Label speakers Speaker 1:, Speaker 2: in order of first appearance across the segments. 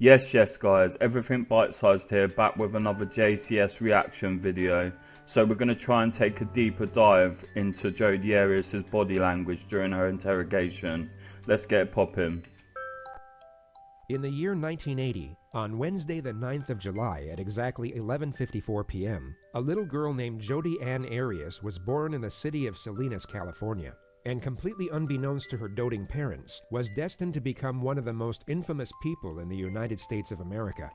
Speaker 1: Yes, guys, everything bite-sized here, back with another JCS reaction video. So we're going to try and take a deeper dive into Jodi Arias' body language during her interrogation. Let's get it popping.
Speaker 2: In the year 1980, on Wednesday the 9th of July at exactly 11:54 p.m., a little girl named Jodi Ann Arias was born in the city of Salinas, California, and completely unbeknownst to her doting parents, was destined to become one of the most infamous people in the United States of America.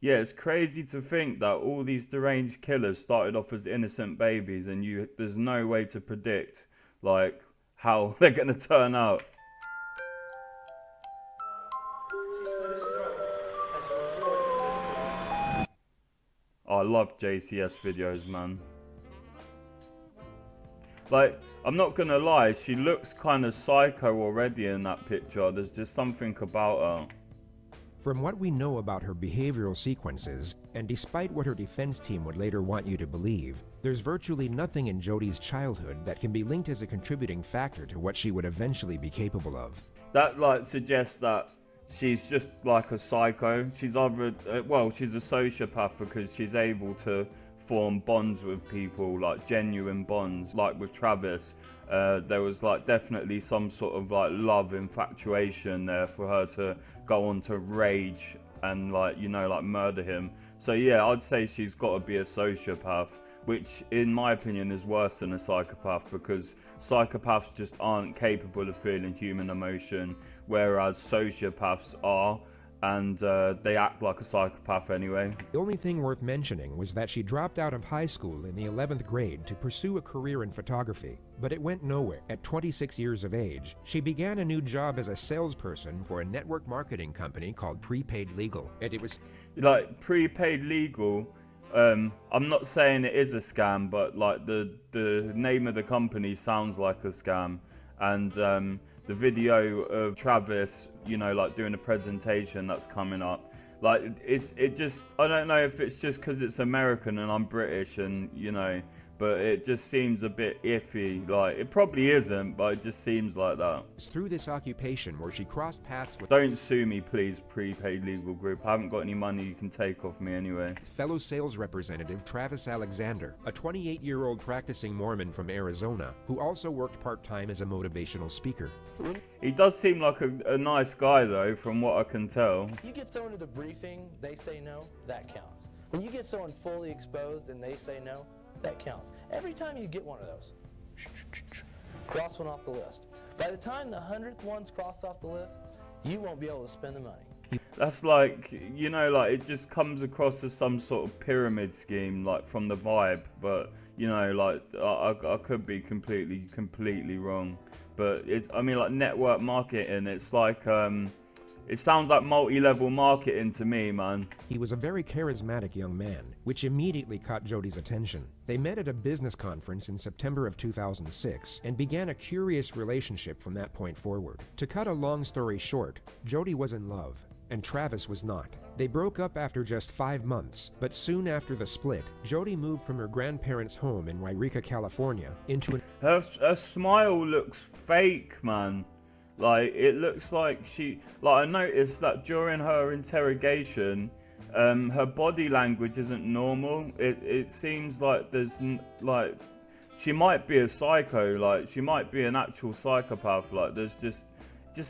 Speaker 1: Yeah, it's crazy to think that all these deranged killers started off as innocent babies, and there's no way to predict, like, how they're going to turn out. I love JCS videos, man. Like, I'm not gonna lie, she looks kind of psycho already in that picture. There's just something about her.
Speaker 2: From what we know about her behavioral sequences, and despite what her defense team would later want you to believe, there's virtually nothing in Jodi's childhood that can be linked as a contributing factor to what she would eventually be capable of.
Speaker 1: That, like, suggests that she's just like a psycho. She's either, well, she's a sociopath because she's able to form bonds with people, like genuine bonds. Like with Travis, there was like definitely some sort of like love infatuation there for her to go on to rage and, like, you know, like murder him. So yeah, I'd say she's got to be a sociopath, which in my opinion is worse than a psychopath, because psychopaths just aren't capable of feeling human emotion, whereas sociopaths are, and they act like a psychopath anyway.
Speaker 2: The only thing worth mentioning was that she dropped out of high school in the 11th grade to pursue a career in photography, but it went nowhere. At 26 years of age, she began a new job as a salesperson for a network marketing company called Prepaid Legal, and it was...
Speaker 1: Like, Prepaid Legal, I'm not saying it is a scam, but like the name of the company sounds like a scam, and the video of Travis, you know, like doing a presentation that's coming up, like it just, I don't know if it's just because it's American and I'm British, and you know, but it just seems a bit iffy. Like, it probably isn't, but it just seems like that.
Speaker 2: It's through this occupation where she crossed paths with...
Speaker 1: Don't sue me, please, Prepaid Legal Group. I haven't got any money you can take off me anyway.
Speaker 2: Fellow sales representative Travis Alexander, a 28-year-old practicing Mormon from Arizona, who also worked part-time as a motivational speaker.
Speaker 1: He does seem like a nice guy, though, from what I can tell.
Speaker 3: You get someone to the briefing, they say no, that counts. When you get someone fully exposed and they say no, that counts. Every time you get one of those, cross one off the list. By the time the 100th one's crossed off the list, you won't be able to spend the money.
Speaker 1: That's like, you know, like it just comes across as some sort of pyramid scheme, like from the vibe. But, you know, like I could be completely wrong. But it's, I mean, like network marketing, it's like, it sounds like multi-level marketing to me, man.
Speaker 2: He was a very charismatic young man, which immediately caught Jodi's attention. They met at a business conference in September of 2006 and began a curious relationship from that point forward. To cut a long story short, Jodi was in love, and Travis was not. They broke up after just 5 months, but soon after the split, Jodi moved from her grandparents' home in Yreka, California into
Speaker 1: her smile looks fake, man. Like, it looks like she, like, I noticed that during her interrogation, her body language isn't normal. It seems like there's, like, she might be a psycho, like, she might be an actual psychopath. Like, there's just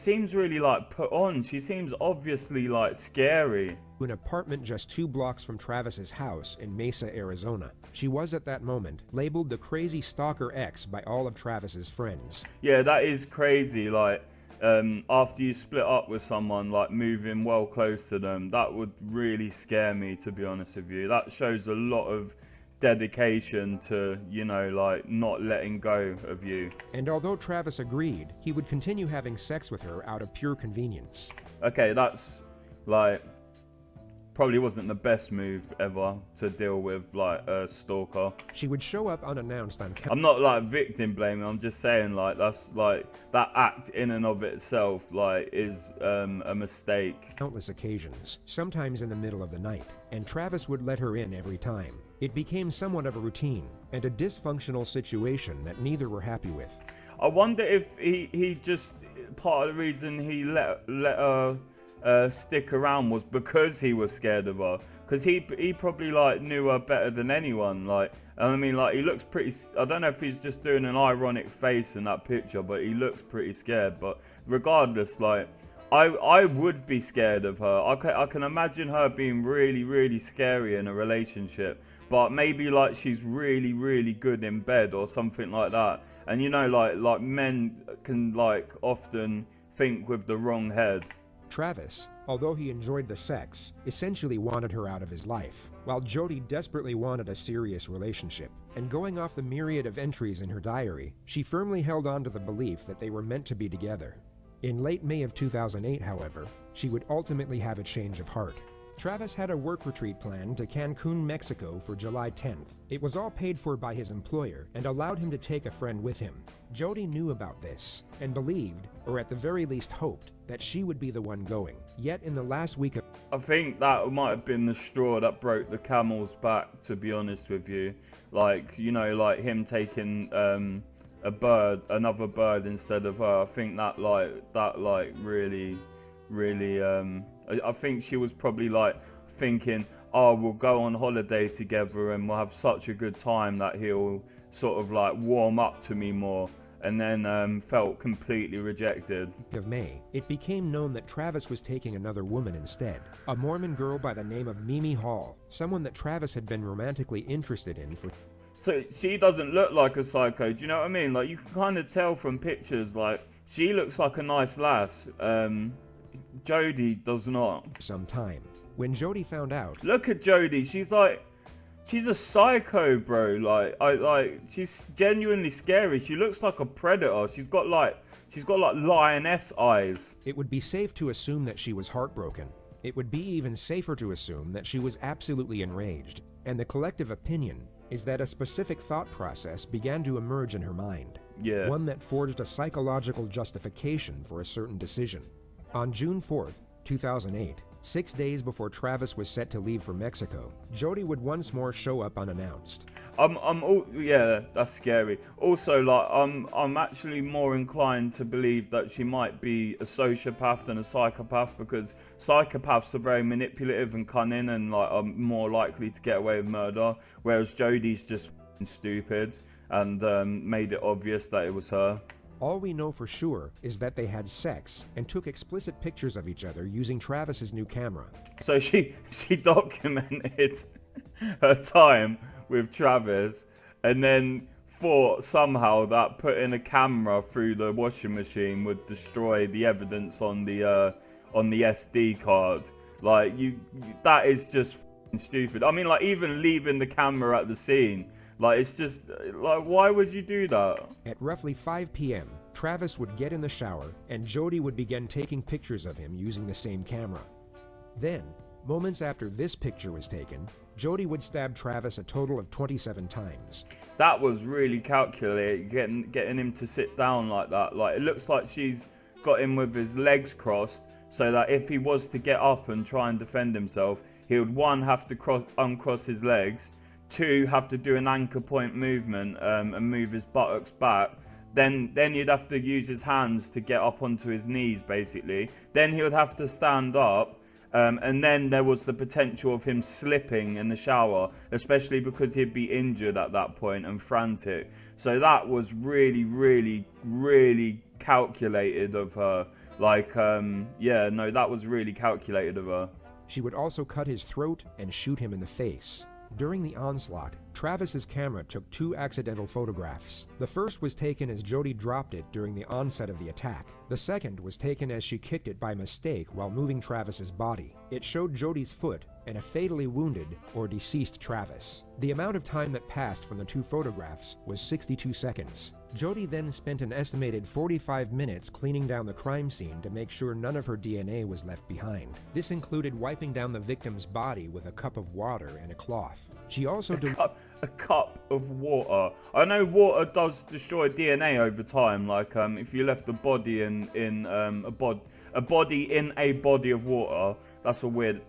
Speaker 1: seems really, like, put on. She seems obviously, like, scary.
Speaker 2: an apartment just 2 blocks from Travis's house in Mesa, Arizona. She was at that moment labeled the crazy stalker X by all of Travis's friends.
Speaker 1: Yeah, that is crazy. Like, after you split up with someone, like moving well close to them, that would really scare me, to be honest with you. That shows a lot of dedication to, you know, like not letting go of you.
Speaker 2: And although Travis agreed, he would continue having sex with her out of pure convenience.
Speaker 1: Okay, that's like probably wasn't the best move ever to deal with, like, a stalker.
Speaker 2: She would show up unannounced on
Speaker 1: I'm not like victim blaming, I'm just saying, like, that's like that act in and of itself, like, is a mistake.
Speaker 2: Countless occasions, sometimes in the middle of the night, and Travis would let her in every time. It became somewhat of a routine and a dysfunctional situation that neither were happy with.
Speaker 1: I wonder if he just, part of the reason he let her stick around was because he was scared of her. Because he probably like knew her better than anyone. Like, and I mean, like, he looks pretty. I don't know if he's just doing an ironic face in that picture, but he looks pretty scared. But regardless, like, I would be scared of her. I can imagine her being really, really scary in a relationship. But maybe like she's really, really good in bed or something like that. And you know, like men can like often think with the wrong head.
Speaker 2: Travis, although he enjoyed the sex, essentially wanted her out of his life, while Jodi desperately wanted a serious relationship. And going off the myriad of entries in her diary, she firmly held on to the belief that they were meant to be together. In late May of 2008, however, she would ultimately have a change of heart. Travis had a work retreat planned to Cancun, Mexico for July 10th. It was all paid for by his employer and allowed him to take a friend with him. Jodi knew about this and believed, or at the very least hoped, that she would be the one going. Yet in the last week of...
Speaker 1: I think that might have been the straw that broke the camel's back, to be honest with you. Like, you know, like him taking another bird instead of her. I think that really I think she was probably like thinking, oh, we'll go on holiday together and we'll have such a good time that he'll sort of like warm up to me more, and then felt completely rejected.
Speaker 2: Of May, it became known that Travis was taking another woman instead, a Mormon girl by the name of Mimi Hall, someone that Travis had been romantically interested in for...
Speaker 1: So she doesn't look like a psycho, do you know what I mean? Like, you can kind of tell from pictures, like, she looks like a nice lass. Jodi does not.
Speaker 2: Some time. When Jodi found out...
Speaker 1: Look at Jodi, she's a psycho, bro. She's genuinely scary. She looks like a predator. She's got like lioness eyes.
Speaker 2: It would be safe to assume that she was heartbroken. It would be even safer to assume that she was absolutely enraged. And the collective opinion is that a specific thought process began to emerge in her mind.
Speaker 1: Yeah.
Speaker 2: One that forged a psychological justification for a certain decision. On June 4th, 2008, 6 days before Travis was set to leave for Mexico, Jodi would once more show up unannounced.
Speaker 1: Yeah, that's scary. Also, like, I'm actually more inclined to believe that she might be a sociopath than a psychopath, because psychopaths are very manipulative and cunning and like are more likely to get away with murder, whereas Jodi's just stupid and made it obvious that it was her.
Speaker 2: All we know for sure is that they had sex and took explicit pictures of each other using Travis's new camera.
Speaker 1: So she documented her time with Travis and then thought somehow that putting a camera through the washing machine would destroy the evidence on the SD card. Like, that is just stupid. I mean, like, even leaving the camera at the scene, like, it's just, like, why would you do that?
Speaker 2: At roughly 5 p.m., Travis would get in the shower, and Jodi would begin taking pictures of him using the same camera. Then, moments after this picture was taken, Jodi would stab Travis a total of 27 times.
Speaker 1: That was really calculated, getting him to sit down like that. Like, it looks like she's got him with his legs crossed, so that if he was to get up and try and defend himself, he would, one, have to uncross his legs, two, have to do an anchor point movement and move his buttocks back. Then he'd have to use his hands to get up onto his knees, basically. Then he would have to stand up, and then there was the potential of him slipping in the shower, especially because he'd be injured at that point and frantic. So that was really, really, really calculated of her. Like, yeah, no, that was really calculated of her.
Speaker 2: She would also cut his throat and shoot him in the face. During the onslaught, Travis's camera took 2 accidental photographs. The first was taken as Jodi dropped it during the onset of the attack. The second was taken as she kicked it by mistake while moving Travis's body. It showed Jodi's foot and a fatally wounded or deceased Travis. The amount of time that passed from the 2 photographs was 62 seconds. Jodi then spent an estimated 45 minutes cleaning down the crime scene to make sure none of her DNA was left behind. This included wiping down the victim's body with a cup of water and a cloth. She also
Speaker 1: a cup of water. I know water does destroy DNA over time. Like, if you left the body in a body in a body of water, that's a weird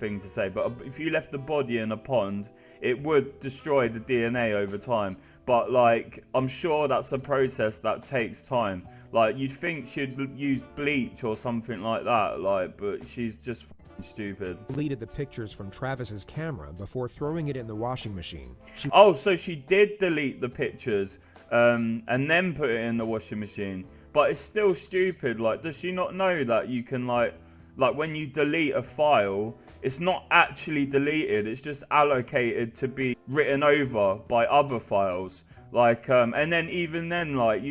Speaker 1: thing to say. But if you left the body in a pond, it would destroy the DNA over time. But, like, I'm sure that's a process that takes time. Like, you'd think she'd use bleach or something like that, like, but she's just stupid.
Speaker 2: Deleted the pictures from Travis's camera before throwing it in the washing machine.
Speaker 1: Oh, so she did delete the pictures and then put it in the washing machine. But it's still stupid. Like, does she not know that you can, like when you delete a file, it's not actually deleted, it's just allocated to be written over by other files. Like, and then even then, like,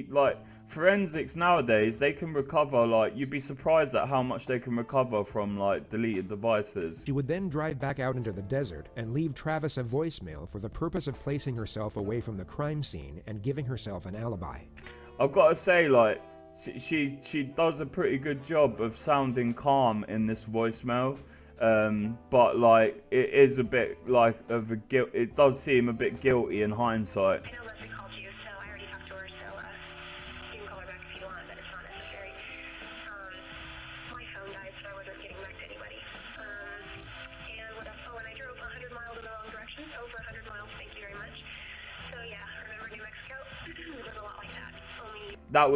Speaker 1: like, forensics nowadays, they can recover, like, you'd be surprised at how much they can recover from, like, deleted devices.
Speaker 2: She would then drive back out into the desert and leave Travis a voicemail for the purpose of placing herself away from the crime scene and giving herself an alibi.
Speaker 1: I've got to say, like, she does a pretty good job of sounding calm in this voicemail, but, like, it is a bit, like, of a guilt. It does seem a bit guilty in hindsight.
Speaker 4: I know Leslie called you, so I already talked to her, so you can call her back if you want, but it's not necessary. My phone died, so I wasn't getting back to anybody. And what else? Oh, and I drove 100 miles in the wrong direction, over 100 miles, thank you very much. So yeah, remember New Mexico? It was a lot like that.
Speaker 1: That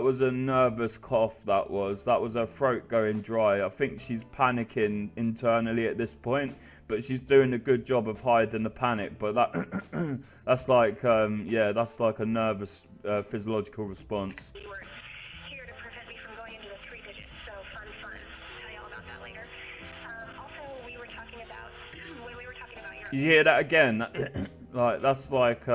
Speaker 1: was a nervous cough. That was her throat going dry. I think she's panicking internally at this point, but she's doing a good job of hiding the panic. But that's like yeah, that's like a nervous physiological response.
Speaker 4: You were here to prevent me from going into the 3 digits, so fun. I'll tell you all about that later. Also, we were talking about when we were talking about your.
Speaker 1: You hear that again? Like, that's like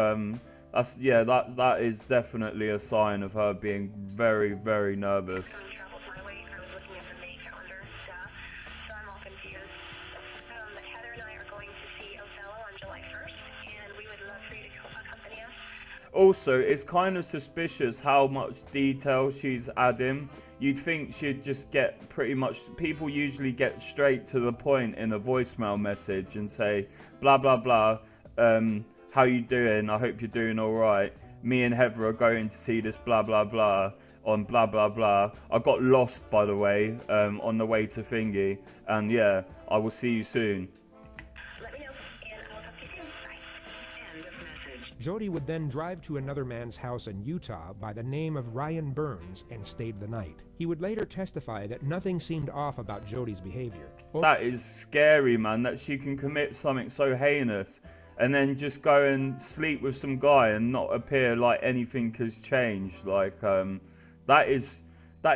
Speaker 1: that is definitely a sign of her being very, very nervous.
Speaker 4: Traveled my way. I was looking at the May calendar, so I'm all confused. But Heather and I are going to see Othello on July 1st, and we would love for you to accompany us.
Speaker 1: Also, it's kind of suspicious how much detail she's adding. You'd think she'd just get pretty much. People usually get straight to the point in a voicemail message and say, blah blah blah. How you doing? I hope you're doing all right. Me and Heather are going to see this blah blah blah on blah blah blah. I got lost, by the way, on the way to Thingy, and yeah, I will see you soon.
Speaker 4: Let me know, and I will talk to you soon. Bye. End of message.
Speaker 2: Jodi would then drive to another man's house in Utah by the name of Ryan Burns and stayed the night. He would later testify that nothing seemed off about Jodi's behavior.
Speaker 1: That is scary, man, that she can commit something so heinous and then just go and sleep with some guy and not appear like anything has changed. Like, that is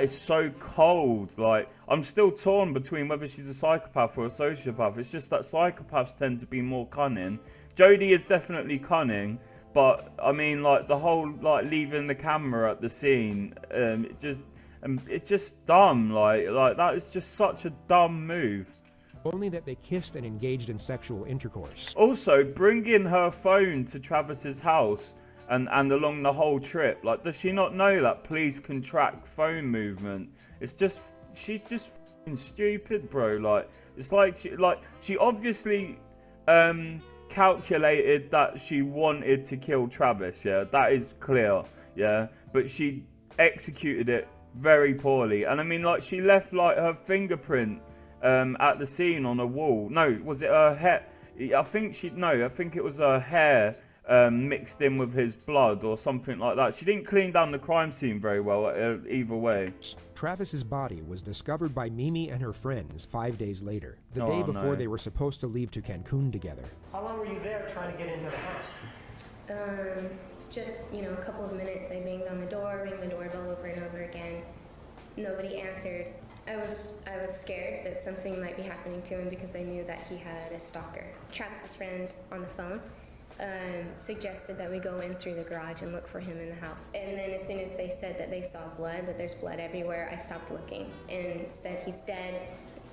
Speaker 1: so cold. Like, I'm still torn between whether she's a psychopath or a sociopath. It's just that psychopaths tend to be more cunning. Jodi is definitely cunning, but I mean, like, the whole, like, leaving the camera at the scene, it's just dumb. Like that is just such a dumb move.
Speaker 2: Only that they kissed and engaged in sexual intercourse.
Speaker 1: Also, bringing her phone to Travis's house and along the whole trip, like, does she not know that police can track phone movement? It's just, she's just f***ing stupid, bro. Like, it's like she obviously calculated that she wanted to kill Travis, yeah, that is clear, yeah, but she executed it very poorly. And I mean, like, she left, like, her fingerprint at the scene on a wall. No, was it her hair? I think it was her hair mixed in with his blood or something like that. She didn't clean down the crime scene very well either way.
Speaker 2: Travis's body was discovered by Mimi and her friends 5 days later, the day before they were supposed to leave to Cancun together.
Speaker 5: How long were you there trying to get into the house?
Speaker 6: Just, a couple of minutes. I banged on the door, rang the doorbell over and over again. Nobody answered. I was scared that something might be happening to him because I knew that he had a stalker. Travis's friend on the phone suggested that we go in through the garage and look for him in the house. And then as soon as they said that they saw blood, that there's blood everywhere, I stopped looking and said, he's dead.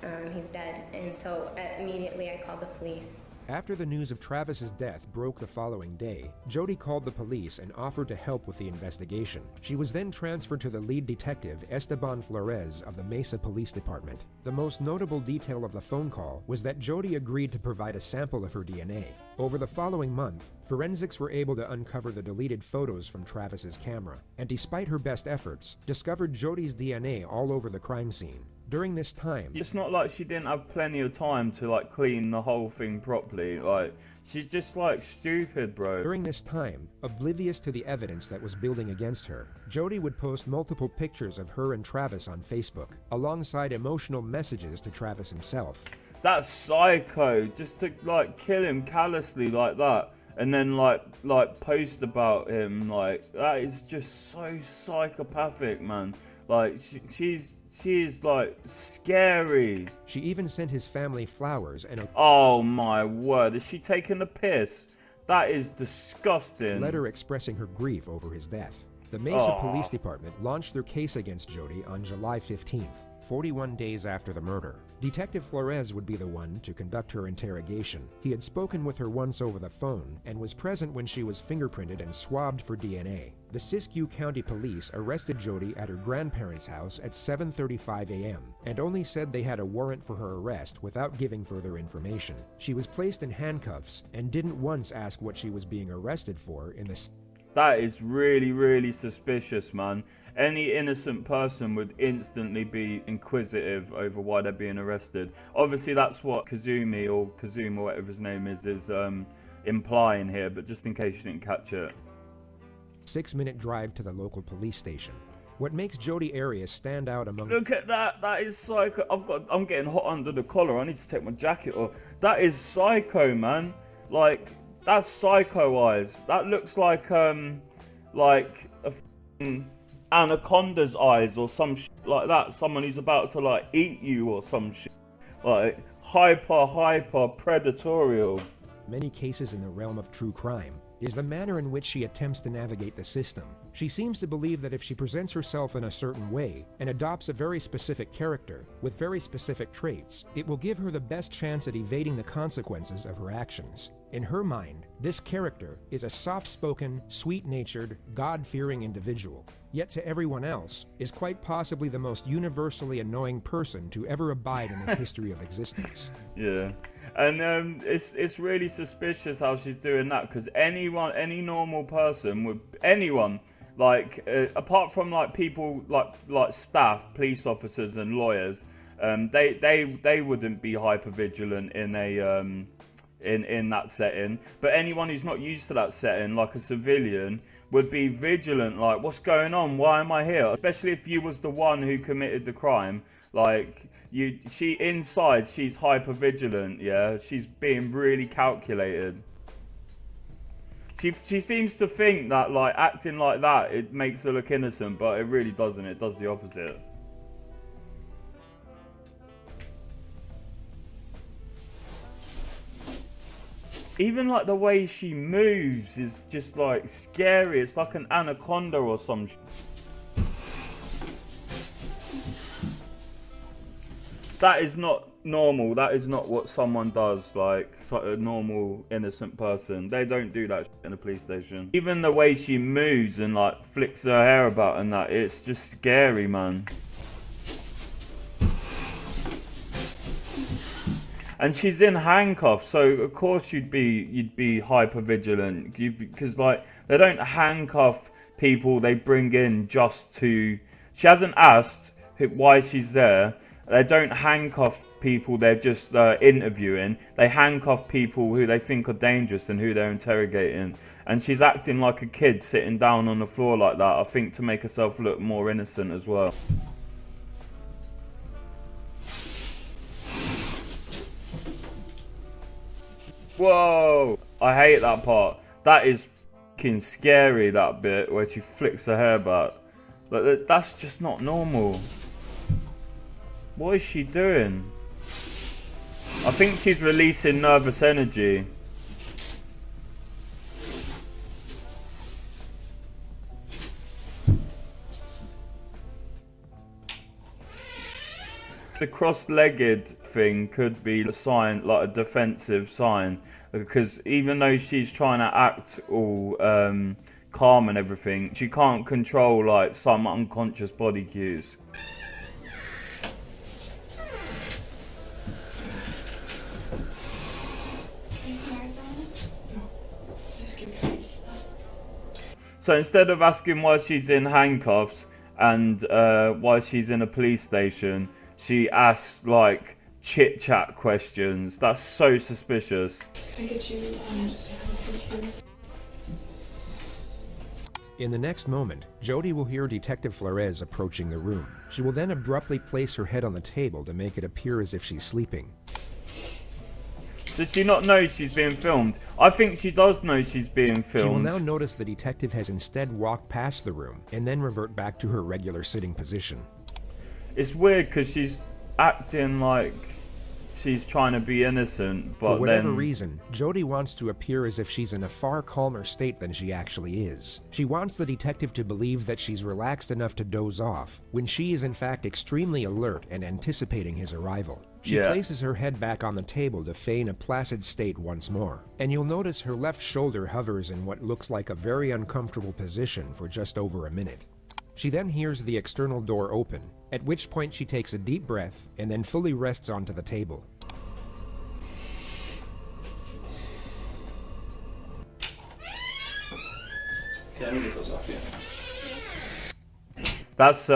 Speaker 6: And so immediately I called the police.
Speaker 2: After the news of Travis's death broke the following day, Jodi called the police and offered to help with the investigation. She was then transferred to the lead detective, Esteban Flores of the Mesa Police Department. The most notable detail of the phone call was that Jodi agreed to provide a sample of her DNA. Over the following month, forensics were able to uncover the deleted photos from Travis's camera, and despite her best efforts, discovered Jodi's DNA all over the crime scene. During this time,
Speaker 1: it's not like she didn't have plenty of time to like clean the whole thing properly. Like, she's just like stupid, bro.
Speaker 2: During this time, oblivious to the evidence that was building against her, Jodi would post multiple pictures of her and Travis on Facebook, alongside emotional messages to Travis himself.
Speaker 1: That's psycho, just to like kill him callously like that, and then like post about him. Like, that is just so psychopathic, man. Like, she is like scary.
Speaker 2: She even sent his family flowers and a
Speaker 1: Oh my word, is she taking the piss? That is disgusting.
Speaker 2: letter expressing her grief over his death. The Mesa Police Department launched their case against Jodi on July 15th, 41 days after the murder. Detective Flores would be the one to conduct her interrogation. He had spoken with her once over the phone and was present when she was fingerprinted and swabbed for DNA. The Siskiyou County Police arrested Jodi at her grandparents' house at 7:35 a.m. and only said they had a warrant for her arrest without giving further information. She was placed in handcuffs and didn't once ask what she was being arrested for in the...
Speaker 1: That is really, really suspicious, man. Any innocent person would instantly be inquisitive over why they're being arrested. Obviously, that's what Kazumi, or Kazuma, whatever his name is implying here, but just in case you didn't catch it.
Speaker 2: 6-minute drive to the local police station. What makes Jodi Arias stand out among...
Speaker 1: Look at that. That is psycho. I'm getting hot under the collar. I need to take my jacket off. That is psycho, man. Like, that's psycho eyes. That looks like a anaconda's eyes or some shit like that. Someone who's about to like eat you or some shit. Like, hyper predatorial.
Speaker 2: Many cases in the realm of true crime is the manner in which she attempts to navigate the system. She seems to believe that if she presents herself in a certain way and adopts a very specific character with very specific traits, it will give her the best chance at evading the consequences of her actions. In her mind, this character is a soft-spoken, sweet-natured, God-fearing individual, yet to everyone else is quite possibly the most universally annoying person to ever abide in the history of existence.
Speaker 1: Yeah. And it's really suspicious how she's doing that, because any normal person would, anyone, like apart from like people like staff, police officers and lawyers, they wouldn't be hyper vigilant in a in that setting. But anyone who's not used to that setting, like a civilian, would be vigilant. Like, what's going on? Why am I here? Especially if you was the one who committed the crime. Like, she's hyper vigilant. Yeah, she's being really calculated. She seems to think that like acting like that, it makes her look innocent, but it really doesn't. It does the opposite. Even like the way she moves is just like scary. It's like an anaconda or some shit. That is not normal. That is not what someone does. Like a normal innocent person, they don't do that shit in a police station. Even the way she moves and like flicks her hair about and that, it's just scary, man. And she's in handcuffs, so of course you'd be hyper vigilant, because like they don't handcuff people they bring in just to. She hasn't asked why she's there. They don't handcuff people they're just interviewing. They handcuff people who they think are dangerous and who they're interrogating. And she's acting like a kid sitting down on the floor like that, I think, to make herself look more innocent as well. Whoa! I hate that part. That is fucking scary, that bit where she flicks her hair back. Like, that's just not normal. What is she doing? I think she's releasing nervous energy. The cross-legged thing could be a sign, like a defensive sign, because even though she's trying to act all calm and everything, she can't control like some unconscious body cues. So instead of asking why she's in handcuffs and why she's in a police station, she asks like chit chat questions. That's so suspicious.
Speaker 4: Can I get you just to have a seat here?
Speaker 2: In the next moment, Jodi will hear Detective Flores approaching the room. She will then abruptly place her head on the table to make it appear as if she's sleeping.
Speaker 1: Does she not know she's being filmed? I think she does know she's being filmed.
Speaker 2: She will now notice the detective has instead walked past the room and then revert back to her regular sitting position.
Speaker 1: It's weird because she's acting like she's trying to be innocent, but
Speaker 2: for whatever
Speaker 1: then...
Speaker 2: reason, Jodi wants to appear as if she's in a far calmer state than she actually is. She wants the detective to believe that she's relaxed enough to doze off, when she is in fact extremely alert and anticipating his arrival. She places her head back on the table to feign a placid state once more, and you'll notice her left shoulder hovers in what looks like a very uncomfortable position for just over a minute. She then hears the external door open, at which point she takes a deep breath and then fully rests onto the table.
Speaker 3: Okay, let me get those off you.
Speaker 1: That's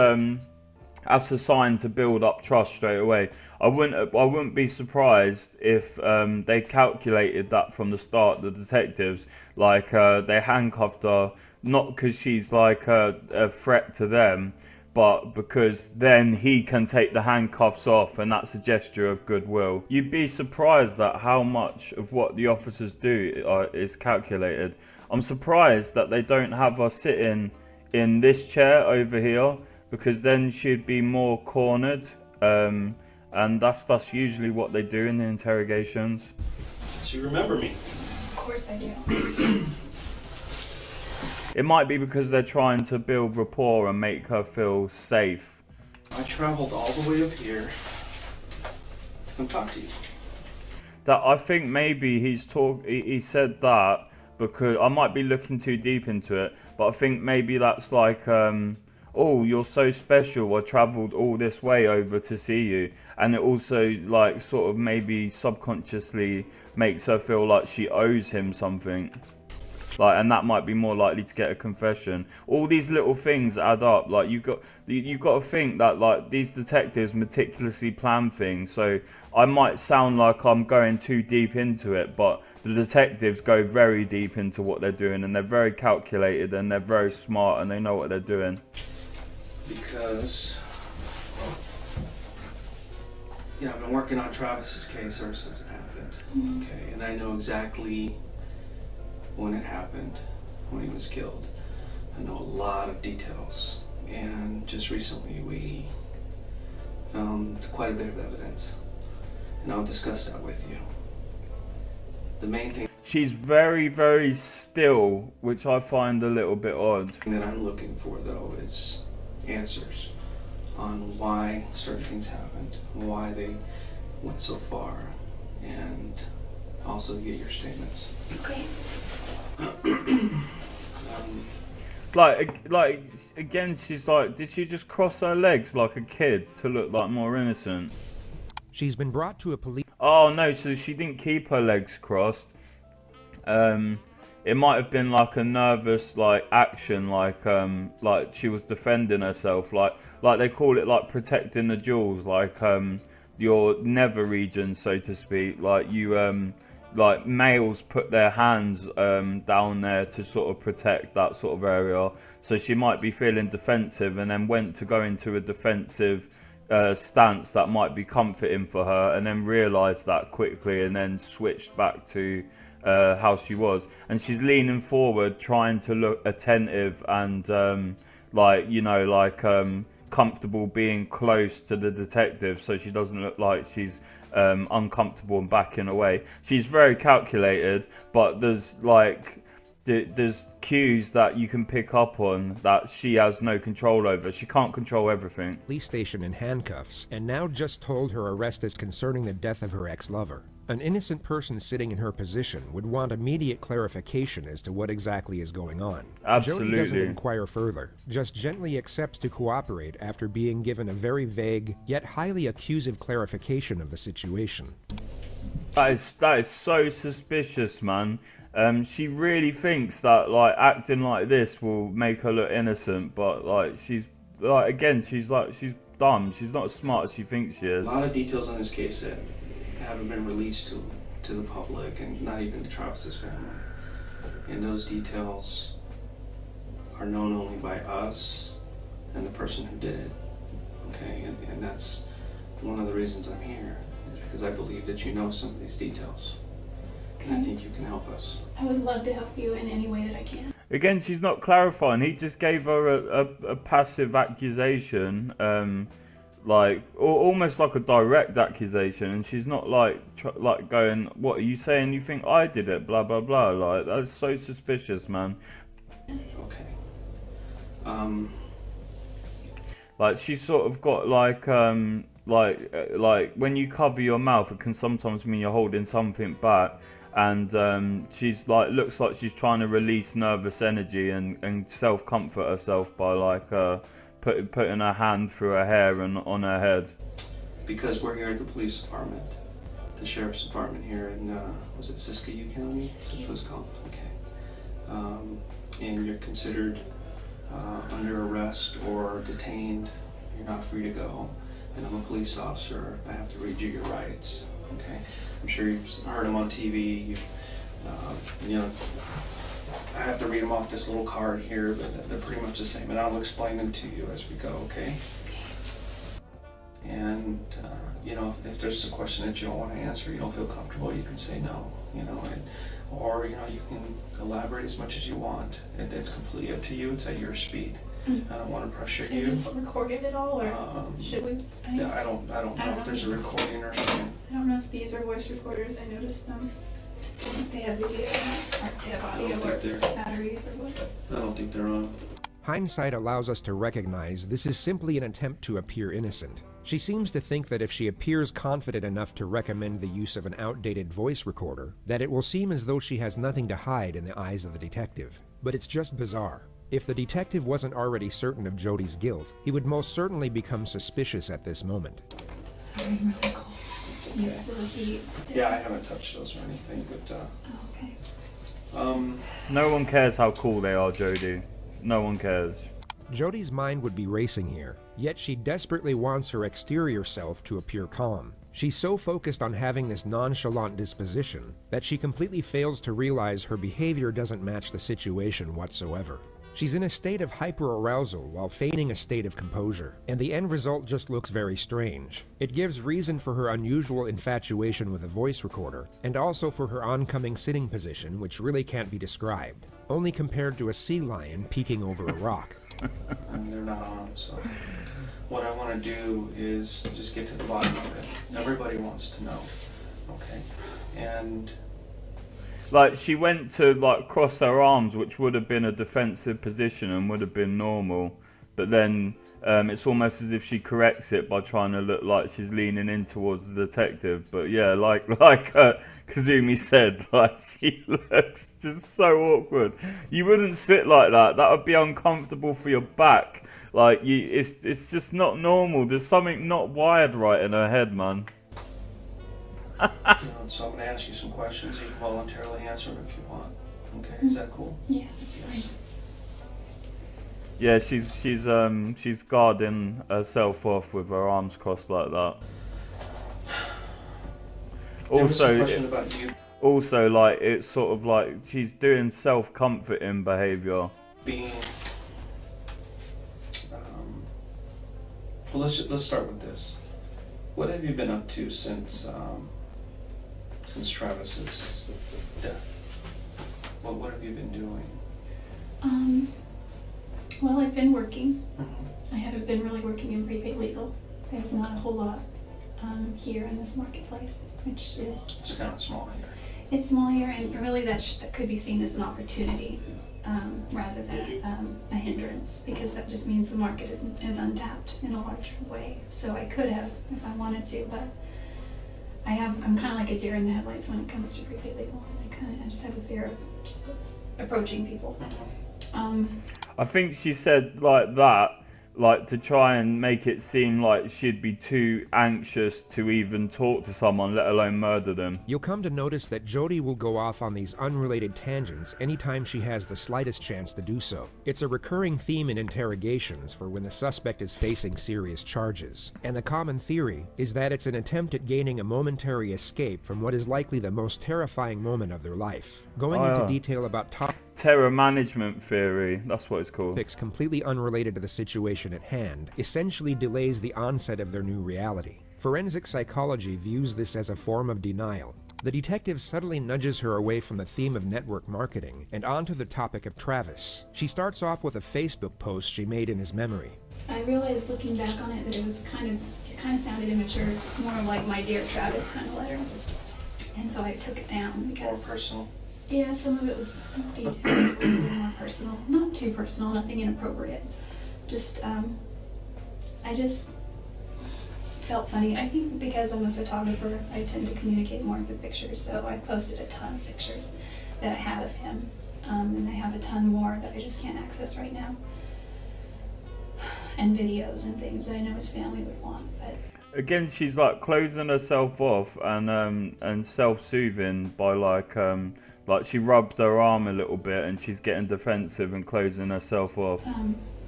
Speaker 1: a sign to build up trust straight away. I wouldn't be surprised if they calculated that from the start. The detectives, like they handcuffed her not because she's like a threat to them, but because then he can take the handcuffs off, and that's a gesture of goodwill. You'd be surprised at how much of what the officers do is calculated. I'm surprised that they don't have her sitting in this chair over here, because then she'd be more cornered, and that's usually what they do in the interrogations.
Speaker 3: So you remember me?
Speaker 4: Of course I do.
Speaker 1: It might be because they're trying to build rapport and make her feel safe.
Speaker 3: I traveled all the way up here to come talk to you.
Speaker 1: That I think maybe he said that because I might be looking too deep into it, but I think maybe that's like, oh, you're so special, I travelled all this way over to see you. And it also like sort of maybe subconsciously makes her feel like she owes him something. Like, and that might be more likely to get a confession. All these little things add up. Like you got to think that like these detectives meticulously plan things. So I might sound like I'm going too deep into it, but the detectives go very deep into what they're doing, and they're very calculated, and they're very smart, and they know what they're doing.
Speaker 3: Because, you know, I've been working on Travis's case ever since it happened. Okay, and I know exactly when it happened, when he was killed. I know a lot of details, and just recently we found quite a bit of evidence, and I'll discuss that with you. The main thing
Speaker 1: She's very, very still, which I find a little bit odd.
Speaker 3: that I'm looking for, though, is answers on why certain things happened, why they went so far, and also get your statements.
Speaker 4: Okay.
Speaker 1: Like again, she's like, did she just cross her legs like a kid to look like more innocent?
Speaker 2: She's been brought to a police...
Speaker 1: Oh no, so she didn't keep her legs crossed. It might have been like a nervous like action, like she was defending herself, like they call it like protecting the jewels, like your nether region, so to speak. Like you like males put their hands down there to sort of protect that sort of area. So she might be feeling defensive, and then went to go into a defensive stance that might be comforting for her, and then realised that quickly, and then switched back to how she was. And she's leaning forward, trying to look attentive and like, you know, like comfortable being close to the detective, so she doesn't look like she's uncomfortable and backing away. She's very calculated, but there's like there's cues that you can pick up on that she has no control over. She can't control everything.
Speaker 2: Police station in handcuffs, and now just told her arrest is concerning the death of her ex-lover. An innocent person sitting in her position would want immediate clarification as to what exactly is going on.
Speaker 1: Absolutely.
Speaker 2: Jodi doesn't inquire further, just gently accepts to cooperate after being given a very vague, yet highly accusive clarification of the situation.
Speaker 1: That is so suspicious, man. She really thinks that like acting like this will make her look innocent, but like she's like, again, she's dumb. She's not as smart as she thinks she is.
Speaker 7: A lot of details on this case that haven't been released to the public, and not even to Travis's family. And those details are known only by us and the person who did it. Okay, and that's one of the reasons I'm here, is because I believe that you know some of these details.
Speaker 8: Okay.
Speaker 7: And I think you can help us.
Speaker 8: I would love to help you in any way that I can.
Speaker 1: Again, she's not clarifying. He just gave her a passive accusation, like almost like a direct accusation, and she's not like going, "What are you saying? You think I did it?" Blah blah blah. Like, that's so suspicious, man.
Speaker 7: Okay.
Speaker 1: Like, she's sort of got like when you cover your mouth, it can sometimes mean you're holding something back. And she's like, looks like she's trying to release nervous energy and self-comfort herself by like putting her hand through her hair and on her head.
Speaker 7: Because we're here at the police department, the sheriff's department here in, was it Siskiyou County?
Speaker 8: Siskiyou.
Speaker 7: That's what it's called, okay. And you're considered under arrest or detained. You're not free to go. And I'm a police officer. I have to read you your rights, okay? I'm sure you've heard them on TV. You know, I have to read them off this little card here, but they're pretty much the same, and I'll explain them to you as we go, okay? And, you know, if there's a question that you don't want to answer, you don't feel comfortable, you can say no, you know, or, you know, you can elaborate as much as you want. It's completely up to you. It's at your speed. I don't want to pressure you.
Speaker 8: Is this recorded at all, or should we?
Speaker 7: Yeah, I don't know if there's a recording or something.
Speaker 8: I don't know if these are voice recorders. I noticed them. If they have video, or if they have audio, or batteries, or what.
Speaker 7: I don't think they're on.
Speaker 2: Hindsight allows us to recognize this is simply an attempt to appear innocent. She seems to think that if she appears confident enough to recommend the use of an outdated voice recorder, that it will seem as though she has nothing to hide in the eyes of the detective. But it's just bizarre. If the detective wasn't already certain of Jodi's guilt, he would most certainly become suspicious at this moment.
Speaker 8: Sorry, I'm really cold.
Speaker 7: It's okay.
Speaker 8: You still be still.
Speaker 7: Yeah, I haven't touched those or anything, but
Speaker 8: Oh, okay.
Speaker 1: No one cares how cool they are, Jodi. No one cares.
Speaker 2: Jodi's mind would be racing here, yet she desperately wants her exterior self to appear calm. She's so focused on having this nonchalant disposition that she completely fails to realize her behavior doesn't match the situation whatsoever. She's in a state of hyperarousal while feigning a state of composure, and the end result just looks very strange. It gives reason for her unusual infatuation with a voice recorder, and also for her oncoming sitting position, which really can't be described, only compared to a sea lion peeking over a rock.
Speaker 7: and they're not on, so what I want to do is just get to the bottom of it. Everybody wants to know, okay? And
Speaker 1: Like, she went to like cross her arms, which would have been a defensive position and would have been normal, but then it's almost as if she corrects it by trying to look like she's leaning in towards the detective. But yeah, like Kazumi said, like, she looks just so awkward. You wouldn't sit like that. That would be uncomfortable for your back. Like, it's just not normal. There's something not wired right in her head, man.
Speaker 7: so I'm going to ask you some questions. You can voluntarily answer them if you want. Okay, is that cool?
Speaker 8: Yeah, that's
Speaker 7: Yes.
Speaker 1: Yeah, she's guarding herself off with her arms crossed like that.
Speaker 7: There was a question about you
Speaker 1: Also, like, it's sort of like she's doing self-comforting behavior.
Speaker 7: being. Well, let's start with this. What have you been up to since Travis's death? What have you been doing?
Speaker 8: Well, I've been working.
Speaker 7: Mm-hmm.
Speaker 8: I haven't been really working in prepaid legal. There's not a whole lot here in this marketplace, which is...
Speaker 7: It's kind of small here.
Speaker 8: It's small here, and really that could be seen as an opportunity rather than a hindrance, because that just means the market is untapped in a large way. So I could have, if I wanted to, but I'm kind of like a deer in the headlights when it comes to prepaid legal. I just have a fear of just approaching people.
Speaker 7: Mm-hmm.
Speaker 1: I think she said like that like to try and make it seem like she'd be too anxious to even talk to someone, let alone murder them.
Speaker 2: You'll come to notice that Jodi will go off on these unrelated tangents anytime she has the slightest chance to do so. It's a recurring theme in interrogations for when the suspect is facing serious charges, and the common theory is that it's an attempt at gaining a momentary escape from what is likely the most terrifying moment of their life. Going into detail about
Speaker 1: terror management theory, that's what it's called.
Speaker 2: Topics completely unrelated to the situation at hand essentially delays the onset of their new reality. Forensic psychology views this as a form of denial. The detective subtly nudges her away from the theme of network marketing and onto the topic of Travis. She starts off with a Facebook post she made in his memory.
Speaker 8: I realized looking back on it that it kind of sounded immature. It's more of like my dear Travis kind of letter. And so I took it down because...
Speaker 7: More personal?
Speaker 8: Yeah, some of it was details, a little bit more personal. Not too personal, nothing inappropriate. Just, I just felt funny. I think because I'm a photographer, I tend to communicate more through pictures, so I posted a ton of pictures that I had of him, and I have a ton more that I just can't access right now. And videos and things that I know his family would want, but...
Speaker 1: Again, she's like closing herself off and self-soothing by like she rubbed her arm a little bit and she's getting defensive and closing herself off.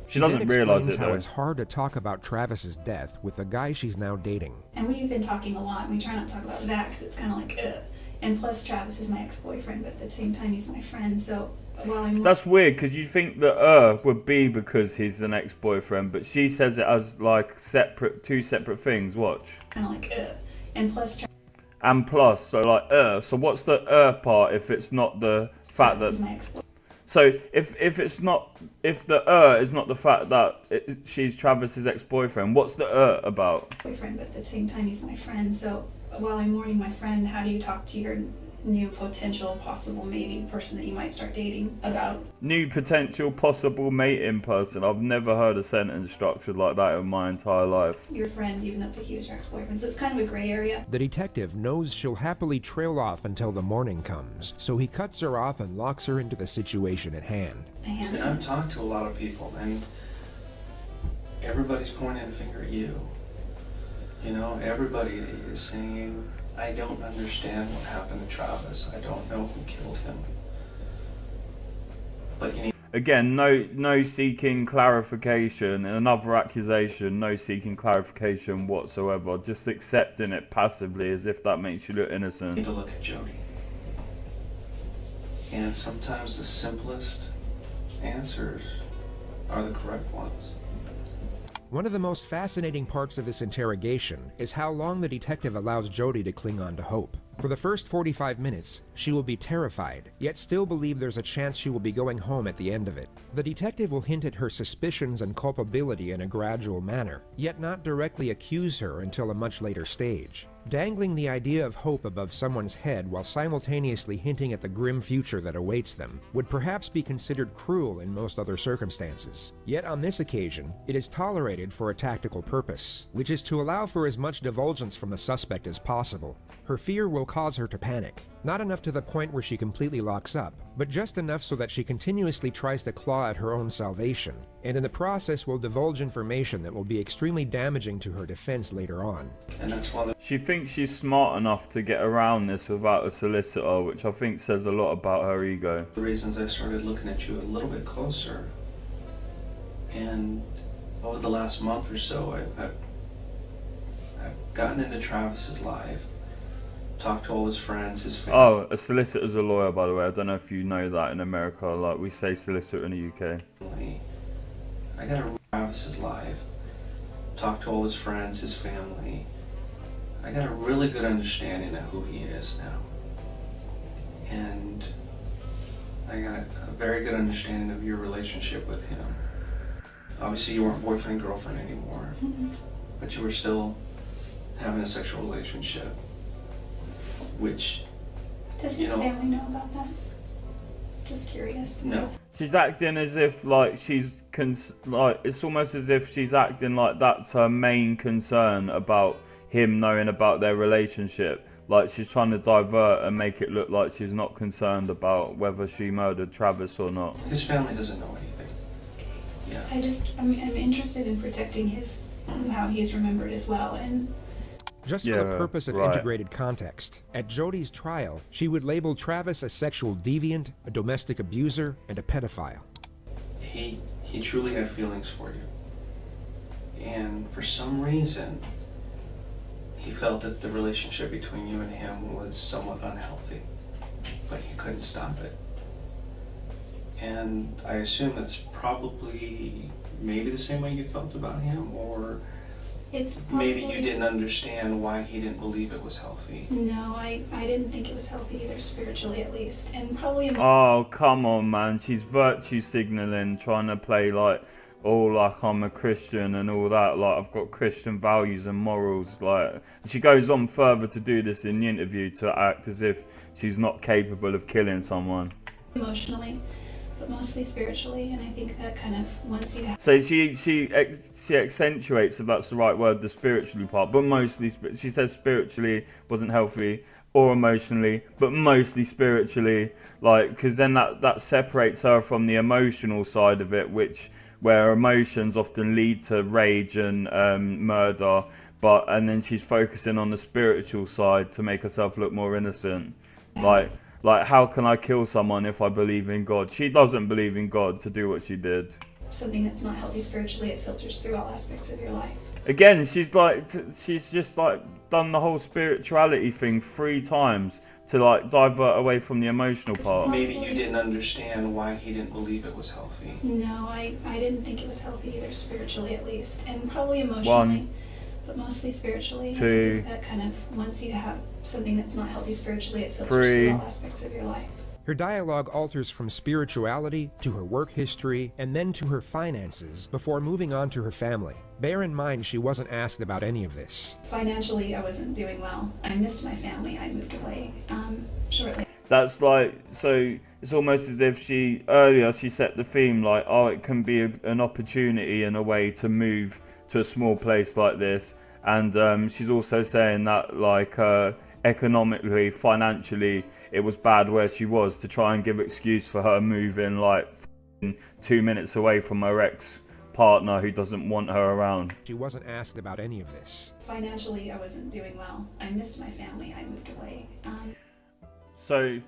Speaker 1: She doesn't realize it though.
Speaker 2: How it's hard to talk about Travis's death with the guy she's now dating.
Speaker 8: And we've been talking a lot, and we try not to talk about that because it's kind of like, ugh. And plus, Travis is my ex-boyfriend, but at the same time, he's my friend, so while I'm...
Speaker 1: That's weird, because you think that would be because he's an ex-boyfriend, but she says it as like two separate things. Watch.
Speaker 8: Kind of like, ugh. And plus...
Speaker 1: And plus, so like, so what's the part if it's not the fact that... So if it's not, if the is not the fact that she's Travis's ex-boyfriend, what's the about?
Speaker 8: Boyfriend, but at the same time he's my friend, so while I'm mourning my friend, how do you talk to your new potential possible maybe person that you might start dating about?
Speaker 1: New potential possible mating person. I've never heard a sentence structured like that in my entire life.
Speaker 8: Your friend, even though he was your ex-boyfriend, so it's kind of a gray area.
Speaker 2: The detective knows she'll happily trail off until the morning comes, so he cuts her off and locks her into the situation at hand.
Speaker 7: And I've talked to a lot of people, and everybody's pointing a finger at you. You know, everybody is saying, I don't understand what happened to Travis. I don't know who killed him. But you need...
Speaker 1: Again, no seeking clarification. Another accusation, no seeking clarification whatsoever. Just accepting it passively as if that makes you look innocent.
Speaker 7: You need to look at Jodi. And sometimes the simplest answers are the correct ones.
Speaker 2: One of the most fascinating parts of this interrogation is how long the detective allows Jodi to cling on to hope. For the first 45 minutes, she will be terrified, yet still believe there's a chance she will be going home at the end of it. The detective will hint at her suspicions and culpability in a gradual manner, yet not directly accuse her until a much later stage. Dangling the idea of hope above someone's head while simultaneously hinting at the grim future that awaits them would perhaps be considered cruel in most other circumstances. Yet on this occasion, it is tolerated for a tactical purpose, which is to allow for as much divulgence from the suspect as possible. Her fear will cause her to panic, not enough to the point where she completely locks up, but just enough so that she continuously tries to claw at her own salvation, and in the process will divulge information that will be extremely damaging to her defense later on.
Speaker 7: And that's why
Speaker 1: she thinks she's smart enough to get around this without a solicitor, which I think says a lot about her ego.
Speaker 7: The reasons I started looking at you a little bit closer, and over the last month or so, I've gotten into Travis's life. Talked to all his friends, his family.
Speaker 1: Oh, a solicitor's a lawyer, by the way. I don't know if you know that in America. Like, we say solicitor in the UK.
Speaker 7: I got to Travis's life. Talked to all his friends, his family. I got a really good understanding of who he is now. And I got a very good understanding of your relationship with him. Obviously, you weren't boyfriend and girlfriend anymore, but you were still having a sexual relationship. Which,
Speaker 8: does his family know about that? Just curious.
Speaker 7: No.
Speaker 1: She's acting as if like she's it's almost as if she's acting like that's her main concern about him knowing about their relationship. Like she's trying to divert and make it look like she's not concerned about whether she murdered Travis or not.
Speaker 7: His family doesn't know anything. Yeah.
Speaker 8: I'm interested in protecting how he's remembered as well. And
Speaker 2: Just for the purpose of integrated context, at Jodi's trial, she would label Travis a sexual deviant, a domestic abuser, and a pedophile.
Speaker 7: He truly had feelings for you. And for some reason, he felt that the relationship between you and him was somewhat unhealthy, but he couldn't stop it. And I assume that's probably maybe the same way you felt about him, or maybe you didn't understand why he didn't believe it was healthy.
Speaker 8: No, I didn't think it was healthy either, spiritually at least, and probably.
Speaker 1: Oh, come on, man. She's virtue signaling, trying to play like, oh, like I'm a Christian and all that. Like I've got Christian values and morals. Like she goes on further to do this in the interview to act as if she's not capable of killing someone.
Speaker 8: Emotionally, but mostly spiritually, and I think that kind of once you have.
Speaker 1: So she accentuates, if that's the right word, the spiritually part, but mostly she says spiritually wasn't healthy, or emotionally, but mostly spiritually, like because then that separates her from the emotional side of it, where emotions often lead to rage and murder, and then she's focusing on the spiritual side to make herself look more innocent, Like, how can I kill someone if I believe in God? She doesn't believe in God to do what she did.
Speaker 8: Something that's not healthy spiritually, it filters through all aspects of your life.
Speaker 1: Again, she's just done the whole spirituality thing 3 times to like divert away from the emotional part.
Speaker 7: Maybe you didn't understand why he didn't believe it was healthy.
Speaker 8: No, I didn't think it was healthy either, spiritually at least, and probably emotionally.
Speaker 1: 1,
Speaker 8: but mostly spiritually.
Speaker 1: 2,
Speaker 8: that kind of, once you have something that's not healthy spiritually, it filters
Speaker 1: 3.
Speaker 8: through all aspects of your life.
Speaker 2: Her dialogue alters from spirituality to her work history and then to her finances before moving on to her family. Bear in mind she wasn't asked about any of this.
Speaker 8: Financially, I wasn't doing well. I missed my family. I moved away shortly.
Speaker 1: That's like, so it's almost as if earlier she set the theme like, oh, it can be an opportunity in a way to move to a small place like this, and she's also saying that like economically, financially, it was bad where she was, to try and give excuse for her moving like 2 minutes away from her ex-partner who doesn't want her around.
Speaker 2: She wasn't asked about any of this.
Speaker 8: Financially, I wasn't doing well. I missed my family. I moved away.
Speaker 1: So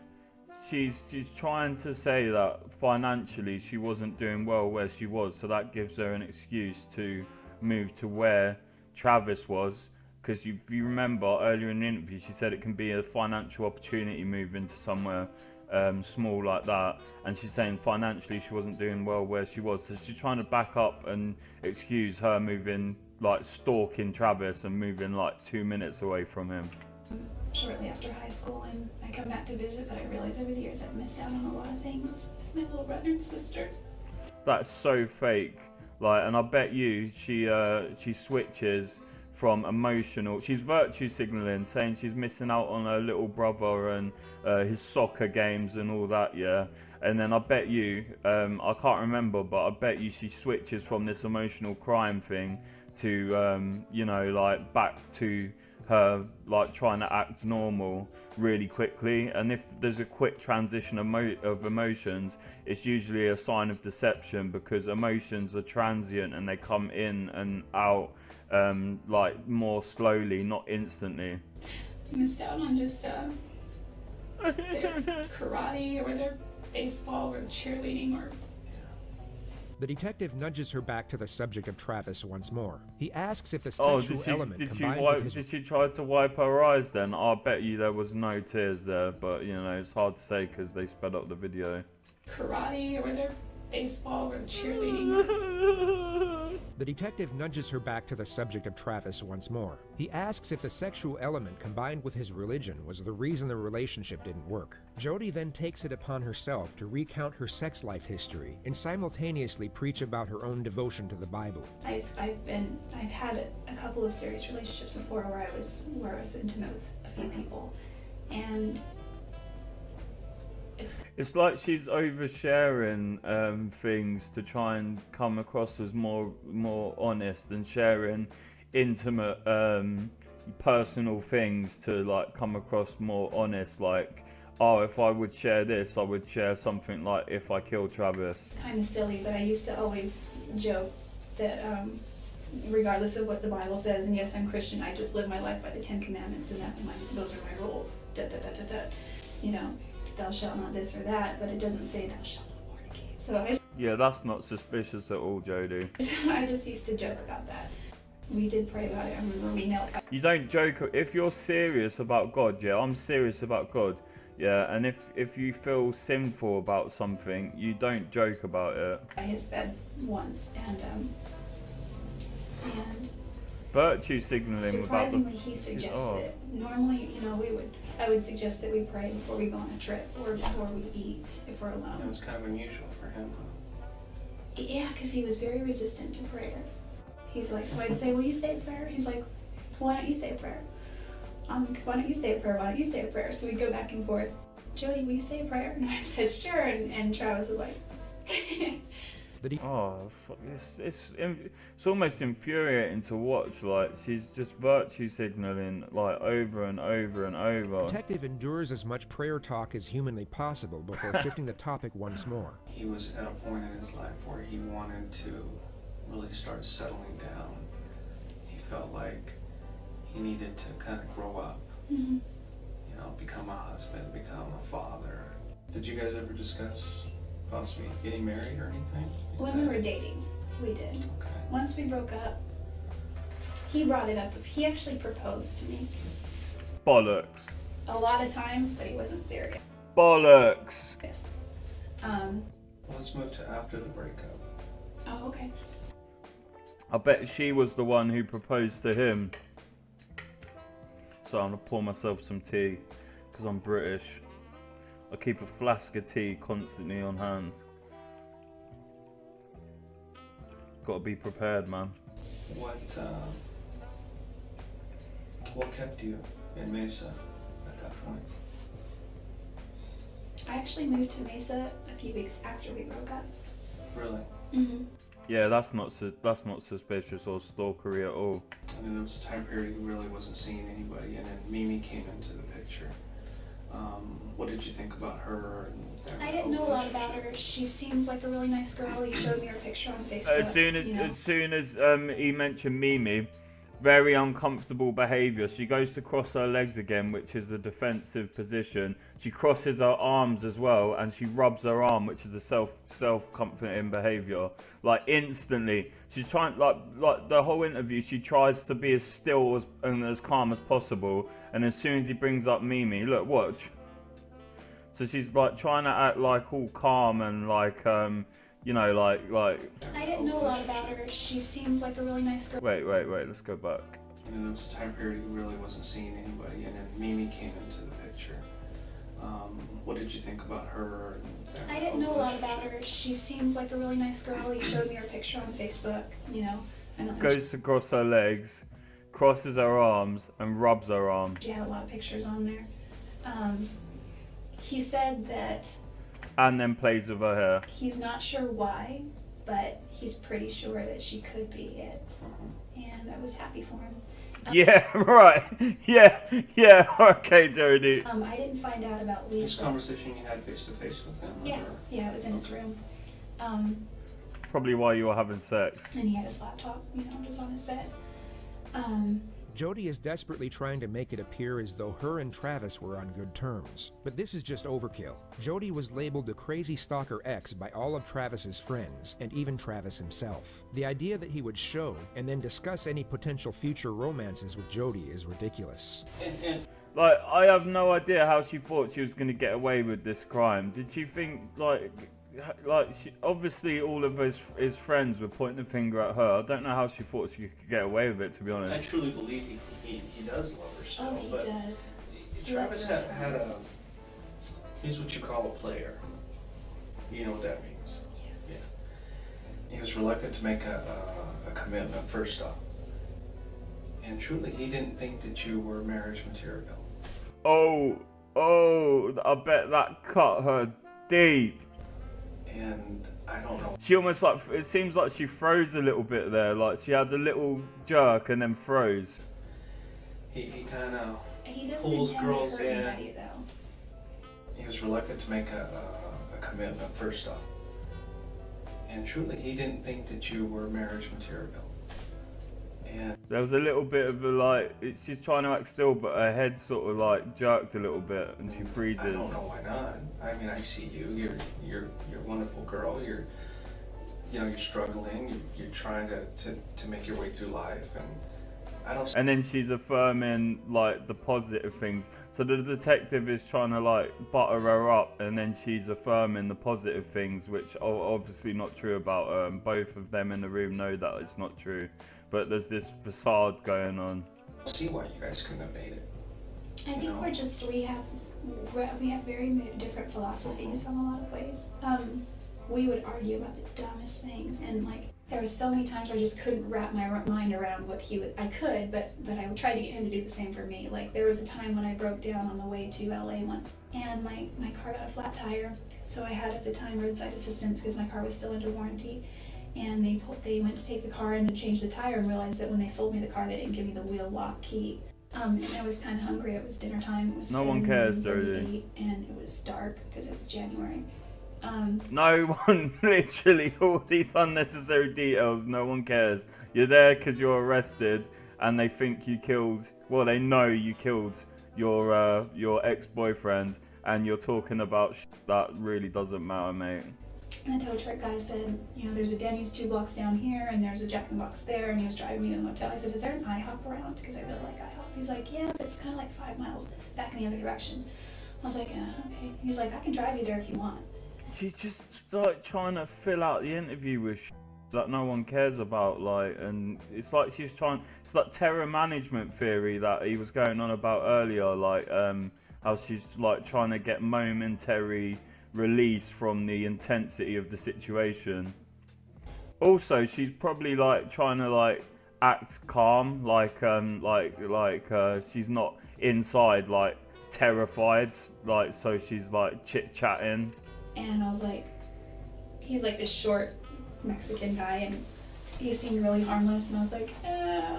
Speaker 1: she's trying to say that financially she wasn't doing well where she was, so that gives her an excuse to move to where Travis was, because if you remember earlier in the interview she said it can be a financial opportunity moving to somewhere small like that, and she's saying financially she wasn't doing well where she was, so she's trying to back up and excuse her moving, like stalking Travis and moving like 2 minutes away from him.
Speaker 8: Shortly after high school, and I come back to visit, but I realize over the years I've missed out on a lot of things with my little brother and sister.
Speaker 1: That's so fake. Like, and I bet you she switches from emotional. She's virtue signaling, saying she's missing out on her little brother and his soccer games and all that, yeah. And then I bet you, I can't remember, but I bet you she switches from this emotional crime thing to, you know, like back to her like trying to act normal really quickly. And if there's a quick transition of emotions, it's usually a sign of deception, because emotions are transient and they come in and out like more slowly, not instantly.
Speaker 8: I missed out on just their karate or their baseball or cheerleading or.
Speaker 2: The detective nudges her back to the subject of Travis once more. He asks if the sexual element combined with his...
Speaker 1: Did she try to wipe her eyes then? I bet you there was no tears there, but you know, it's hard to say because they sped up the video.
Speaker 8: Karate or their baseball or cheerleading.
Speaker 2: The detective nudges her back to the subject of Travis once more. He asks if the sexual element combined with his religion was the reason the relationship didn't work. Jodi then takes it upon herself to recount her sex life history and simultaneously preach about her own devotion to the Bible.
Speaker 8: I've had a couple of serious relationships before where I was intimate with a few people, and
Speaker 1: it's like she's oversharing things to try and come across as more honest, and sharing intimate personal things to like come across more honest. Like, oh, if I would share this, I would share something like if I killed Travis.
Speaker 8: It's kind of silly, but I used to always joke that regardless of what the Bible says, and yes, I'm Christian, I just live my life by the 10 Commandments, and those are my rules. Da, da, da, da, da. You know, thou shalt not this or that, but it doesn't say thou shalt not fornicate. So
Speaker 1: Yeah, that's not suspicious at all, Jodi.
Speaker 8: I just used to joke about that. We did pray about it. I remember we knelt.
Speaker 1: You don't joke. If you're serious about God, yeah, I'm serious about God. Yeah, and if you feel sinful about something, you don't joke about it.
Speaker 8: By his bed once, and
Speaker 1: Virtue signaling
Speaker 8: surprisingly, he suggested it. Normally, you know, I would suggest that we pray before we go on a trip or before we eat if we're alone.
Speaker 7: It was kind of unusual for him.
Speaker 8: Yeah, because he was very resistant to prayer. He's like, so I'd say, will you say a prayer? He's like, why don't you say a prayer? Why don't you say a prayer? Why don't you say a prayer? So we'd go back and forth. Jodi, will you say a prayer? And I said, sure. And Travis was like,
Speaker 1: oh, fuck, it's almost infuriating to watch. Like, she's just virtue signaling, like, over and over and over.
Speaker 2: Detective endures as much prayer talk as humanly possible before shifting the topic once more.
Speaker 7: He was at a point in his life where he wanted to really start settling down. He felt like he needed to kind of grow up,
Speaker 8: mm-hmm.
Speaker 7: you know, become a husband, become a father. Did you guys ever discuss possibly getting married or anything?
Speaker 8: When we were dating, we did.
Speaker 7: Okay.
Speaker 8: Once we broke up, he brought it up. He actually proposed to me.
Speaker 1: Bollocks.
Speaker 8: A lot of times, but he wasn't serious.
Speaker 1: Bollocks.
Speaker 8: Yes.
Speaker 7: Let's move to after the breakup.
Speaker 8: Oh, okay.
Speaker 1: I bet she was the one who proposed to him. So I'm gonna pour myself some tea, because I'm British. I keep a flask of tea constantly on hand. Gotta be prepared, man.
Speaker 7: What kept you in Mesa at that point?
Speaker 8: I actually moved to Mesa a few weeks after we broke up.
Speaker 7: Really?
Speaker 8: Mm-hmm.
Speaker 1: Yeah, that's not suspicious or stalkery at all.
Speaker 7: I mean, there was a time period he really wasn't seeing anybody, and then Mimi came into the picture. What did you think about her? And
Speaker 8: I didn't know a lot about her. She seems like a really nice girl. He showed me her picture on Facebook.
Speaker 1: As soon as he mentioned Mimi, very uncomfortable behaviour. She goes to cross her legs again, which is the defensive position. She crosses her arms as well, and she rubs her arm, which is a self-comforting behaviour. Like instantly, she's trying like the whole interview. She tries to be as still and as calm as possible, and as soon as he brings up Mimi, look, watch. So she's like trying to act like all calm and like you know, like.
Speaker 8: I didn't know a lot about her. She seems like a really nice girl.
Speaker 1: Wait, let's go back.
Speaker 7: You know, there was a time period he really wasn't seeing anybody, and then Mimi came into the picture. What did you think about her? And
Speaker 8: I didn't know a lot about her. She seems like a really nice girl. He showed me her picture on Facebook, you know.
Speaker 1: Goes to cross her legs, crosses her arms, and rubs her arm.
Speaker 8: She had a lot of pictures on there. He said that...
Speaker 1: And then plays with her hair.
Speaker 8: He's not sure why, but he's pretty sure that she could be it. And I was happy for him.
Speaker 1: Yeah, right. Yeah, okay, Jodi.
Speaker 8: I didn't find out about Lisa.
Speaker 7: This conversation you had face to face with him?
Speaker 8: Yeah, it was in his room.
Speaker 1: Probably while you were having sex.
Speaker 8: And he had his laptop, you know, just on his bed.
Speaker 2: Jodi is desperately trying to make it appear as though her and Travis were on good terms. But this is just overkill. Jodi was labeled the crazy stalker ex by all of Travis's friends, and even Travis himself. The idea that he would show and then discuss any potential future romances with Jodi is ridiculous.
Speaker 1: Like, I have no idea how she thought she was going to get away with this crime. Did she think, obviously all of his friends were pointing the finger at her. I don't know how she thought she could get away with it, to be honest.
Speaker 7: I truly believe he does love her still.
Speaker 8: Oh, he does.
Speaker 7: Travis had he's what you call a player. You know what that means? Yeah. He was reluctant to make a commitment, first off. And truly, he didn't think that you were marriage material.
Speaker 1: Oh, I bet that cut her deep.
Speaker 7: And I don't know.
Speaker 1: She almost it seems like she froze a little bit there. Like she had a little jerk and then froze.
Speaker 7: He kind of
Speaker 8: He doesn't
Speaker 7: pulls
Speaker 8: intend
Speaker 7: girls
Speaker 8: to hurt
Speaker 7: in.
Speaker 8: anybody, though.
Speaker 7: was reluctant to make a commitment first off. And truly, he didn't think that you were marriage material. And
Speaker 1: there was a little bit of a like, she's trying to act still, but her head sort of like jerked a little bit, and she freezes.
Speaker 7: I don't know why not. I mean, I see you. You're a wonderful girl. You're struggling. You're trying to make your way through life, and I don't.
Speaker 1: And then she's affirming like the positive things. So the detective is trying to like butter her up, and then she's affirming the positive things, which are obviously not true about her. And both of them in the room know that it's not true. But there's this facade going on.
Speaker 7: I see why you guys couldn't have made it.
Speaker 8: I think we have very different philosophies in a lot of ways. We would argue about the dumbest things, and like there were so many times where I just couldn't wrap my mind around what he would. I could, but I would try to get him to do the same for me. Like there was a time when I broke down on the way to LA once, and my car got a flat tire. So I had at the time roadside assistance because my car was still under warranty. And they went to take the car in to change the tire and realized that when they sold me the car, they didn't give me the wheel lock key. And I was kind of hungry. It was dinner time. It was
Speaker 1: no one cares, Jodi.
Speaker 8: And it was dark because it was January.
Speaker 1: No one, literally, all these unnecessary details. No one cares. You're there because you're arrested, and they think you killed. Well, they know you killed your ex-boyfriend, and you're talking about that really doesn't matter, mate.
Speaker 8: And the tow truck guy said, there's a Denny's 2 blocks down here, and there's a Jack in the Box there, and he was driving me to the motel. I said, is there an IHOP around? Because I really like IHOP. He's like, yeah, but it's kind of like 5 miles back in the other direction. I was like, okay. He was like, I can drive you there if you want.
Speaker 1: She's just like trying to fill out the interview with that no one cares about, like, and it's like she's trying. It's like terror management theory that he was going on about earlier, like how she's like trying to get momentary release from the intensity of the situation. Also, she's probably like trying to like act calm, like she's not inside like terrified, like so she's like chit-chatting.
Speaker 8: And I was like, he's like this short Mexican guy, and he seemed really harmless, and I was like,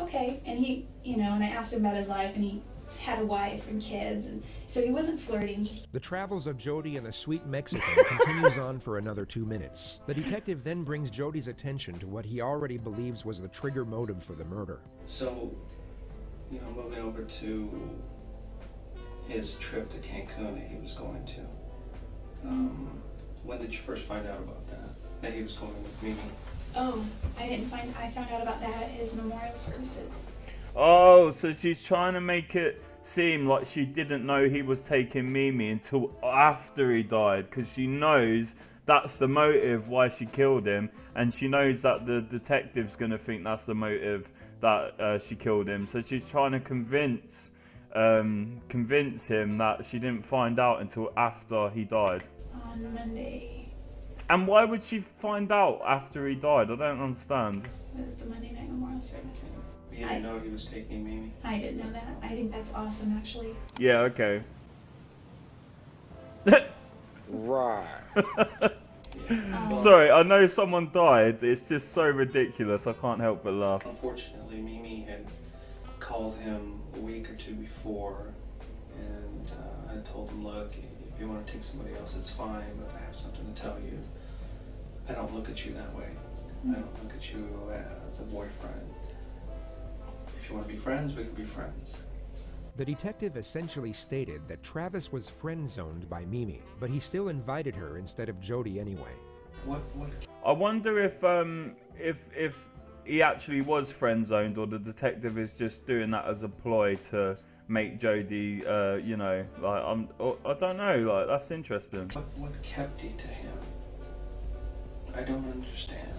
Speaker 8: okay. And he, and I asked him about his life, and he had a wife and kids, and so he wasn't flirting.
Speaker 2: The travels of Jodi and the sweet Mexican continues on for another 2 minutes. The detective then brings Jodi's attention to what he already believes was the trigger motive for the murder.
Speaker 7: So, moving over to his trip to Cancun that he was going to. When did you first find out about that he was going with Mimi?
Speaker 8: Oh, I found out about that at his memorial services.
Speaker 1: Oh, so she's trying to make it seem like she didn't know he was taking Mimi until after he died, because she knows that's the motive why she killed him, and she knows that the detective's going to think that's the motive that she killed him. So she's trying to convince him that she didn't find out until after he died.
Speaker 8: On Monday.
Speaker 1: And why would she find out after he died? I don't understand.
Speaker 8: It was the Monday night memorial service.
Speaker 7: You didn't know he was taking Mimi?
Speaker 8: I didn't know that. I think that's awesome, actually.
Speaker 1: Yeah, okay.
Speaker 2: Right.
Speaker 1: Sorry, I know someone died. It's just so ridiculous. I can't help but laugh.
Speaker 7: Unfortunately, Mimi had called him a week or two before, and I told him, look, if you want to take somebody else, it's fine, but I have something to tell you. I don't look at you that way. I don't look at you as a boyfriend. If you want to be friends, we can be friends.
Speaker 2: The detective essentially stated that Travis was friend-zoned by Mimi, but he still invited her instead of Jodi anyway.
Speaker 7: What?
Speaker 1: I wonder if he actually was friend-zoned, or the detective is just doing that as a ploy to make Jodi, I don't know, like, that's interesting.
Speaker 7: What kept you to him? I don't understand.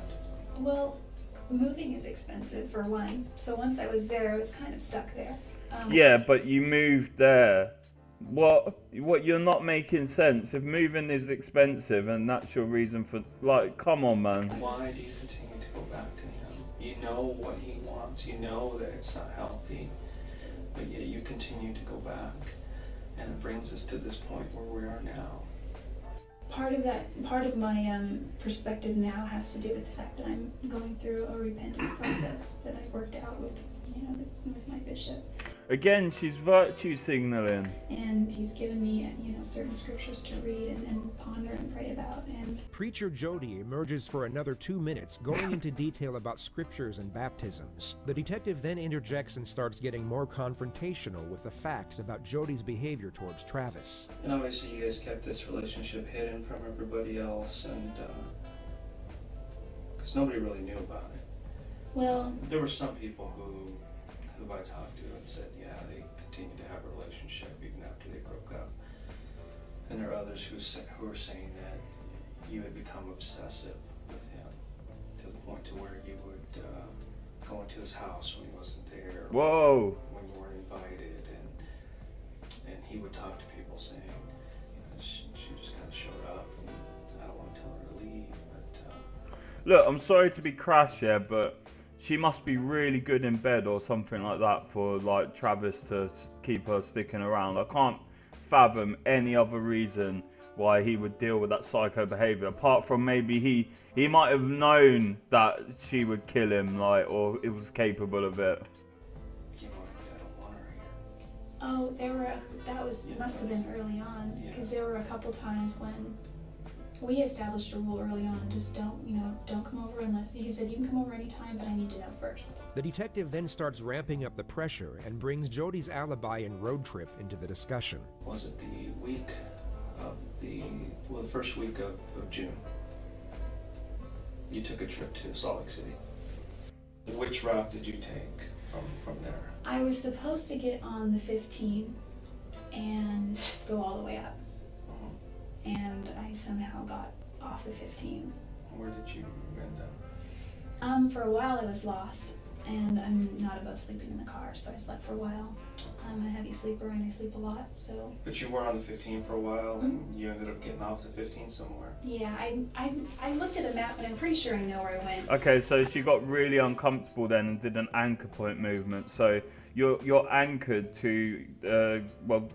Speaker 8: Well, moving is expensive for one, so once I was there, I was kind of stuck there.
Speaker 1: Yeah, but you moved there. What? You're not making sense. If moving is expensive and that's your reason for, like, come on, man.
Speaker 7: Why do you continue to go back to him? You know what he wants. You know that it's not healthy, but yet you continue to go back, and it brings us to this point where we are now.
Speaker 8: Part of my perspective now has to do with the fact that I'm going through a repentance process that I've worked out with, with my bishop.
Speaker 1: Again, she's virtue signaling.
Speaker 8: And he's given me, certain scriptures to read and ponder and pray about. And
Speaker 2: Preacher Jodi emerges for another 2 minutes, going into detail about scriptures and baptisms. The detective then interjects and starts getting more confrontational with the facts about Jodi's behavior towards Travis.
Speaker 7: And obviously you guys kept this relationship hidden from everybody else, and because nobody really knew about it.
Speaker 8: well,
Speaker 7: There were some people who I talked to and said, yeah, they continued to have a relationship even after they broke up. And there are others who were saying that you had become obsessive with him to the point to where you would go into his house when he wasn't there.
Speaker 1: Whoa.
Speaker 7: When you weren't invited, and he would talk to people saying, she just kind of showed up, and I don't want to tell her to leave, but
Speaker 1: Look, I'm sorry to be crass here, but she must be really good in bed or something like that for like Travis to keep her sticking around. I can't fathom any other reason why he would deal with that psycho behavior, apart from maybe he might have known that she would kill him, like, or it was capable of it.
Speaker 7: you know, I don't want her here.
Speaker 8: oh, must have been early on, because there were a couple times when we established a rule early on, just don't come over unless, he said you can come over anytime, but I need to know first.
Speaker 2: The detective then starts ramping up the pressure and brings Jodi's alibi and road trip into the discussion.
Speaker 7: Was it the week of the first week of June? You took a trip to Salt Lake City. Which route did you take from there?
Speaker 8: I was supposed to get on the 15 and go all the way up. And I somehow got off the 15.
Speaker 7: Where did you end up?
Speaker 8: For a while I was lost, and I'm not above sleeping in the car, so I slept for a while. I'm a heavy sleeper and I sleep a lot, so.
Speaker 7: But you were on the 15 for a while, and you ended up getting off the 15 somewhere.
Speaker 8: Yeah, I looked at a map, but I'm pretty sure I know where I went.
Speaker 1: Okay, so she got really uncomfortable then and did an anchor point movement. So you're anchored to,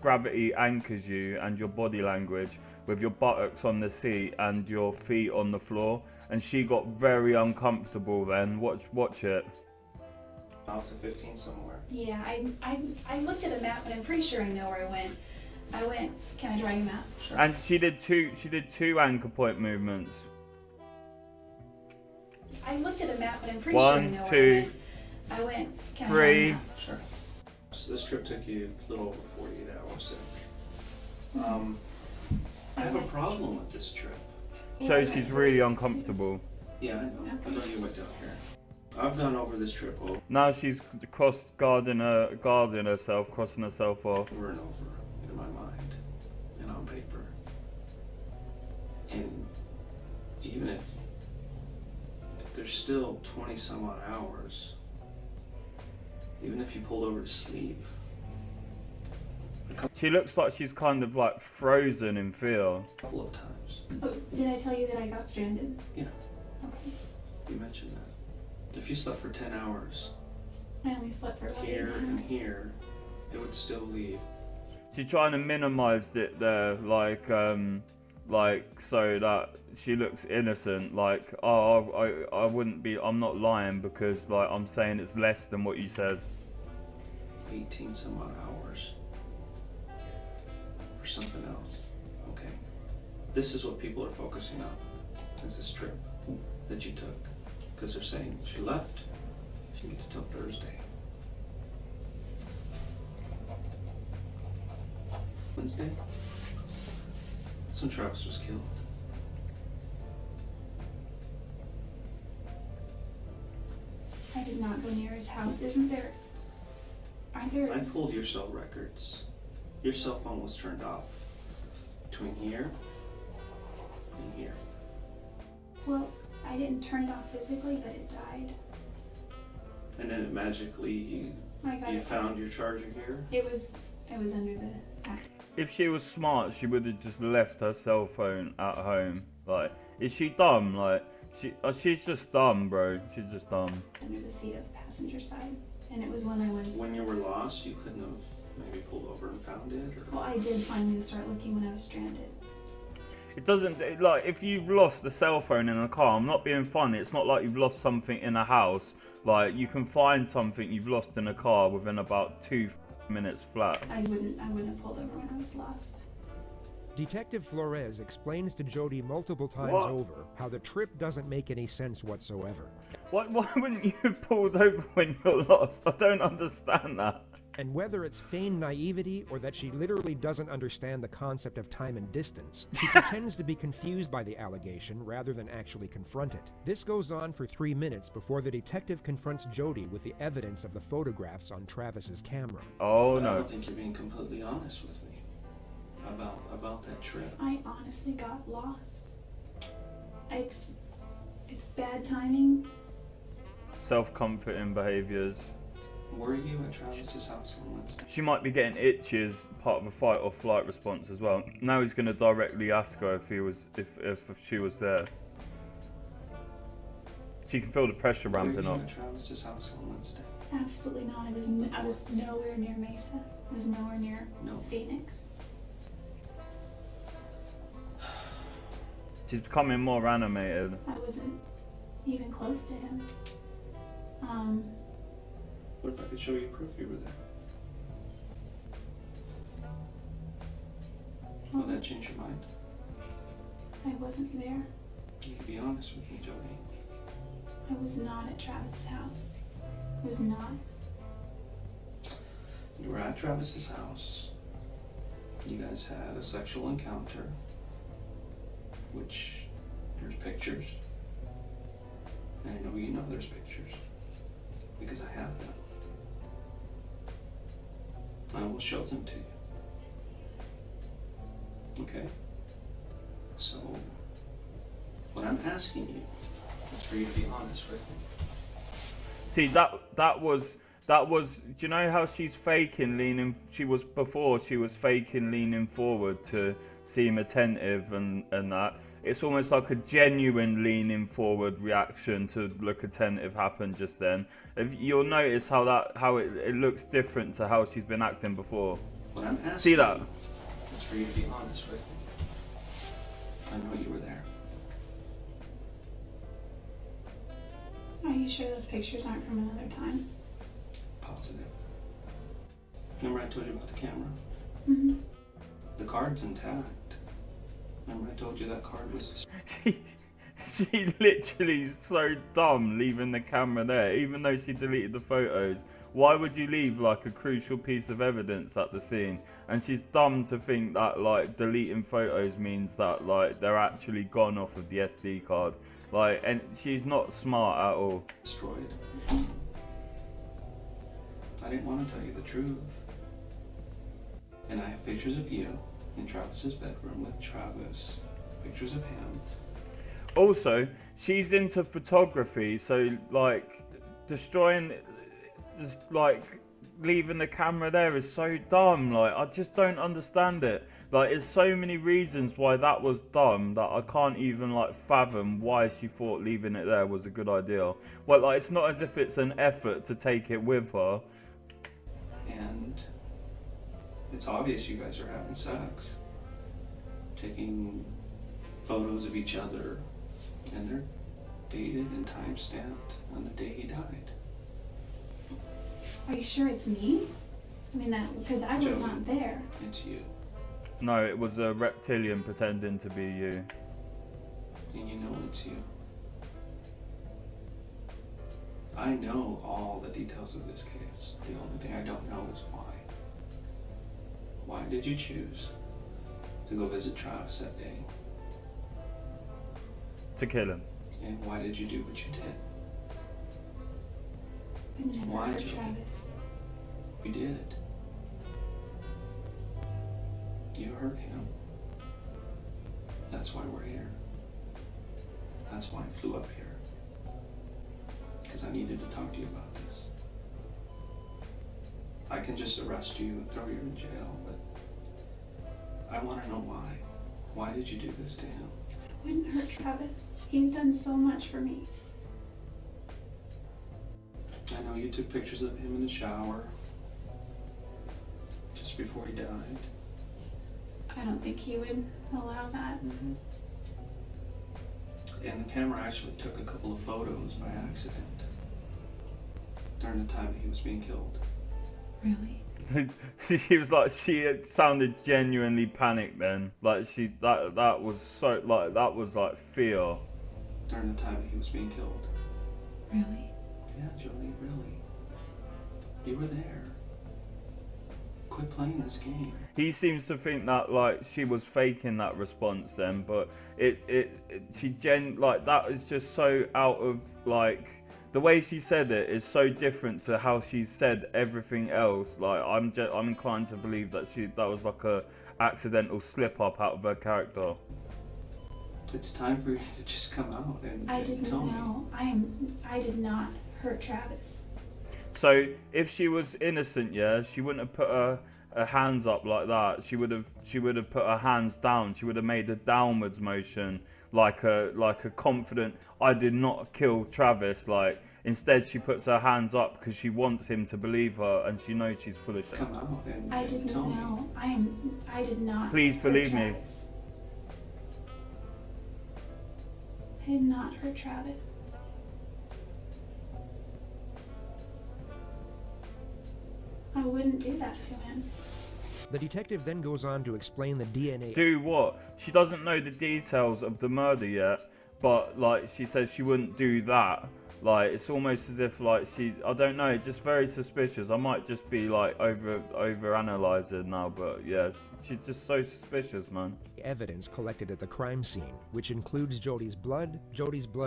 Speaker 1: gravity anchors you and your body language with your buttocks on the seat and your feet on the floor. And she got very uncomfortable then. Watch it.
Speaker 7: Off the 15 somewhere.
Speaker 8: Yeah, I looked at a map, but I'm pretty sure I know where I went. Can I draw you a map?
Speaker 7: Sure.
Speaker 1: And she did two anchor point movements.
Speaker 8: I looked at a map, but I'm pretty sure I know where I went. Can I draw you a map?
Speaker 7: Sure. So this trip took you a little over 48 hours. I have a problem with this trip.
Speaker 1: Shows she's really uncomfortable.
Speaker 7: Yeah, I know. I know you went down here. I've gone over this trip
Speaker 1: Now she's guarding herself, crossing herself off.
Speaker 7: over and over in my mind and on paper. And even if there's still 20 some odd hours, even if you pulled over to sleep.
Speaker 1: She looks like she's kind of like frozen in fear.
Speaker 7: A couple of times.
Speaker 8: Oh, did I tell you that I got stranded?
Speaker 7: Yeah,
Speaker 8: Okay.
Speaker 7: you mentioned that. If you slept for 10 hours,
Speaker 8: I only slept for about
Speaker 7: here
Speaker 8: 8
Speaker 7: and
Speaker 8: hours.
Speaker 7: here, it would still leave.
Speaker 1: She's trying to minimize it there, like so that she looks innocent. Like, oh, I wouldn't be. I'm not lying because like I'm saying it's less than what you said.
Speaker 7: 18 some odd hours for something else. Okay. This is what people are focusing on, is this trip that you took. Because they're saying she left, she didn't get to till Thursday. Wednesday? That's when Travis was killed.
Speaker 8: I did not go near his house. Aren't there?
Speaker 7: I pulled your cell records. Your cell phone was turned off between here and here.
Speaker 8: Well, I didn't turn it off physically, but it died.
Speaker 7: And then it magically,
Speaker 8: I got
Speaker 7: you
Speaker 8: it.
Speaker 7: found your charger here?
Speaker 8: It was under the act.
Speaker 1: If she was smart, she would have just left her cell phone at home. Like, is she dumb? Like, she's just dumb, bro. She's just dumb.
Speaker 8: Under the seat of the passenger side, and it was when I was.
Speaker 7: When you were lost, you couldn't have maybe pulled over and found it? Or...
Speaker 8: Well, I did finally start looking when I was stranded.
Speaker 1: It doesn't, like, if you've lost a cell phone in a car, I'm not being funny, it's not like you've lost something in a house. Like, you can find something you've lost in a car within about minutes flat.
Speaker 8: I wouldn't have pulled over when I was lost.
Speaker 2: Detective Flores explains to Jodi multiple times
Speaker 1: What?
Speaker 2: over how the trip doesn't make any sense whatsoever.
Speaker 1: Why wouldn't you have pulled over when you're lost? I don't understand that.
Speaker 2: And whether it's feigned naivety or that she literally doesn't understand the concept of time and distance, she pretends to be confused by the allegation rather than actually confront it. This goes on for 3 minutes before the detective confronts Jodi with the evidence of the photographs on Travis's camera.
Speaker 1: Oh
Speaker 7: I
Speaker 1: no.
Speaker 7: don't think you're being completely honest with me about that trip.
Speaker 8: I honestly got lost. It's bad timing.
Speaker 1: Self-comforting behaviours.
Speaker 7: Were you at Travis's house on Wednesday?
Speaker 1: She might be getting itchy as part of a fight or flight response as well. Now he's going to directly ask her if she was there. She can feel the pressure ramping
Speaker 7: Were
Speaker 1: up.
Speaker 7: you at Travis's house on Wednesday?
Speaker 8: Absolutely not. I was nowhere near Mesa. I was nowhere near Phoenix.
Speaker 1: She's becoming more animated.
Speaker 8: I wasn't even close to him.
Speaker 7: What if I could show you proof you were there? Will that change your mind?
Speaker 8: I wasn't there.
Speaker 7: You can be honest with me, Jodi.
Speaker 8: I was not at Travis's house. I was not.
Speaker 7: You were at Travis's house. You guys had a sexual encounter, which there's pictures. And I know you know there's pictures because I have them. I will show them to you. Okay? So, what I'm asking you is for you to be honest with me.
Speaker 1: See, that was. Do you know how she's faking leaning? She was faking leaning forward to seem attentive and that. It's almost like a genuine leaning forward reaction to look attentive happened just then. If you'll notice how it looks different to how she's been acting before.
Speaker 7: What I'm asking
Speaker 1: See that?
Speaker 7: you is for you to be honest with me. I know you were there.
Speaker 8: Are you sure those pictures aren't from another time?
Speaker 7: Positive. Remember I told you about the camera?
Speaker 8: Mm-hmm.
Speaker 7: The card's intact. Remember I told you that card was...
Speaker 1: She literally is so dumb leaving the camera there, even though she deleted the photos. Why would you leave like a crucial piece of evidence at the scene? And she's dumb to think that like deleting photos means that like they're actually gone off of the SD card. Like, and she's not smart at all.
Speaker 7: destroyed. I didn't want to tell you the truth. And I have pictures of you in Travis's bedroom with Travis. Pictures of him.
Speaker 1: Also, she's into photography, so like destroying, just like leaving the camera there is so dumb. Like, I just don't understand it. Like, there's so many reasons why that was dumb that I can't even like fathom why she thought leaving it there was a good idea. Well, like, it's not as if it's an effort to take it with her.
Speaker 7: And it's obvious you guys are having sex. Taking photos of each other. And they're dated and time-stamped on the day he died.
Speaker 8: Are you sure it's me? I mean, that because I was
Speaker 7: Jodi,
Speaker 8: not there.
Speaker 7: It's you.
Speaker 1: No, it was a reptilian pretending to be you.
Speaker 7: And you know it's you. I know all the details of this case. The only thing I don't know is why. Why did you choose to go visit Travis that day?
Speaker 1: To kill him.
Speaker 7: And why did you do what you did?
Speaker 8: I never
Speaker 7: Why,
Speaker 8: hurt
Speaker 7: Jodi?
Speaker 8: Travis.
Speaker 7: You did. You hurt him. That's why we're here. That's why I flew up here. Because I needed to talk to you about this. I can just arrest you and throw you in jail, but I want to know why. Why did you do this to him?
Speaker 8: I wouldn't hurt Travis. He's done so much for me.
Speaker 7: I know you took pictures of him in the shower just before he died.
Speaker 8: I don't think he would allow that.
Speaker 7: Mm-hmm. And the camera actually took a couple of photos by accident during the time that he was being killed.
Speaker 8: Really?
Speaker 1: she was like, she sounded genuinely panicked then. Like that was so, like, that was like fear.
Speaker 7: During the time that he was being killed.
Speaker 8: Really?
Speaker 7: Yeah, Jodi, really. You were there. Quit playing this game.
Speaker 1: He seems to think that like she was faking that response then, but like that is just so out of, like, the way she said it is so different to how she said everything else. Like I'm inclined to believe that that was like a accidental slip up out of her character.
Speaker 7: It's time for you to just come out and
Speaker 8: I didn't
Speaker 7: tell me.
Speaker 8: know. I did not hurt Travis.
Speaker 1: So if she was innocent, yeah, she wouldn't have put her hands up like that. She would have put her hands down. She would have made a downwards motion, like a confident, I did not kill Travis. Like, instead she puts her hands up because she wants him to believe her, and she knows she's full of shit.
Speaker 7: Come out and
Speaker 8: I didn't
Speaker 7: tell me.
Speaker 8: know. I did not.
Speaker 1: Please
Speaker 8: hurt
Speaker 1: believe me.
Speaker 8: Travis. I did not hurt Travis. I wouldn't do that to him.
Speaker 2: The detective then goes on to explain the DNA.
Speaker 1: Do what? She doesn't know the details of the murder yet, but like she says she wouldn't do that. Like, it's almost as if like I don't know, just very suspicious. I might just be like over analyzing now, but yeah, she's just so suspicious, man.
Speaker 2: Evidence collected at the crime scene, which includes Jodi's blood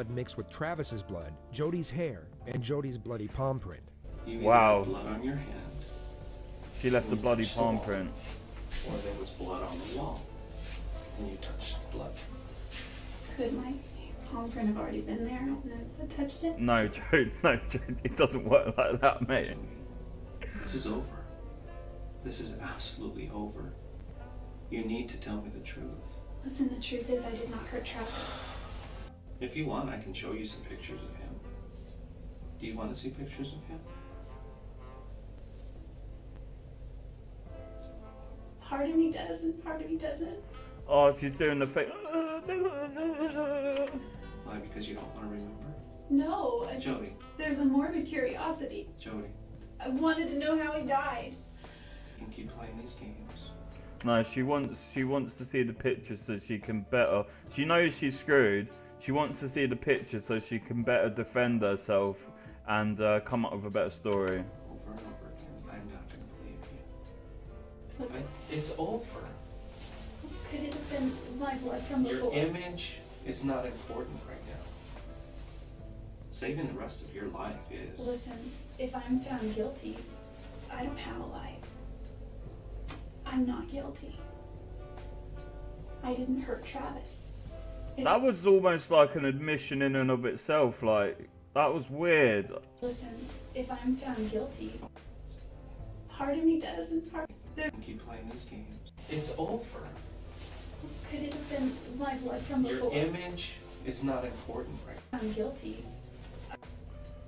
Speaker 2: mixed with Travis's blood, Jodi's hair, and Jodi's bloody palm print.
Speaker 7: You either
Speaker 1: Wow.
Speaker 7: had blood on your hand.
Speaker 1: She left the
Speaker 7: and you
Speaker 1: bloody
Speaker 7: touched the
Speaker 1: palm
Speaker 7: wall,
Speaker 1: print.
Speaker 7: Or there was blood on the wall, and you touched the blood.
Speaker 8: Could my palm print have already been there and I touched it?
Speaker 1: No, Jodi, it doesn't work like that, mate.
Speaker 7: This is over. This is absolutely over. You need to tell me the truth.
Speaker 8: Listen, the truth is I did not hurt Travis.
Speaker 7: If you want, I can show you some pictures of him. Do you want to see pictures of him?
Speaker 8: Part of me does and part of me doesn't.
Speaker 1: Oh, she's doing the thing.
Speaker 7: Why? Because you don't want to remember?
Speaker 8: No, I just,
Speaker 7: Jodi.
Speaker 8: there's a morbid curiosity.
Speaker 7: Jodi,
Speaker 8: I wanted to know how he died.
Speaker 7: you can keep playing these games.
Speaker 1: No, she wants to see the picture so she can better. She knows she's screwed. She wants to see the picture so she can better defend herself and come up with a better story.
Speaker 7: Over and over again. I'm not going to believe you.
Speaker 8: Listen,
Speaker 7: It's over.
Speaker 8: could it have been my blood from before?
Speaker 7: Your image is not important right now. Saving the rest of your life is.
Speaker 8: Listen, if I'm found guilty, I don't have a life. I'm not guilty. I didn't hurt Travis.
Speaker 1: That was almost like an admission in and of itself. Like, that was weird.
Speaker 8: Listen, if I'm found guilty, part of me does and part
Speaker 7: You can keep playing these games. It's over.
Speaker 8: could it have been my blood from
Speaker 7: Your
Speaker 8: before?
Speaker 7: image is not important right now.
Speaker 8: I'm guilty.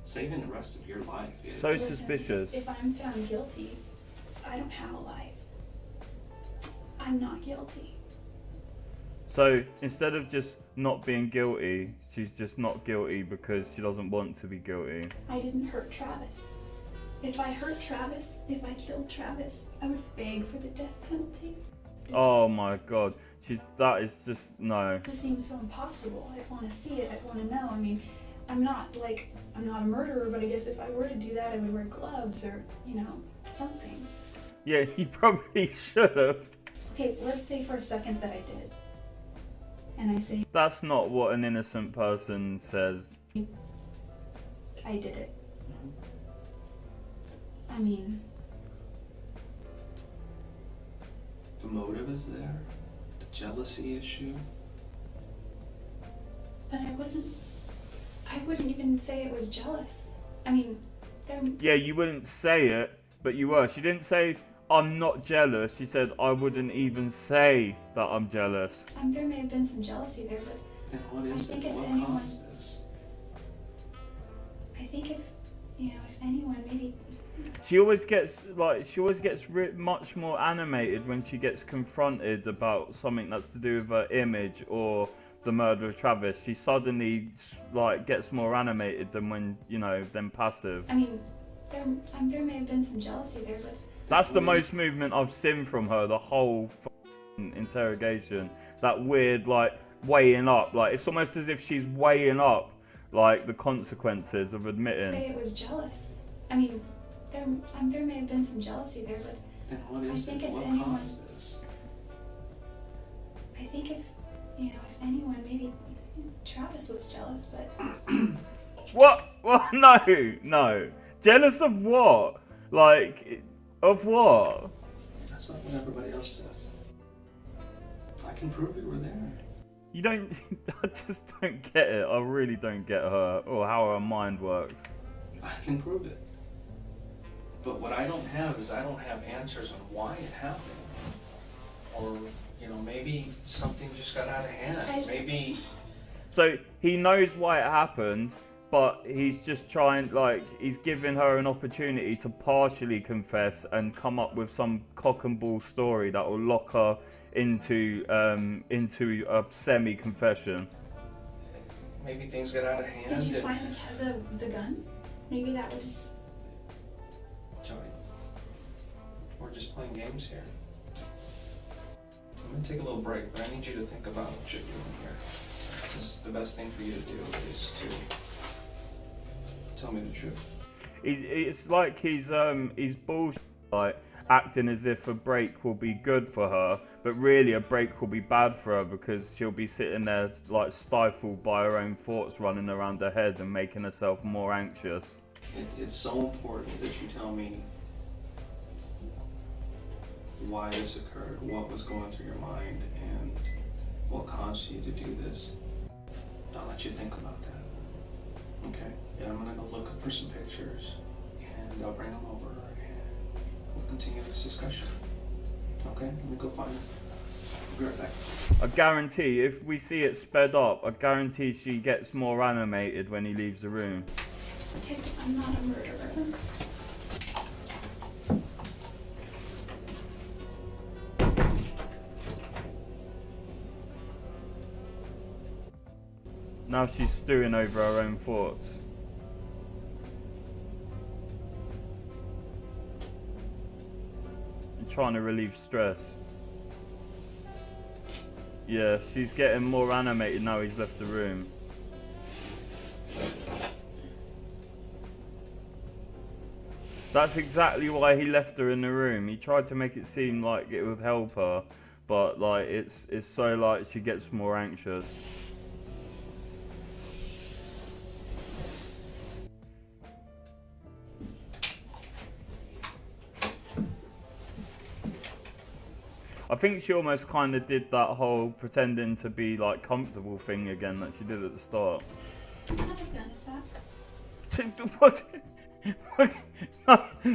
Speaker 7: Saving the rest of your life is.
Speaker 1: So
Speaker 8: Listen,
Speaker 1: suspicious.
Speaker 8: If I'm found guilty, I don't have a life. I'm not guilty.
Speaker 1: So instead of just not being guilty, she's just not guilty because she doesn't want to be guilty.
Speaker 8: I didn't hurt Travis. If I hurt Travis, if I killed Travis, I would beg for the death penalty.
Speaker 1: Oh my god. That is just, no.
Speaker 8: It just seems so impossible. I want to see it. I want to know. I mean, I'm not a murderer, but I guess if I were to do that, I would wear gloves or, something.
Speaker 1: Yeah, you probably should have.
Speaker 8: Okay, let's say for a second that I did. And I say,
Speaker 1: That's not what an innocent person says.
Speaker 8: I did it. I mean,
Speaker 7: The motive is there. The jealousy issue.
Speaker 8: but I wouldn't even say it was jealous. I mean,
Speaker 1: Yeah, you wouldn't say it, but you were. She didn't say, I'm not jealous. She said, I wouldn't even say that I'm jealous.
Speaker 8: there may have been some jealousy there, but
Speaker 7: Then what is
Speaker 8: I
Speaker 7: it?
Speaker 8: think if
Speaker 7: What
Speaker 8: anyone-
Speaker 7: caused this?
Speaker 8: I think if anyone maybe.
Speaker 1: She always gets much more animated when she gets confronted about something that's to do with her image or the murder of Travis. She suddenly gets more animated than when than passive.
Speaker 8: I mean, there may have been some jealousy there, but
Speaker 1: That's the most movement I've seen from her the whole interrogation. That weird, like, weighing up. Like, it's almost as if she's weighing up, like, the consequences of admitting.
Speaker 8: Say it was jealous. I mean, there may have been some jealousy there, but
Speaker 7: Then what is
Speaker 8: I think
Speaker 7: it?
Speaker 8: if
Speaker 7: What
Speaker 8: anyone,
Speaker 7: caused this?
Speaker 8: I think if anyone, maybe Travis was jealous, but
Speaker 1: What? What? No. Jealous of what? Like, of what?
Speaker 7: That's not what everybody else says. I can prove you were there.
Speaker 1: You don't. I just don't get it. I really don't get her or how her mind works.
Speaker 7: I can prove it. But what I don't have is I don't have answers on why it happened. Or, maybe something just got out of hand. Maybe.
Speaker 1: So he knows why it happened, but he's just trying, like, he's giving her an opportunity to partially confess and come up with some cock and ball story that will lock her into a semi-confession.
Speaker 7: Maybe things got out of hand.
Speaker 8: did you find the gun? Maybe that would.
Speaker 7: Jodi, we're just playing games here. I'm gonna take a little break, but I need you to think about what you're doing here. Because the best thing for you to do is to tell me the truth.
Speaker 1: It's like he's bullshit, like acting as if a break will be good for her, but really a break will be bad for her because she'll be sitting there like stifled by her own thoughts running around her head and making herself more anxious.
Speaker 7: It's so important that you tell me why this occurred, what was going through your mind, and what caused you to do this. I'll let you think about that. Okay? And I'm gonna go look for some pictures, and I'll bring them over, and we'll continue this discussion. Okay? Let me go find them. I'll be right back.
Speaker 1: I guarantee, if we see it sped up, I guarantee she gets more animated when he leaves the room.
Speaker 8: Tips, I'm not a murderer.
Speaker 1: Now she's stewing over her own thoughts. And trying to relieve stress. Yeah, she's getting more animated now he's left the room. That's exactly why he left her in the room. He tried to make it seem like it would help her, but like it's so like she gets more anxious. I think she almost kind of did that whole pretending to be like comfortable thing again that she did at the start.
Speaker 8: What kind of gun is that?
Speaker 1: What?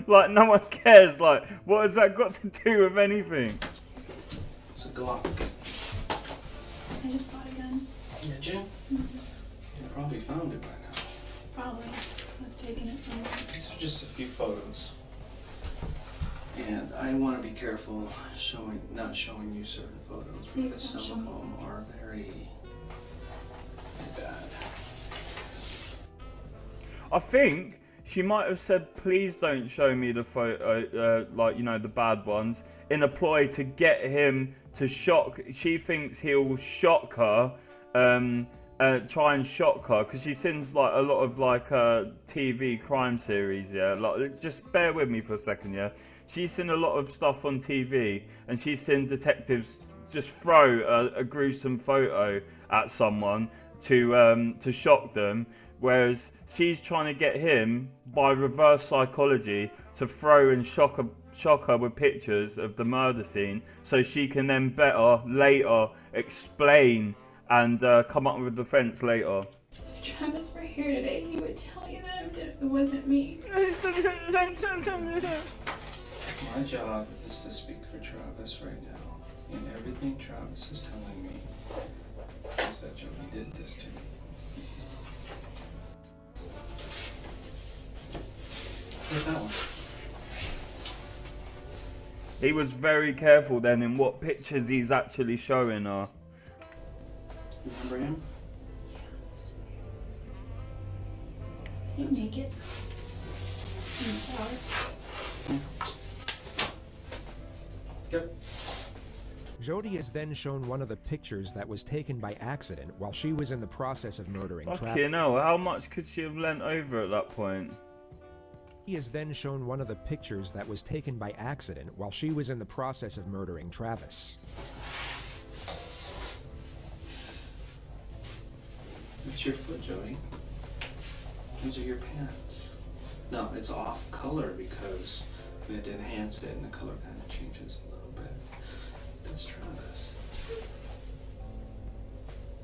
Speaker 1: Like no one cares. Like what has that got to do with anything?
Speaker 7: It's a Glock.
Speaker 8: I just bought a gun.
Speaker 7: Did you?
Speaker 8: Mm-hmm.
Speaker 7: You probably found it by now.
Speaker 8: Probably. I was taking it somewhere.
Speaker 7: These are just a few photos. And I want to be careful not showing you certain photos because some of them are very bad.
Speaker 1: I think she might have said, "Please don't show me the photo, like the bad ones," in a ploy to get him to shock. She thinks he'll shock her, try and shock her because she sends like a lot of like TV crime series. Yeah, like just bear with me for a second. Yeah. She's seen a lot of stuff on TV, and she's seen detectives just throw a gruesome photo at someone to shock them, whereas she's trying to get him by reverse psychology to throw and shock her with pictures of the murder scene, so she can then better later explain and come up with a defense later.
Speaker 8: If Travis were here today, he would tell you that it wasn't me.
Speaker 7: My job is to speak for Travis right now, and everything Travis is telling me is that Jodi did this to me. Where's that one?
Speaker 1: He was very careful then in what pictures he's actually showing her.
Speaker 7: Remember him?
Speaker 8: Is he naked? In the shower?
Speaker 7: Yep.
Speaker 2: Jodi is then shown one of the pictures that was taken by accident while she was in the process of murdering Travis.
Speaker 1: Fucking hell, how much could she have leant over at that point?
Speaker 2: He is then shown one of the pictures that was taken by accident while she was in the process of murdering Travis.
Speaker 7: It's your foot, Jodi. These are your pants. No, it's off color because we had to enhance it and the color kind of changes a little bit. That's Travis.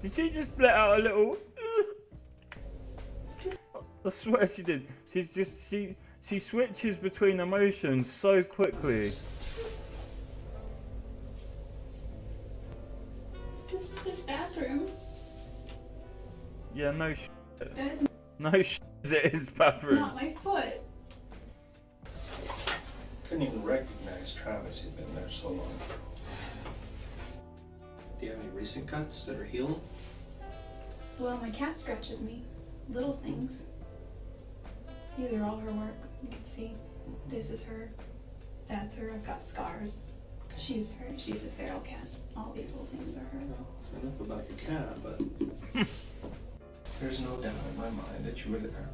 Speaker 1: Did she just let out a little... I swear she did. She switches between emotions so quickly.
Speaker 8: This is his bathroom.
Speaker 1: Yeah, no shit.
Speaker 8: That is
Speaker 1: No shit, it is bathroom.
Speaker 8: not my foot.
Speaker 7: Couldn't even recognize Travis. He'd been there so long. Do you have any recent cuts that are healing?
Speaker 8: Well, my cat scratches me. Little things. These are all her work. You can see. This is her. That's her. I've got scars. She's a feral cat. All these little things are her.
Speaker 7: Well, enough about your cat, but there's no doubt in my mind that you were there.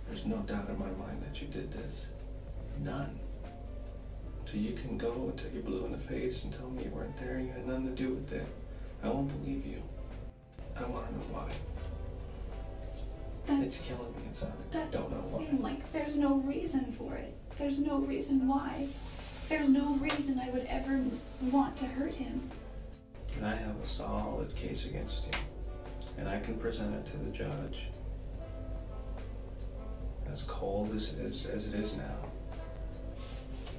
Speaker 7: There's no doubt in my mind that you did this. None. So you can go until you're blue in the face and tell me you weren't there and you had nothing to do with it. I won't believe you. I want to know why. It's killing me inside. I don't know why.
Speaker 8: Like, there's no reason for it. There's no reason why. There's no reason I would ever want to hurt him.
Speaker 7: And I have a solid case against you. And I can present it to the judge. As cold as it is now.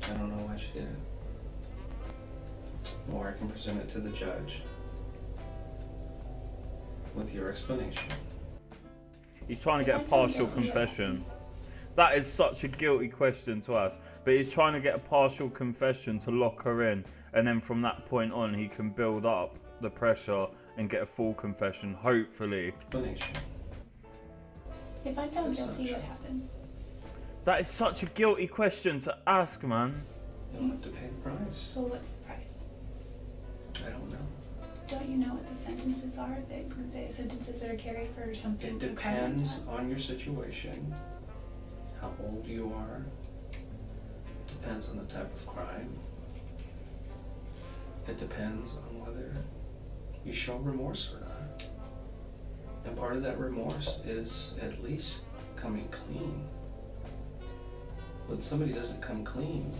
Speaker 7: I don't know why she did it. Or I can present it to the judge with your explanation.
Speaker 1: He's trying to get a partial confession. That is such a guilty question to ask. But he's trying to get a partial confession to lock her in. And then from that point on, he can build up the pressure and get a full confession, hopefully.
Speaker 7: Explanation.
Speaker 8: If I found guilty, what happens?
Speaker 1: That is such a guilty question to ask, man.
Speaker 7: You'll have to pay the price.
Speaker 8: Well, what's the price?
Speaker 7: I don't know.
Speaker 8: Don't you know what the sentences are? The sentences that are carried for something.
Speaker 7: It depends on your situation, how old you are, depends on the type of crime. It depends on whether you show remorse or not. And part of that remorse is at least coming clean. When somebody doesn't come clean,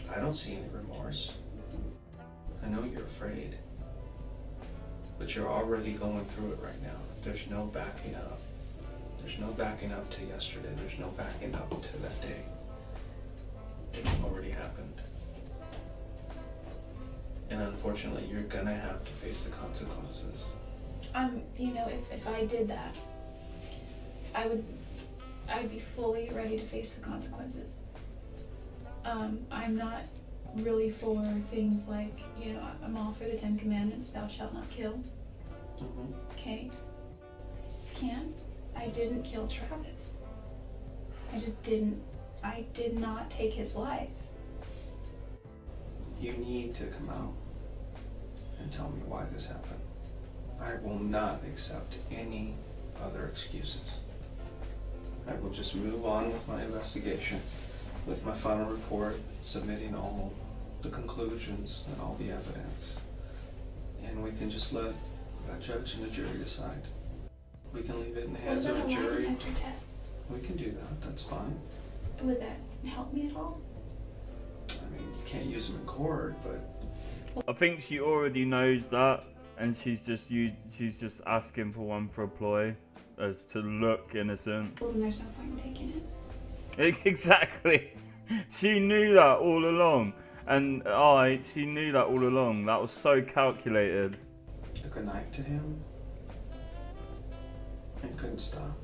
Speaker 7: I don't see any remorse. I know you're afraid, but you're already going through it right now. There's no backing up. There's no backing up to yesterday. There's no backing up to that day. It's already happened. And unfortunately, you're gonna have to face the consequences.
Speaker 8: You know, if I did that, I'd be fully ready to face the consequences. I'm not really for things like, you know, I'm all for the 10 Commandments, thou shalt not kill. Okay? I just can't. I didn't kill Travis. I did not take his life.
Speaker 7: You need to come out and tell me why this happened. I will not accept any other excuses. I will just move on with my investigation, with my final report, submitting all the conclusions and all the evidence. And we can just let that judge and the jury decide. We can leave it in the hands of the jury.
Speaker 8: What about a lie detector test?
Speaker 7: We can do that, that's fine.
Speaker 8: Would that help me at all?
Speaker 7: I mean, you can't use them in court, but...
Speaker 1: I think she already knows that, and she's just asking for one for a ploy, as to look innocent.
Speaker 8: Well, then there's no point in taking it.
Speaker 1: Exactly. She knew that all along, and she knew that all along. That was so calculated.
Speaker 7: Took a knife to him and couldn't stop.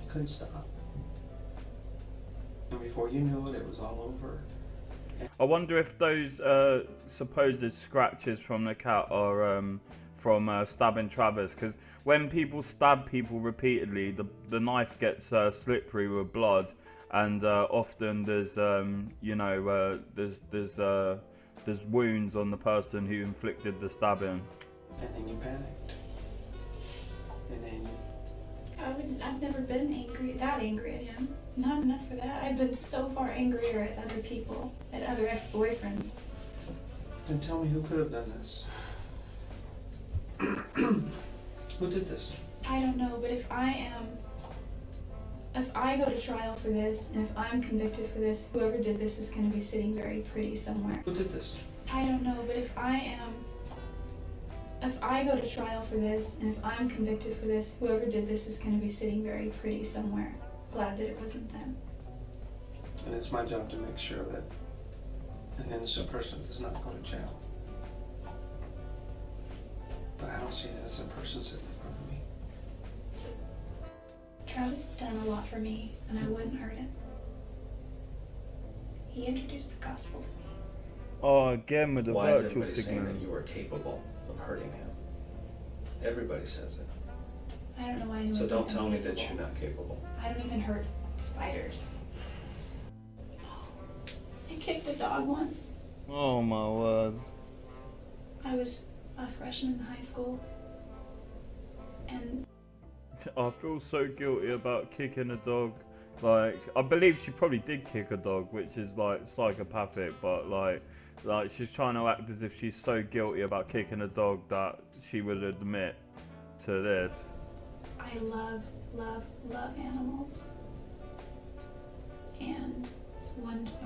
Speaker 7: Couldn't stop. And before you knew it, it was all over.
Speaker 1: I wonder if those supposed scratches from the cat are from stabbing Travis, because when people stab people repeatedly, the knife gets slippery with blood, and often there's there's wounds on the person who inflicted the stabbing.
Speaker 7: And then you panicked. And then
Speaker 8: I've never been that angry at him. Not enough for that. I've been so far angrier at other people, at other ex-boyfriends.
Speaker 7: Then tell me who could have done this. Who did this?
Speaker 8: I don't know, but if I go to trial for this, and if I'm convicted for this, whoever did this is going to be sitting very pretty somewhere.
Speaker 7: Who did this?
Speaker 8: I don't know, but if I go to trial for this, and if I'm convicted for this, whoever did this is going to be sitting very pretty somewhere. Glad that it wasn't them.
Speaker 7: And it's my job to make sure that an innocent person does not go to jail. But I don't see an innocent person sitting in front of me.
Speaker 8: Travis has done a lot for me, and I wouldn't hurt him. He introduced the gospel to me.
Speaker 1: Oh, again with the
Speaker 9: Why is
Speaker 1: virtual
Speaker 9: everybody saying
Speaker 1: signal.
Speaker 9: that you are capable of hurting him? Everybody says it.
Speaker 8: I don't know why anyone
Speaker 9: So
Speaker 8: would
Speaker 9: don't
Speaker 8: think I'm
Speaker 9: tell me that
Speaker 8: capable.
Speaker 9: you're not capable.
Speaker 8: I don't even hurt spiders. I kicked a dog once.
Speaker 1: Oh my word.
Speaker 8: I was a freshman in high school. And
Speaker 1: I feel so guilty about kicking a dog. Like, I believe she probably did kick a dog, which is like psychopathic, but like she's trying to act as if she's so guilty about kicking a dog that she would admit to this.
Speaker 8: I love, love, love animals. And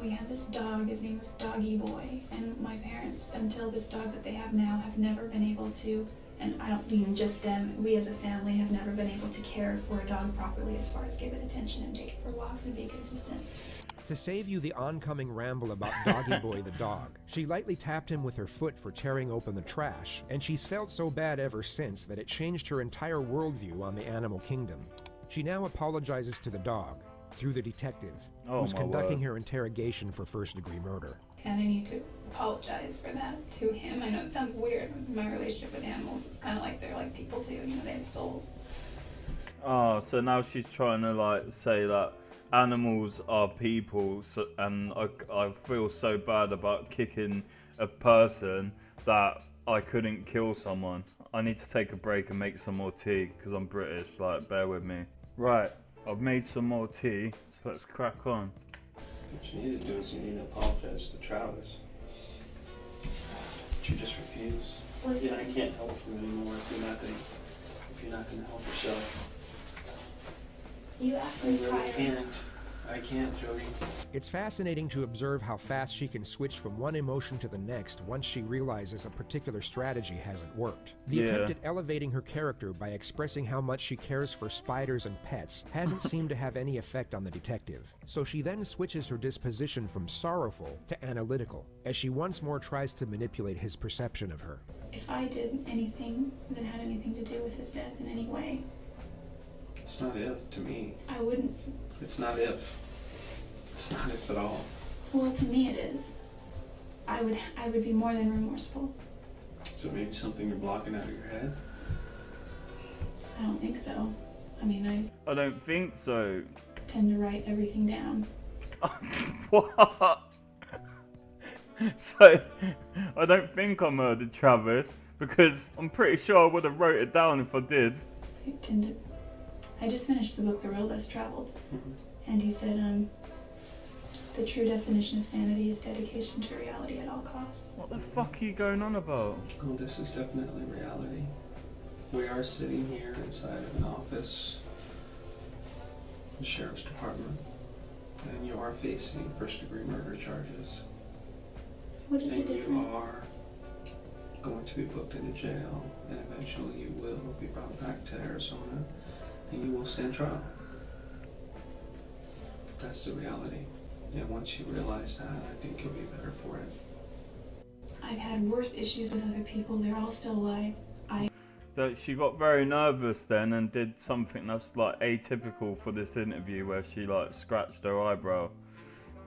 Speaker 8: we had this dog, his name was Doggy Boy, and my parents, until this dog that they have now, have never been able to, and I don't mean just them, we as a family have never been able to care for a dog properly as far as give it attention and take it for walks and be consistent.
Speaker 2: To save you the oncoming ramble about Doggy Boy the dog, she lightly tapped him with her foot for tearing open the trash, and she's felt so bad ever since that it changed her entire worldview on the animal kingdom. She now apologizes to the dog, through the detective, who's conducting her interrogation for first-degree murder.
Speaker 8: And I need to apologize for that to him. I know it sounds weird in my relationship with animals. It's kind of like they're like people too, you know, they have souls.
Speaker 1: Oh, so now she's trying to like say that animals are people, so, and I feel so bad about kicking a person that I couldn't kill someone. I need to take a break and make some more tea because I'm British, like bear with me. Right, I've made some more tea, so let's crack on.
Speaker 7: What you need to do is you need to apologize to Travis. But you just refuse.
Speaker 8: Listen.
Speaker 7: Yeah, I can't help you anymore if you're not gonna help yourself.
Speaker 8: You asked
Speaker 7: I
Speaker 8: me
Speaker 7: really
Speaker 8: prior.
Speaker 7: can't. I can't, Jodi.
Speaker 2: It's fascinating to observe how fast she can switch from one emotion to the next once she realizes a particular strategy hasn't worked. The attempt at elevating her character by expressing how much she cares for spiders and pets hasn't seemed to have any effect on the detective, so she then switches her disposition from sorrowful to analytical, as she once more tries to manipulate his perception of her.
Speaker 8: If I did anything that had anything to do with his death in any way,
Speaker 7: It's not if to me.
Speaker 8: I wouldn't.
Speaker 7: It's not if. It's not if at all.
Speaker 8: Well, to me it is. I would be more than remorseful.
Speaker 7: So maybe something you're blocking out of your head?
Speaker 8: I don't think so. I mean,
Speaker 1: I don't think so.
Speaker 8: I tend to write everything down.
Speaker 1: What? So, I don't think I murdered Travis, because I'm pretty sure I would have wrote it down if I did.
Speaker 8: I just finished the book The Road Less Traveled, and he said, the true definition of sanity is dedication to reality at all costs.
Speaker 1: What the fuck are you going on about?
Speaker 7: Oh, this is definitely reality. We are sitting here inside of an office, the sheriff's department, and you are facing first-degree murder charges.
Speaker 8: What is the
Speaker 7: And you
Speaker 8: difference?
Speaker 7: are going to be booked into jail, and eventually you will be brought back to Arizona, and you will stand trial. That's the reality. And once you realize that, I think you'll be better for it.
Speaker 8: I've had worse issues with other people. They're all still alive.
Speaker 1: So she got very nervous then and did something that's like atypical for this interview, where she like scratched her eyebrow.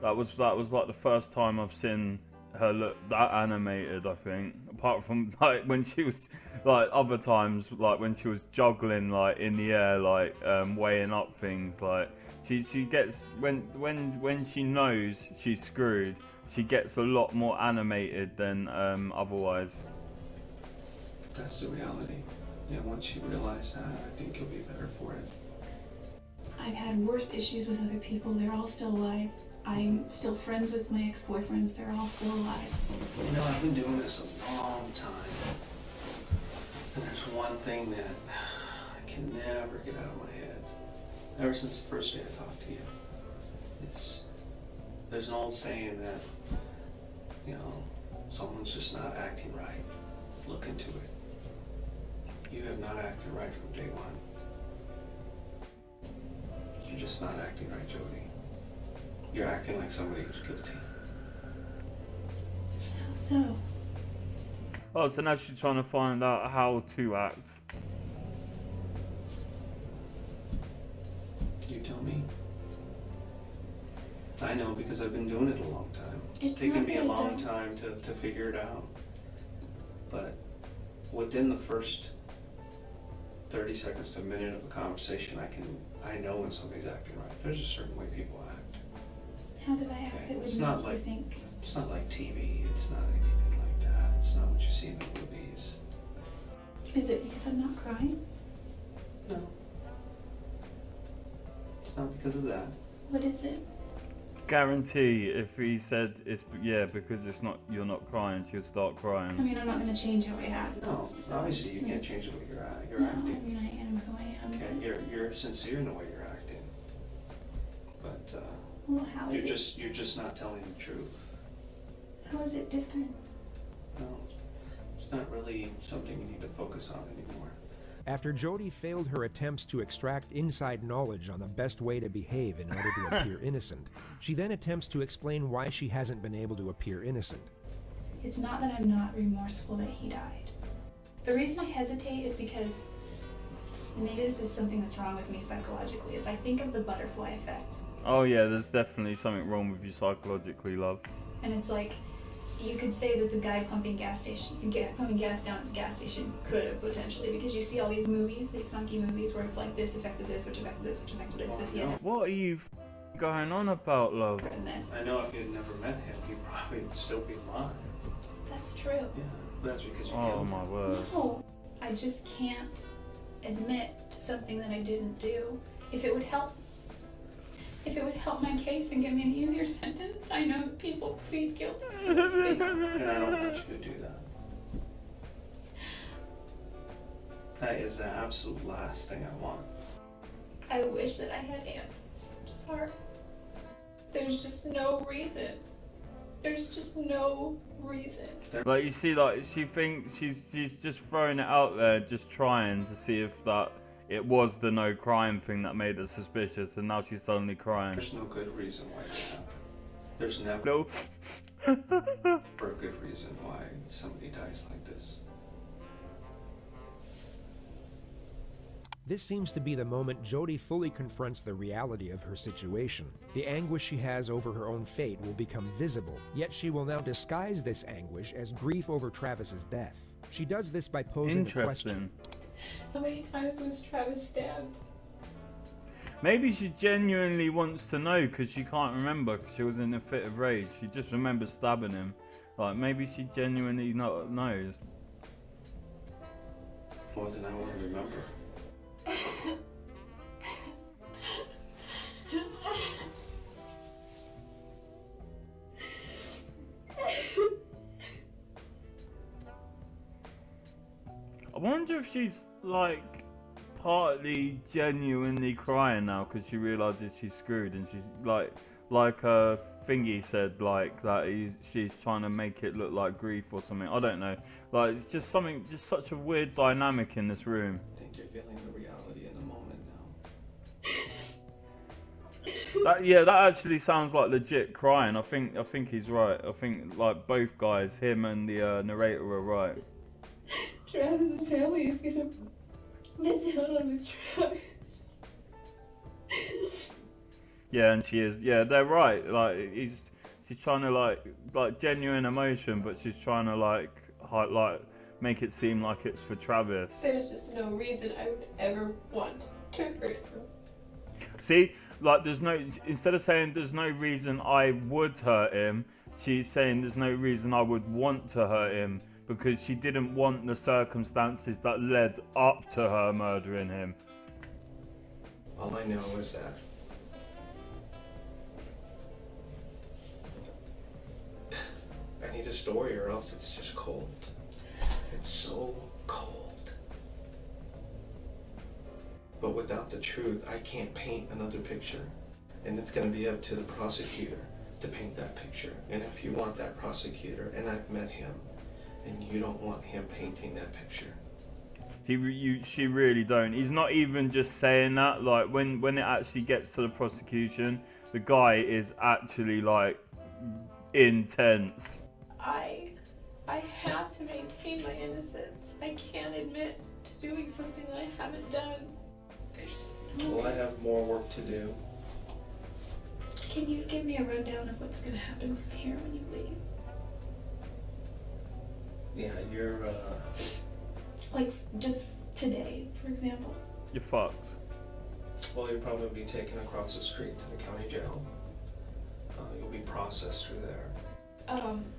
Speaker 1: That was like the first time I've seen her look that animated, I think, apart apart from like when she was like other times, like when she was juggling like in the air, like weighing up things. Like she gets when she knows she's screwed, she gets a lot more animated than otherwise.
Speaker 7: That's the reality. You know, once you realize that, I think you'll be better for it.
Speaker 8: I've had worse issues with other people. They're all still alive. I'm still friends with my ex-boyfriends. They're all still alive.
Speaker 7: You know, I've been doing this a long time. And there's one thing that I can never get out of my head. Ever since the first day I talked to you. There's an old saying that, you know, someone's just not acting right. Look into it. You have not acted right from day one. You're just not acting right, Jodi. You're acting like somebody who's guilty.
Speaker 8: How so?
Speaker 1: Oh, so now she's trying to find out how to act.
Speaker 7: You tell me. I know because I've been doing it a long time. It's taken me a long time to figure it out. But within the first 30 seconds to a minute of a conversation, I know when somebody's acting right. There's a certain way people act.
Speaker 8: How did I act?
Speaker 7: Okay?
Speaker 8: That
Speaker 7: It's
Speaker 8: would
Speaker 7: not
Speaker 8: make
Speaker 7: like
Speaker 8: you think.
Speaker 7: it's not like TV. It's not anything like that. It's not what you see in the movies.
Speaker 8: Is it because I'm not crying?
Speaker 7: No. It's not because of that.
Speaker 8: What is it?
Speaker 1: Guarantee if he said it's because it's not you're not crying, she'll start crying.
Speaker 8: I mean, I'm not going to change how I act.
Speaker 7: No,
Speaker 8: So
Speaker 7: obviously
Speaker 8: it's
Speaker 7: you can't
Speaker 8: not-
Speaker 7: change the way you're
Speaker 8: No,
Speaker 7: acting.
Speaker 8: I mean, I am who I am.
Speaker 7: Okay, you're sincere in the way you're acting, but
Speaker 8: Well, how is
Speaker 7: you're just not telling the truth.
Speaker 8: How is it different?
Speaker 7: No, it's not really something you need to focus on anymore.
Speaker 2: After Jodi failed her attempts to extract inside knowledge on the best way to behave in order to appear innocent, she then attempts to explain why she hasn't been able to appear innocent.
Speaker 8: It's not that I'm not remorseful that he died. The reason I hesitate is because maybe this is something that's wrong with me psychologically, is I think of the butterfly effect.
Speaker 1: Oh yeah, there's definitely something wrong with you psychologically, love.
Speaker 8: And it's like, you could say that the guy pumping gas down at the gas station could have potentially, because you see all these movies, these funky movies where it's like this affected this, which affected this, which affected this. If you had
Speaker 1: What are you going on about, love?
Speaker 8: written this.
Speaker 7: I know if you had never met him, he probably would still be alive.
Speaker 8: That's true.
Speaker 7: Yeah, but that's because you
Speaker 1: Oh
Speaker 7: killed him.
Speaker 1: my word.
Speaker 8: No, I just can't admit to something that I didn't do. If it would help my case and give me an easier sentence, I know that people plead guilty for those things.
Speaker 7: And I don't want you to do that. That is the absolute last thing I want.
Speaker 8: I wish that I had answers. I'm sorry. There's just no reason. There's just no reason.
Speaker 1: Like you see, like she thinks she's just throwing it out there, just trying to see if that it was the no crying thing that made her suspicious, and now she's suddenly crying.
Speaker 7: There's no good reason why this happened. There's never
Speaker 1: No.
Speaker 7: a good reason why somebody dies like this.
Speaker 2: This seems to be the moment Jodi fully confronts the reality of her situation. The anguish she has over her own fate will become visible, yet she will now disguise this anguish as grief over Travis's death. She does this by posing the question.
Speaker 1: Interesting.
Speaker 8: How many times was Travis stabbed?
Speaker 1: Maybe she genuinely wants to know because she can't remember because she was in a fit of rage. She just remembers stabbing him. Like maybe she genuinely knows.
Speaker 7: More than I want to remember.
Speaker 1: I wonder if she's like partly genuinely crying now because she realizes she's screwed, and she's like Thingy said, like that she's trying to make it look like grief or something. I don't know. Like it's just something, just such a weird dynamic in this room.
Speaker 7: I think you're feeling the reality in the moment now.
Speaker 1: That actually sounds like legit crying. I think he's right. I think like both guys, him and the narrator, are right.
Speaker 8: Travis's family is gonna miss out on the Travis.
Speaker 1: Yeah, and she is. Yeah, they're right. Like she's trying to like genuine emotion, but she's trying to like like make it seem like it's for Travis.
Speaker 8: There's just no reason I would ever want to hurt him.
Speaker 1: See, like instead of saying there's no reason I would hurt him, she's saying there's no reason I would want to hurt him, because she didn't want the circumstances that led up to her murdering him.
Speaker 7: All I know is that I need a story, or else it's just cold. It's so cold. But without the truth, I can't paint another picture. And it's going to be up to the prosecutor to paint that picture. And if you want that prosecutor, and I've met him, and you don't want him painting that picture.
Speaker 1: She really don't. He's not even just saying that. Like when it actually gets to the prosecution, the guy is actually like intense.
Speaker 8: I have to maintain my innocence. I can't admit to doing something that I haven't done. There's just no
Speaker 7: Well, I
Speaker 8: reason.
Speaker 7: have more work to do.
Speaker 8: Can you give me a rundown of what's gonna happen from here when you leave?
Speaker 7: Yeah, you're,
Speaker 8: Like, just today, for example.
Speaker 1: You're fucked.
Speaker 7: well, you'll probably be taken across the street to the county jail. You'll be processed through there.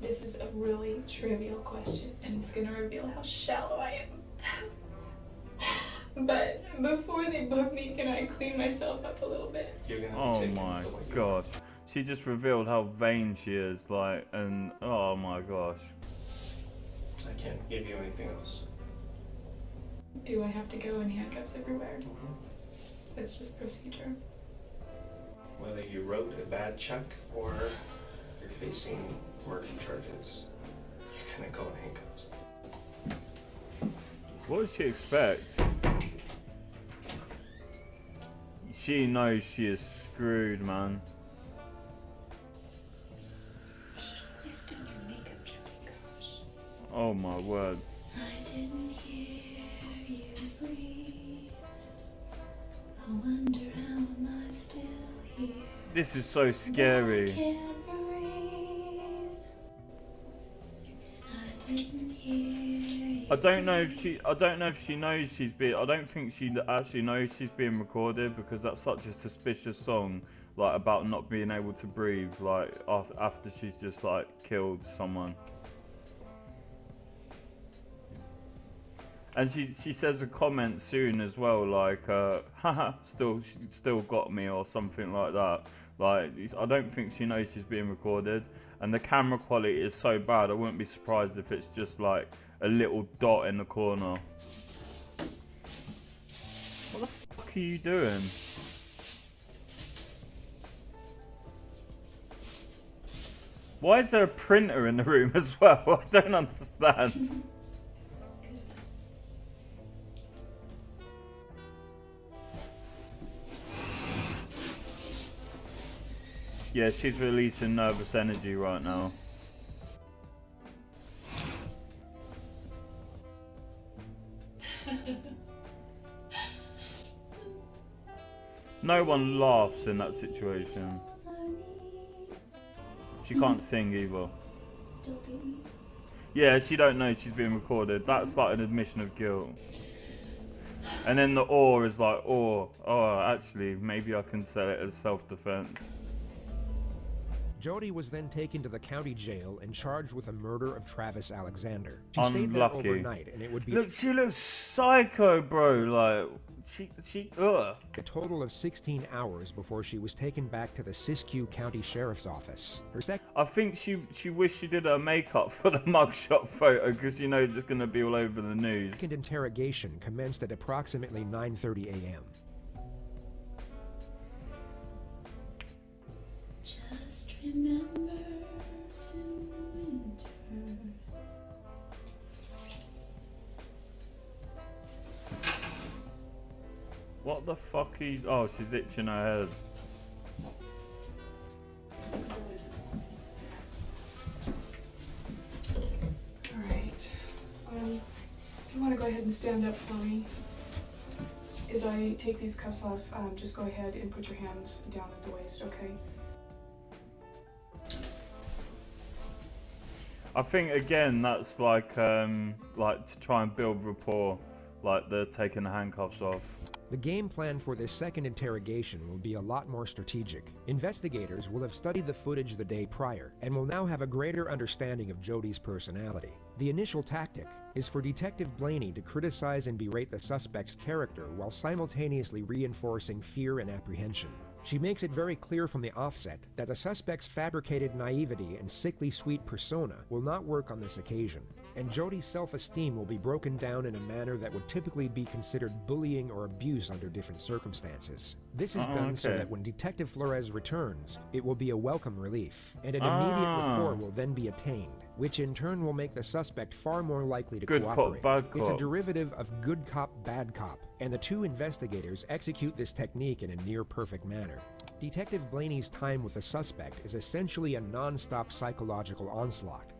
Speaker 8: This is a really trivial question, and it's gonna reveal how shallow I am. But before they book me, can I clean myself up a little bit?
Speaker 7: You're gonna be
Speaker 1: Oh
Speaker 7: taken
Speaker 1: my
Speaker 7: the way you
Speaker 1: gosh. She just revealed how vain she is, like, and oh my gosh.
Speaker 7: I can't give you anything else.
Speaker 8: Do I have to go in handcuffs everywhere?
Speaker 7: Mm-hmm.
Speaker 8: It's just procedure.
Speaker 7: Whether you wrote a bad check or you're facing murder charges, you're gonna go in handcuffs.
Speaker 1: What does she expect? She knows she is screwed, man.
Speaker 8: Wasting your makeup, Jodi, gosh.
Speaker 1: Oh my word.
Speaker 8: I didn't hear you breathe. I wonder how am I still here.
Speaker 1: This is so scary.
Speaker 8: I can't breathe. I didn't hear you.
Speaker 1: I don't know if she knows she's being. I don't think she actually knows she's being recorded, because that's such a suspicious song, like about not being able to breathe, like after she's just like killed someone. And she says a comment soon as well, like haha, still got me, or something like that. Like, I don't think she knows she's being recorded, and the camera quality is so bad. I wouldn't be surprised if it's just like a little dot in the corner. What the fuck are you doing? Why is there a printer in the room as well? I don't understand. Yeah, she's releasing nervous energy right now. No one laughs in that situation. She can't sing either. Yeah, she don't know she's being recorded. That's like an admission of guilt. And then the or is like, oh, actually, maybe I can sell it as self-defense.
Speaker 2: Jodi was then taken to the county jail and charged with the murder of Travis Alexander. She stayed there
Speaker 1: Unlucky.
Speaker 2: overnight, and it would be
Speaker 1: Look, she looks psycho, bro. Like, ugh.
Speaker 2: a total of 16 hours before she was taken back to the Siskiyou County Sheriff's Office. Her
Speaker 1: I think she wished she did her makeup for the mugshot photo, because you know it's just gonna be all over the news.
Speaker 2: second interrogation commenced at approximately 9:30 a.m.
Speaker 8: Just remember in winter.
Speaker 1: What the fuck are you... Oh, she's itching her head.
Speaker 10: Alright. If you want to go ahead and stand up for me. As I take these cuffs off, just go ahead and put your hands down at the waist, okay?
Speaker 1: I think again that's like to try and build rapport, like they're taking the handcuffs off.
Speaker 2: The game plan for this second interrogation will be a lot more strategic. Investigators will have studied the footage the day prior and will now have a greater understanding of Jodi's personality. The initial tactic is for Detective Blaney to criticize and berate the suspect's character while simultaneously reinforcing fear and apprehension. She makes it very clear from the offset that the suspect's fabricated naivety and sickly sweet persona will not work on this occasion, and Jodi's self-esteem will be broken down in a manner that would typically be considered bullying or abuse under different circumstances. This is done so that when Detective Flores returns, it will be a welcome relief, and an immediate rapport will then be attained, which in turn will make the suspect far more likely to cooperate.
Speaker 1: Bad cop.
Speaker 2: It's a derivative of good cop, bad cop, and the two investigators execute this technique in a near-perfect manner. Detective Blaney's time with the suspect is essentially a non-stop psychological onslaught.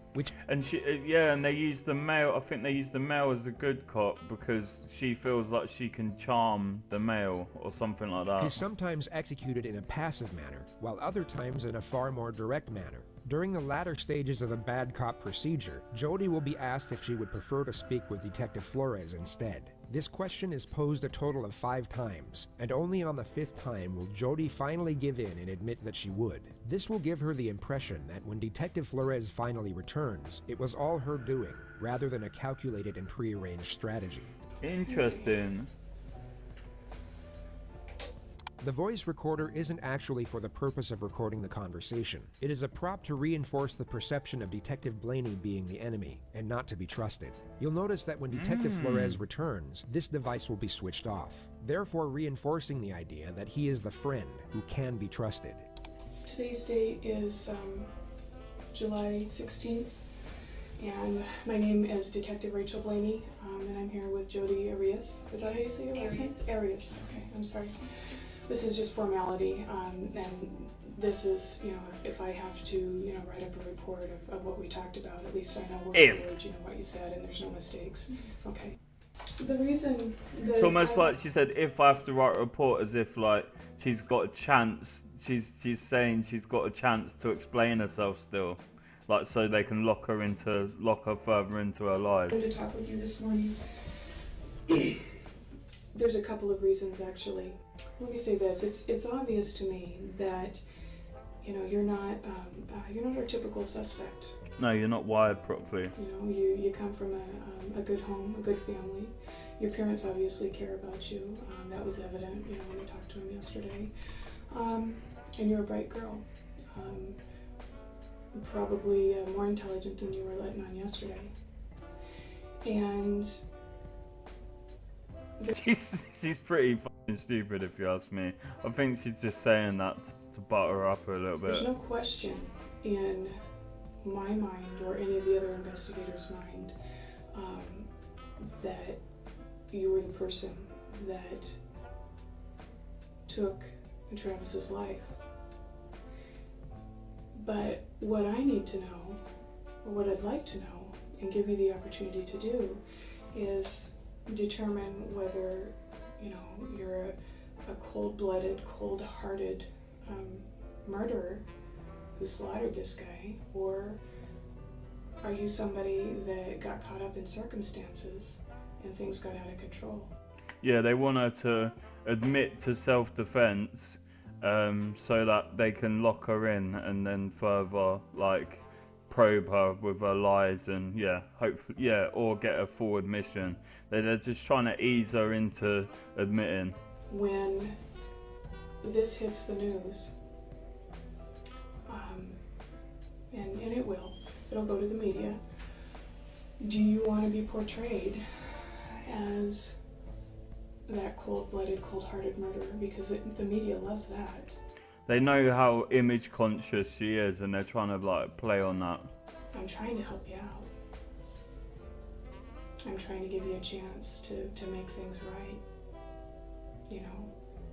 Speaker 1: And they use the male. I think they use the male as the good cop because she feels like she can charm the male or something like that.
Speaker 2: Is sometimes executed in a passive manner, while other times in a far more direct manner. During the latter stages of the bad cop procedure, Jodi will be asked if she would prefer to speak with Detective Flores instead. This question is posed a total of 5 times, and only on the 5th time will Jodi finally give in and admit that she would. This will give her the impression that when Detective Flores finally returns, it was all her doing, rather than a calculated and prearranged strategy.
Speaker 1: Interesting.
Speaker 2: The voice recorder isn't actually for the purpose of recording the conversation. It is a prop to reinforce the perception of Detective Blaney being the enemy, and not to be trusted. You'll notice that when Detective Flores returns, this device will be switched off, therefore reinforcing the idea that he is the friend who can be trusted.
Speaker 10: Today's date is July 16th, and my name is Detective Rachel Blaney, and I'm here with Jodi Arias. Is that how you say your last name? Arias. Okay, I'm sorry. This is just formality, and this is, if I have to, write up a report of what we talked about, at least I know word for word, what you said, and there's no mistakes. Okay. The reason that
Speaker 1: it's almost like she said, if I have to write a report, as if like she's got a chance. She's saying she's got a chance to explain herself still, like so they can lock her further into her life.
Speaker 10: To talk with you this morning. There's a couple of reasons actually. Let me say this: it's obvious to me that you're not our typical suspect.
Speaker 1: No, you're not wired properly.
Speaker 10: You come from a good home, a good family. Your parents obviously care about you. That was evident, when we talked to him yesterday. And you're a bright girl. Probably more intelligent than you were letting on yesterday. And
Speaker 1: she's pretty fucking stupid, if you ask me. I think she's just saying that to butter her up a little bit.
Speaker 10: There's no question in my mind or any of the other investigators' mind that you were the person that took Travis's life. But what I need to know, or what I'd like to know, and give you the opportunity to do, is determine whether, you're a cold-blooded, cold-hearted murderer who slaughtered this guy, or are you somebody that got caught up in circumstances and things got out of control?
Speaker 1: Yeah, they want her to admit to self-defense so that they can lock her in and then further, probe her with her lies and, hopefully, or get a full admission. They're just trying to ease her into admitting.
Speaker 10: When this hits the news, and it will, it'll go to the media, do you want to be portrayed as that cold-blooded, cold-hearted murderer? Because the media loves that.
Speaker 1: They know how image conscious she is, and they're trying to play on that.
Speaker 10: I'm trying to help you out. I'm trying to give you a chance to make things right.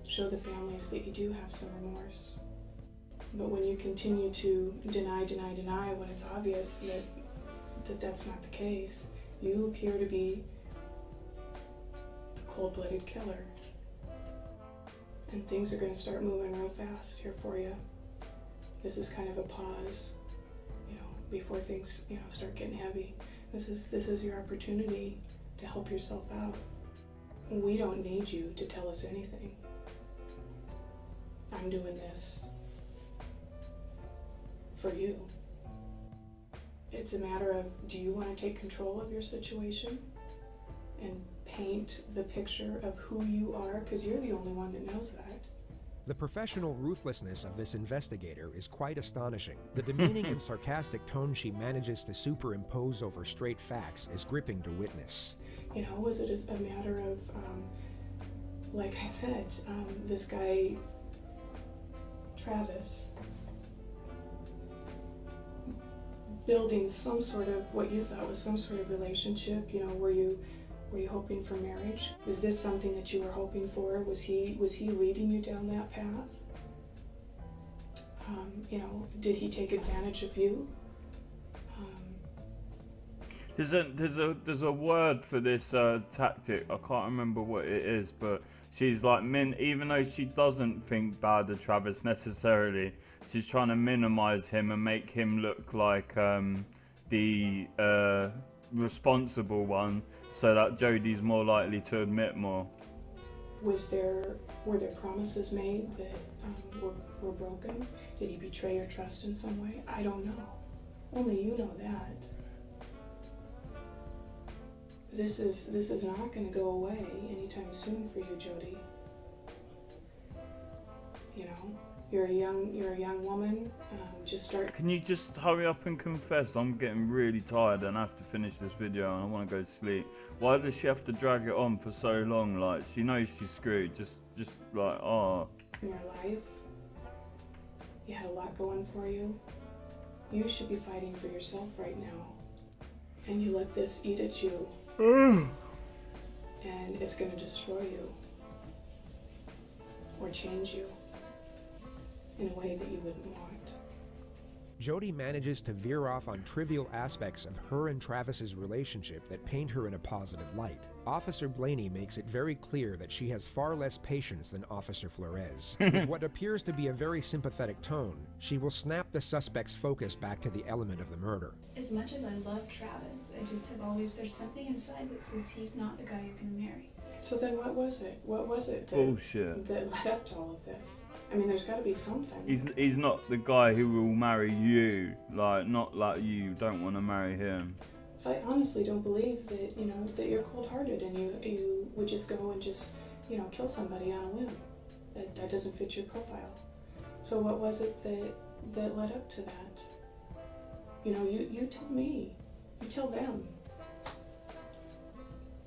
Speaker 10: Show the families that you do have some remorse. But when you continue to deny when it's obvious that that's not the case, you appear to be the cold-blooded killer. And things are going to start moving real fast here for you. This is kind of a pause. before things, you know, start getting heavy. This is your opportunity to help yourself out. We don't need you to tell us anything. I'm doing this for you. It's a matter of, do you want to take control of your situation and paint the picture of who you are? Because you're the only one that knows that.
Speaker 2: The professional ruthlessness of this investigator is quite astonishing. The demeaning and sarcastic tone she manages to superimpose over straight facts is gripping to witness.
Speaker 10: You know, was it a matter of, like I said, this guy, Travis, building some sort of, what you thought was some sort of relationship? You know, were you hoping for marriage? Is this something that you were hoping for? Was he leading you down that path? You know, did he take advantage of you?
Speaker 1: There's a word for this tactic. I can't remember what it is, but she's like even though she doesn't think bad of Travis necessarily, she's trying to minimize him and make him look like the responsible one, so that Jodi's more likely to admit more.
Speaker 10: Were there promises made that were broken? Did he betray your trust in some way? I don't know. Only you know that. This is not going to go away anytime soon for you, Jodi. You know, you're a young woman. Just start.
Speaker 1: Can you just hurry up and confess? I'm getting really tired and I have to finish this video and I want to go to sleep. Why does she have to drag it on for so long? Like, she knows she's screwed. Just like, oh.
Speaker 10: In your life, you had a lot going for you. You should be fighting for yourself right now. And you let this eat at you. And it's going to destroy you. Or change you in a way that you wouldn't want.
Speaker 2: Jodi manages to veer off on trivial aspects of her and Travis's relationship that paint her in a positive light. Officer Blaney makes it very clear that she has far less patience than Officer Flores. With what appears to be a very sympathetic tone, she will snap the suspect's focus back to the element of the murder.
Speaker 8: As much as I love Travis, I just have always, there's something inside that says he's not the guy you're going to marry.
Speaker 10: So then what was it? What was it
Speaker 1: Bullshit.
Speaker 10: that led up to all of this? I mean, there's got to be something.
Speaker 1: He's not the guy who will marry you. Like, not like you don't want to marry him.
Speaker 10: So I honestly don't believe that, you know, that you're cold-hearted and you would just go and just, you know, kill somebody on a whim. That doesn't fit your profile. So what was it that led up to that? You know, you tell me. You tell them.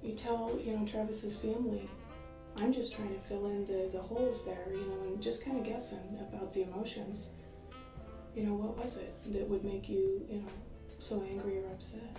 Speaker 10: You tell, you know, Travis's family. I'm just trying to fill in the holes there, you know, and just kind of guessing about the emotions. You know, what was it that would make you, you know, so angry or upset?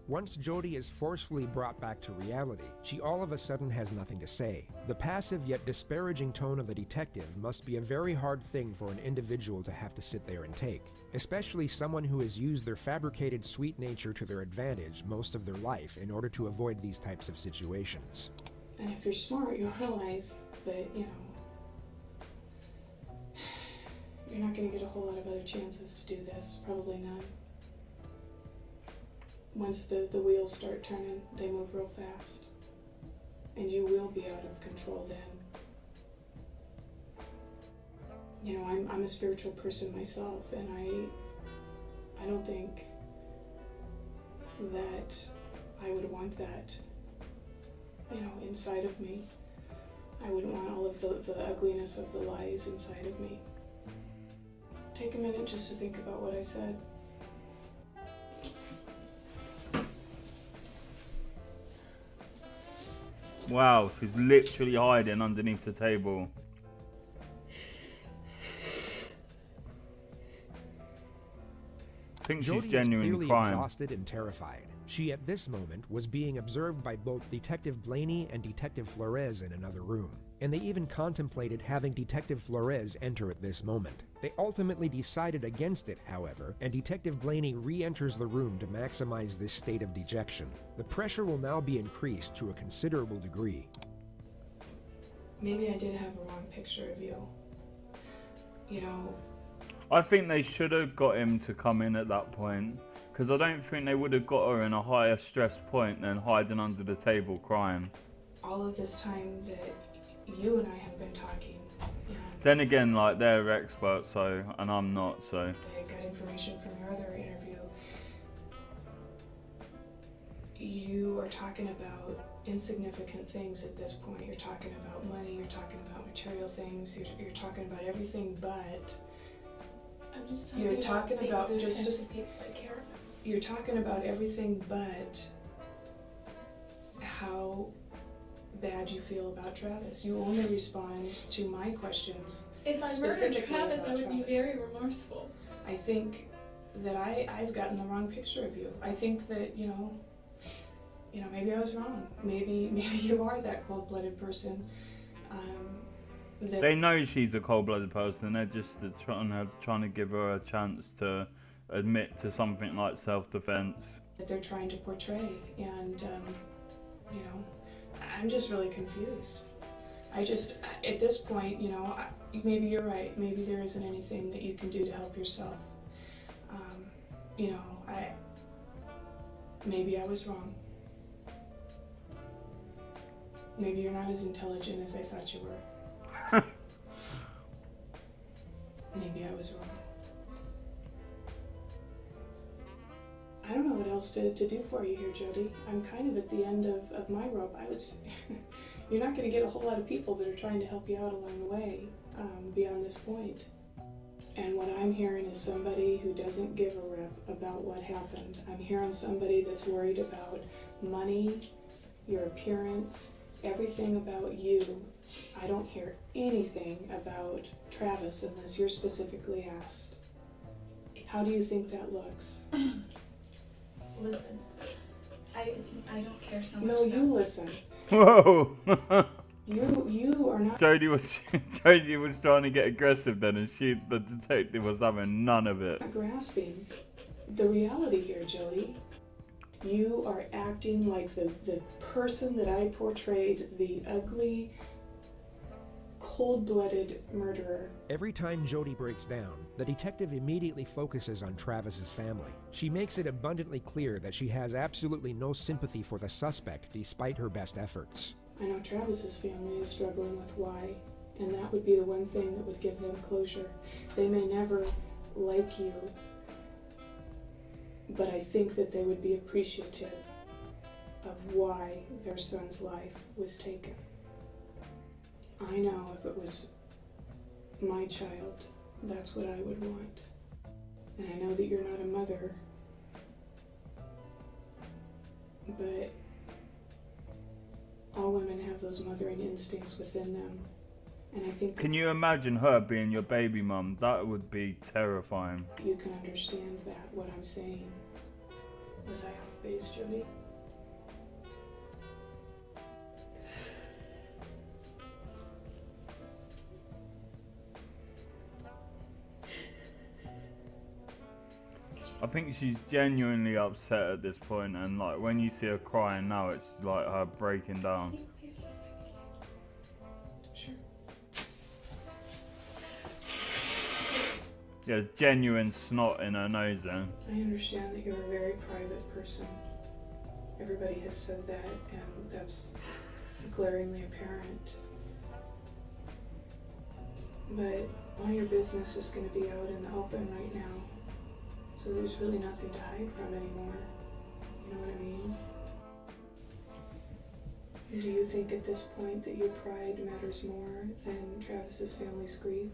Speaker 2: Once Jodi is forcefully brought back to reality, she all of a sudden has nothing to say. The passive yet disparaging tone of the detective must be a very hard thing for an individual to have to sit there and take, especially someone who has used their fabricated sweet nature to their advantage most of their life in order to avoid these types of situations.
Speaker 10: And if you're smart, you'll realize that, you know, you're not going to get a whole lot of other chances to do this, probably none. Once the wheels start turning, they move real fast. And you will be out of control then. You know, I'm a spiritual person myself, and I don't think that I would want that, you know, inside of me. I wouldn't want all of the ugliness of the lies inside of me. Take a minute just to think about what I said.
Speaker 1: Wow, she's literally hiding underneath the table. I think
Speaker 2: Jodi
Speaker 1: she's genuinely
Speaker 2: is clearly
Speaker 1: crying.
Speaker 2: exhausted and terrified. She, at this moment, was being observed by both Detective Blaney and Detective Flores in another room, and they even contemplated having Detective Flores enter at this moment. They ultimately decided against it, however, and Detective Blaney re-enters the room to maximize this state of dejection. The pressure will now be increased to a considerable degree.
Speaker 10: Maybe I did have a wrong picture of you. you know,
Speaker 1: I think they should have got him to come in at that point, because I don't think they would have got her in a higher stress point than hiding under the table crying.
Speaker 10: all of this time that you and I have been talking, and
Speaker 1: Then again, like, they're experts, so, and I'm not, so.
Speaker 10: I got information from your other interview. You are talking about insignificant things at this point. You're talking about money, you're talking about material things, you're talking about everything but.
Speaker 8: I'm just
Speaker 10: You're talking about
Speaker 8: things that
Speaker 10: just
Speaker 8: affect the people I care about.
Speaker 10: You're talking about everything but how bad you feel about Travis. You only respond to my questions.
Speaker 8: If I murdered
Speaker 10: specifically
Speaker 8: Travis, I
Speaker 10: about
Speaker 8: would be
Speaker 10: Travis.
Speaker 8: very remorseful.
Speaker 10: I think that I've gotten the wrong picture of you. I think that, you know, maybe I was wrong. Maybe you are that cold-blooded person.
Speaker 1: They know she's a cold-blooded person. They're just trying to give her a chance to admit to something like self-defense.
Speaker 10: That they're trying to portray, and you know, I'm just really confused. At this point, you know, maybe you're right. Maybe there isn't anything that you can do to help yourself. You know, maybe I was wrong. Maybe you're not as intelligent as I thought you were. Maybe I was wrong. I don't know what else to do for you here, Jodi. I'm kind of at the end of my rope. You're not going to get a whole lot of people that are trying to help you out along the way beyond this point. And what I'm hearing is somebody who doesn't give a rip about what happened. I'm hearing somebody that's worried about money, your appearance, everything about you. I don't hear anything about Travis unless you're specifically asked. How do you think that looks?
Speaker 8: Listen, I don't care so much.
Speaker 10: No, you listen.
Speaker 1: Whoa!
Speaker 10: You are not.
Speaker 1: Jodi was trying to get aggressive then, and the detective was having none of it.
Speaker 10: Grasping the reality here, Jodi. You are acting like the person that I portrayed, the ugly, cold-blooded murderer.
Speaker 2: Every time Jodi breaks down, the detective immediately focuses on Travis's family. She makes it abundantly clear that she has absolutely no sympathy for the suspect despite her best efforts.
Speaker 10: I know Travis's family is struggling with why, and that would be the one thing that would give them closure. They may never like you, but I think that they would be appreciative of why their son's life was taken. I know if it was my child, that's what I would want. And I know that you're not a mother, but all women have those mothering instincts within them. And I think
Speaker 1: Can you imagine her being your baby mum? That would be terrifying.
Speaker 10: you can understand that, what I'm saying. Was I off base, Jodi?
Speaker 1: I think she's genuinely upset at this point, and like when you see her crying now, it's like her breaking down.
Speaker 10: Sure.
Speaker 1: Yeah, genuine snot in her nose then.
Speaker 10: I understand that you're a very private person. Everybody has said that, and that's glaringly apparent. But all your business is going to be out in the open right now. So there's really nothing to hide from anymore. You know what I mean? Do you think at this point that your pride matters more than Travis's family's grief?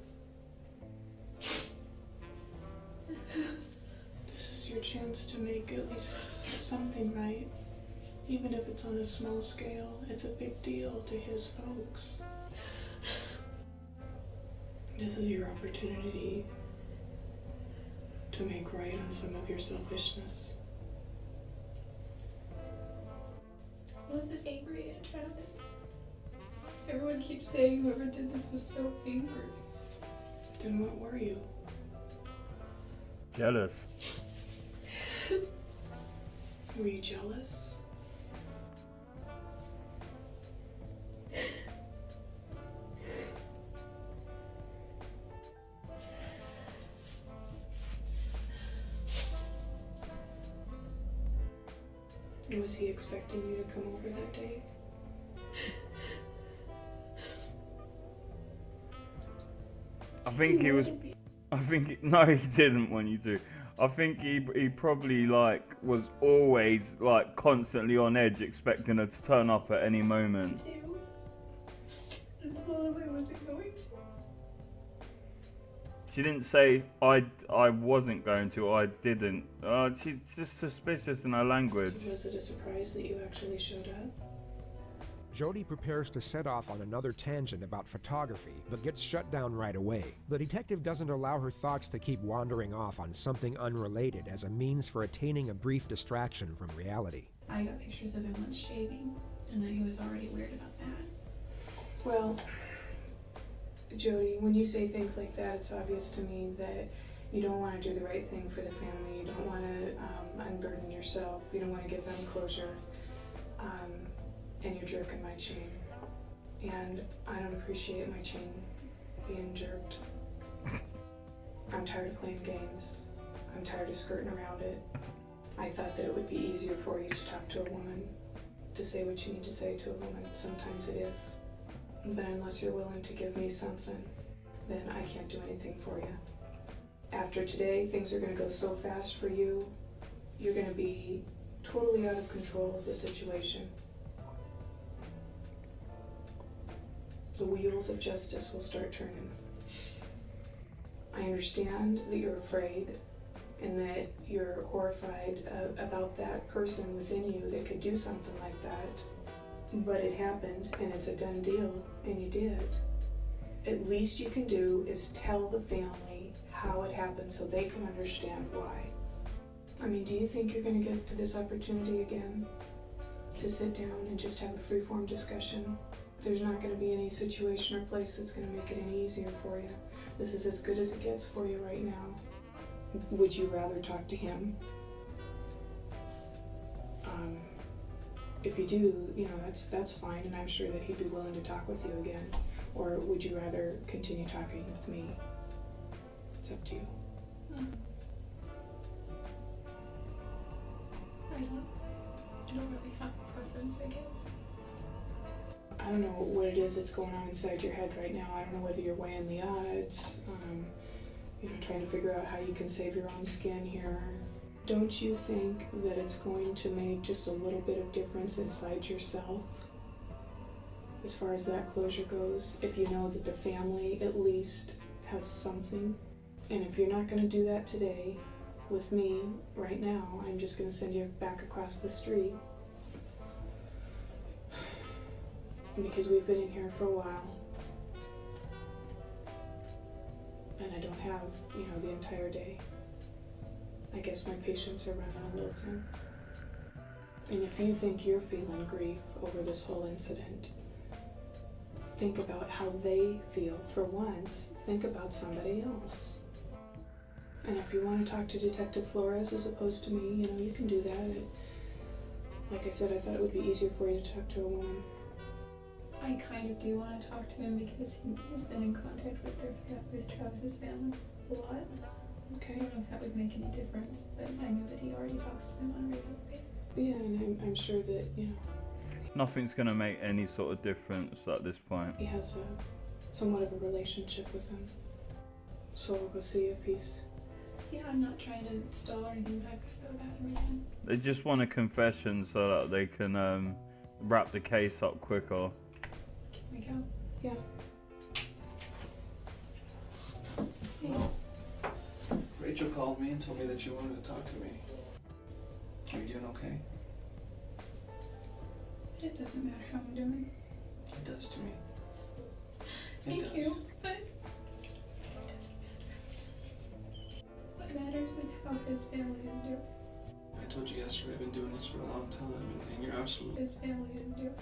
Speaker 10: This is your chance to make at least something right. Even if it's on a small scale, it's a big deal to his folks. This is your opportunity to make right on some of your selfishness.
Speaker 8: Was it angry at Travis? Everyone keeps saying whoever did this was so angry.
Speaker 10: Then what were you?
Speaker 1: Jealous.
Speaker 10: Were you jealous? Was he expecting you to come over that day?
Speaker 1: No, he didn't want you to. I think he probably like was always like constantly on edge, expecting her to turn up at any moment.
Speaker 10: I told him I wasn't going to.
Speaker 1: She didn't say I wasn't going to. I didn't. She's just suspicious in her language.
Speaker 10: So was it a surprise that you actually showed up?
Speaker 2: Jodi prepares to set off on another tangent about photography, but gets shut down right away. The detective doesn't allow her thoughts to keep wandering off on something unrelated as a means for attaining a brief distraction from reality.
Speaker 8: I got pictures of him once shaving, and then he was already weird about that.
Speaker 10: Well, Jodi, when you say things like that, it's obvious to me that you don't want to do the right thing for the family. You don't want to unburden yourself. You don't want to give them closure. And you're jerking my chain. And I don't appreciate my chain being jerked. I'm tired of playing games. I'm tired of skirting around it. I thought that it would be easier for you to talk to a woman, to say what you need to say to a woman. Sometimes it is. But unless you're willing to give me something, then I can't do anything for you. After today, things are going to go so fast for you. You're going to be totally out of control of the situation. The wheels of justice will start turning. I understand that you're afraid and that you're horrified about that person within you that could do something like that. But it happened and it's a done deal, and you did. At least you can do is tell the family how it happened so they can understand why. I mean, do you think you're going to get this opportunity again to sit down and just have a free-form discussion? There's not going to be any situation or place that's going to make it any easier for you. This is as good as it gets for you right now. Would you rather talk to him? If you do, you know, that's fine, and I'm sure that he'd be willing to talk with you again. Or would you rather continue talking with me? It's up to you.
Speaker 8: I don't really have a preference, I guess.
Speaker 10: I don't know what it is that's going on inside your head right now. I don't know whether you're weighing the odds, you know, trying to figure out how you can save your own skin here. Don't you think that it's going to make just a little bit of difference inside yourself as far as that closure goes, if you know that the family at least has something? And if you're not going to do that today with me right now, I'm just going to send you back across the street. Because we've been in here for a while. And I don't have, you know, the entire day. I guess my patience are running a little thin. And if you think you're feeling grief over this whole incident, think about how they feel. For once, think about somebody else. And if you want to talk to Detective Flores as opposed to me, you know, you can do that. Like I said, I thought it would be easier for you to talk to a woman.
Speaker 8: I kind of do want to talk to him because he's been in contact with Travis's family a lot.
Speaker 10: Okay.
Speaker 8: I don't know if that would make any difference, but I know that he already talks to them on a regular basis.
Speaker 10: Yeah, and I'm sure that, you know,
Speaker 1: Nothing's going to make any sort of difference at this point.
Speaker 10: he has somewhat of a relationship with him. So I'll go see if he's...
Speaker 8: Yeah, I'm not trying to stall or anything, but I've got to go back and read.
Speaker 1: They just want a confession so that they can wrap the case up quicker.
Speaker 8: Can we go?
Speaker 10: Yeah.
Speaker 8: Hey.
Speaker 7: Rachel called me and told me that you wanted to talk to me. Are you doing okay?
Speaker 8: It doesn't matter how I'm doing.
Speaker 7: It does to me.
Speaker 8: Thank you, but it doesn't matter. What matters is how his family is doing.
Speaker 7: I told you yesterday I've been doing this for a long time, and you're absolutely...
Speaker 8: His family is doing.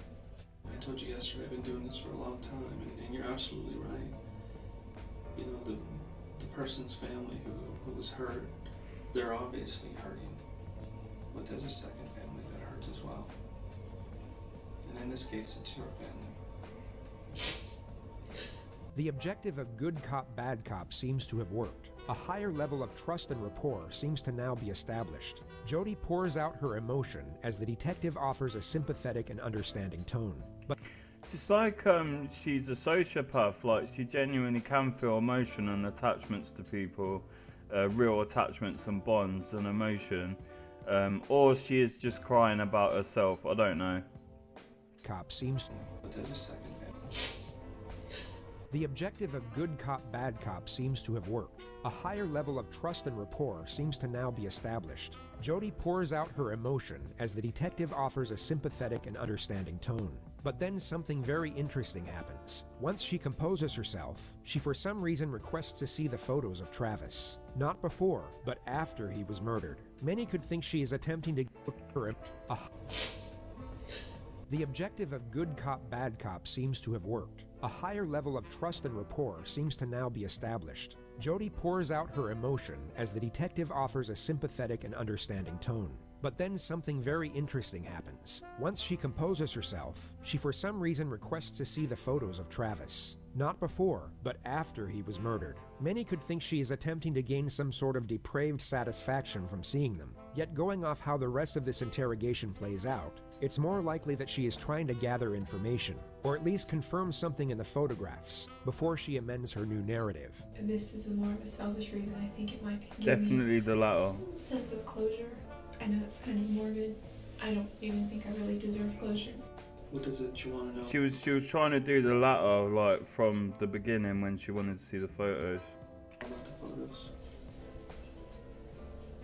Speaker 7: I told you yesterday I've been doing this for a long time, and you're absolutely right. You know, the person's family who was hurt, they're obviously hurting. But there's a second family that hurts as well. And in this case, it's your family.
Speaker 2: The objective of good cop, bad cop seems to have worked. A higher level of trust and rapport seems to now be established. Jodi pours out her emotion as the detective offers a sympathetic and understanding tone. But
Speaker 1: it's like she's a sociopath. Like, she genuinely can feel emotion and attachments to people, real attachments and bonds and emotion, or she is just crying about herself. I don't know.
Speaker 2: Cop seems.
Speaker 7: But there's a second man.
Speaker 2: The objective of good cop, bad cop seems to have worked. A higher level of trust and rapport seems to now be established. Jodi pours out her emotion as the detective offers a sympathetic and understanding tone. But then something very interesting happens. Once she composes herself, she for some reason requests to see the photos of Travis. Not before, but after he was murdered. Many could think she is attempting to give her The objective of good cop, bad cop seems to have worked. A higher level of trust and rapport seems to now be established. Jodi pours out her emotion as the detective offers a sympathetic and understanding tone. But then something very interesting happens. Once she composes herself, she for some reason requests to see the photos of Travis. Not before, but after he was murdered. Many could think she is attempting to gain some sort of depraved satisfaction from seeing them. Yet going off how the rest of this interrogation plays out, it's more likely that she is trying to gather information, or at least confirm something in the photographs, before she amends her new narrative.
Speaker 8: This is more of a selfish reason. I think it might give
Speaker 1: Definitely
Speaker 8: me
Speaker 1: the latter.
Speaker 8: some sense of closure. I know it's kind of morbid. I don't even think I really deserve closure.
Speaker 7: What is it you want to know?
Speaker 1: She was trying to do the latter, like, from the beginning when she wanted to see the photos.
Speaker 7: About the photos.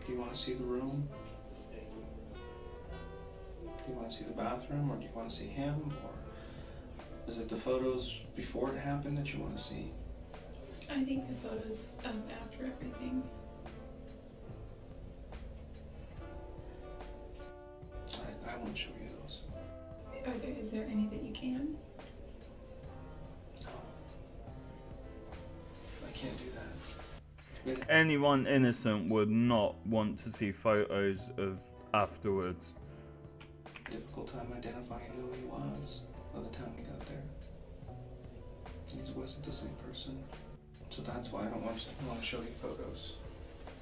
Speaker 7: Do you want to see the room? Do you want to see the bathroom, or do you want to see him, or is it the photos before it happened that you want to see?
Speaker 8: I think the photos after everything.
Speaker 7: I won't show you those.
Speaker 8: Is there any that you can?
Speaker 7: No. I can't do that.
Speaker 1: Anyone innocent would not want to see photos of afterwards.
Speaker 7: Difficult time identifying who he was by the time we got there. He wasn't the same person. So that's why I don't want to show you photos.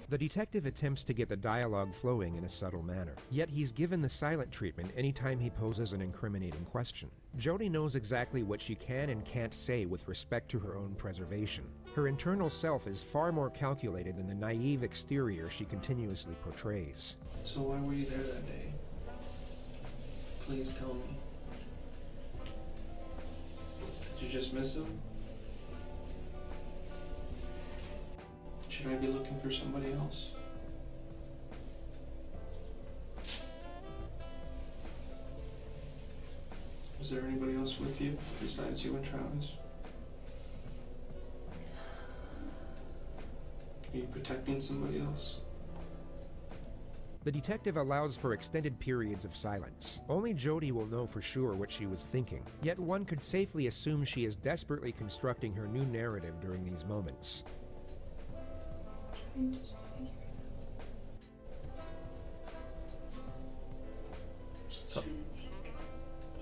Speaker 2: The detective attempts to get the dialogue flowing in a subtle manner, yet he's given the silent treatment anytime he poses an incriminating question. Jodi knows exactly what she can and can't say with respect to her own preservation. Her internal self is far more calculated than the naive exterior she continuously portrays.
Speaker 7: So why were you there that day? Please tell me. Did you just miss him? Should I be looking for somebody else? Was there anybody else with you besides you and Travis? Are you protecting somebody else?
Speaker 2: The detective allows for extended periods of silence. Only Jodi will know for sure what she was thinking, yet one could safely assume she is desperately constructing her new narrative during these moments.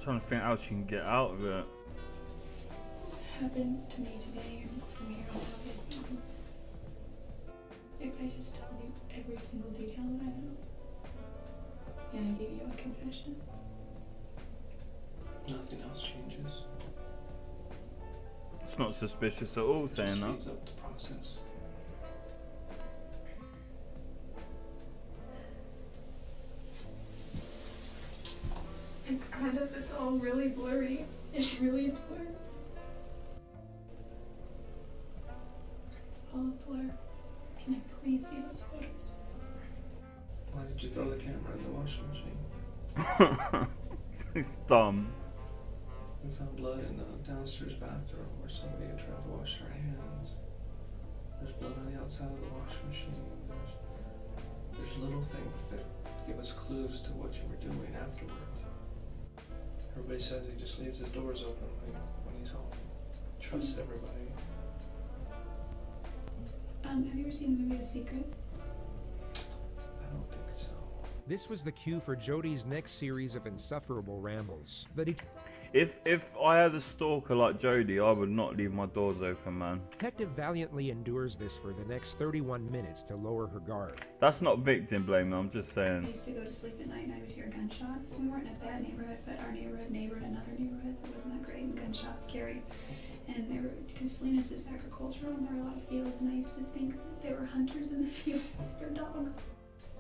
Speaker 1: Trying to think how she can get out of it.
Speaker 8: Happened to me today, and from here on out, if I just told you every single detail that I know, and I gave you a confession,
Speaker 7: nothing else changes.
Speaker 1: It's not suspicious at all, saying that.
Speaker 7: It just speeds up the process.
Speaker 8: it's all really blurry. It really is blurry. It's all a blur. Can I please see those photos?
Speaker 7: Why did you throw the camera in the washing machine?
Speaker 1: It's dumb.
Speaker 7: We found blood in the downstairs bathroom where somebody had tried to wash their hands. There's blood on the outside of the washing machine. There's little things that give us clues to what you were doing afterwards. Everybody says he just leaves his doors open when he's home. Trusts everybody.
Speaker 8: Have you ever seen the movie The Secret?
Speaker 7: I don't think so.
Speaker 2: This was the cue for Jodi's next series of insufferable rambles.
Speaker 1: If I had a stalker like Jodi, I would not leave my doors open, man.
Speaker 2: Detective valiantly endures this for the next 31 minutes to lower her guard.
Speaker 1: That's not victim blaming, I'm just
Speaker 8: I
Speaker 1: saying.
Speaker 8: used to go to sleep at night and I would hear gunshots. We weren't in a bad neighborhood, but our neighbor in another neighborhood that wasn't that great, and gunshots carried. And there were, because Salinas is agricultural and there were a lot of fields, and I used to think that there were hunters in the fields with their dogs.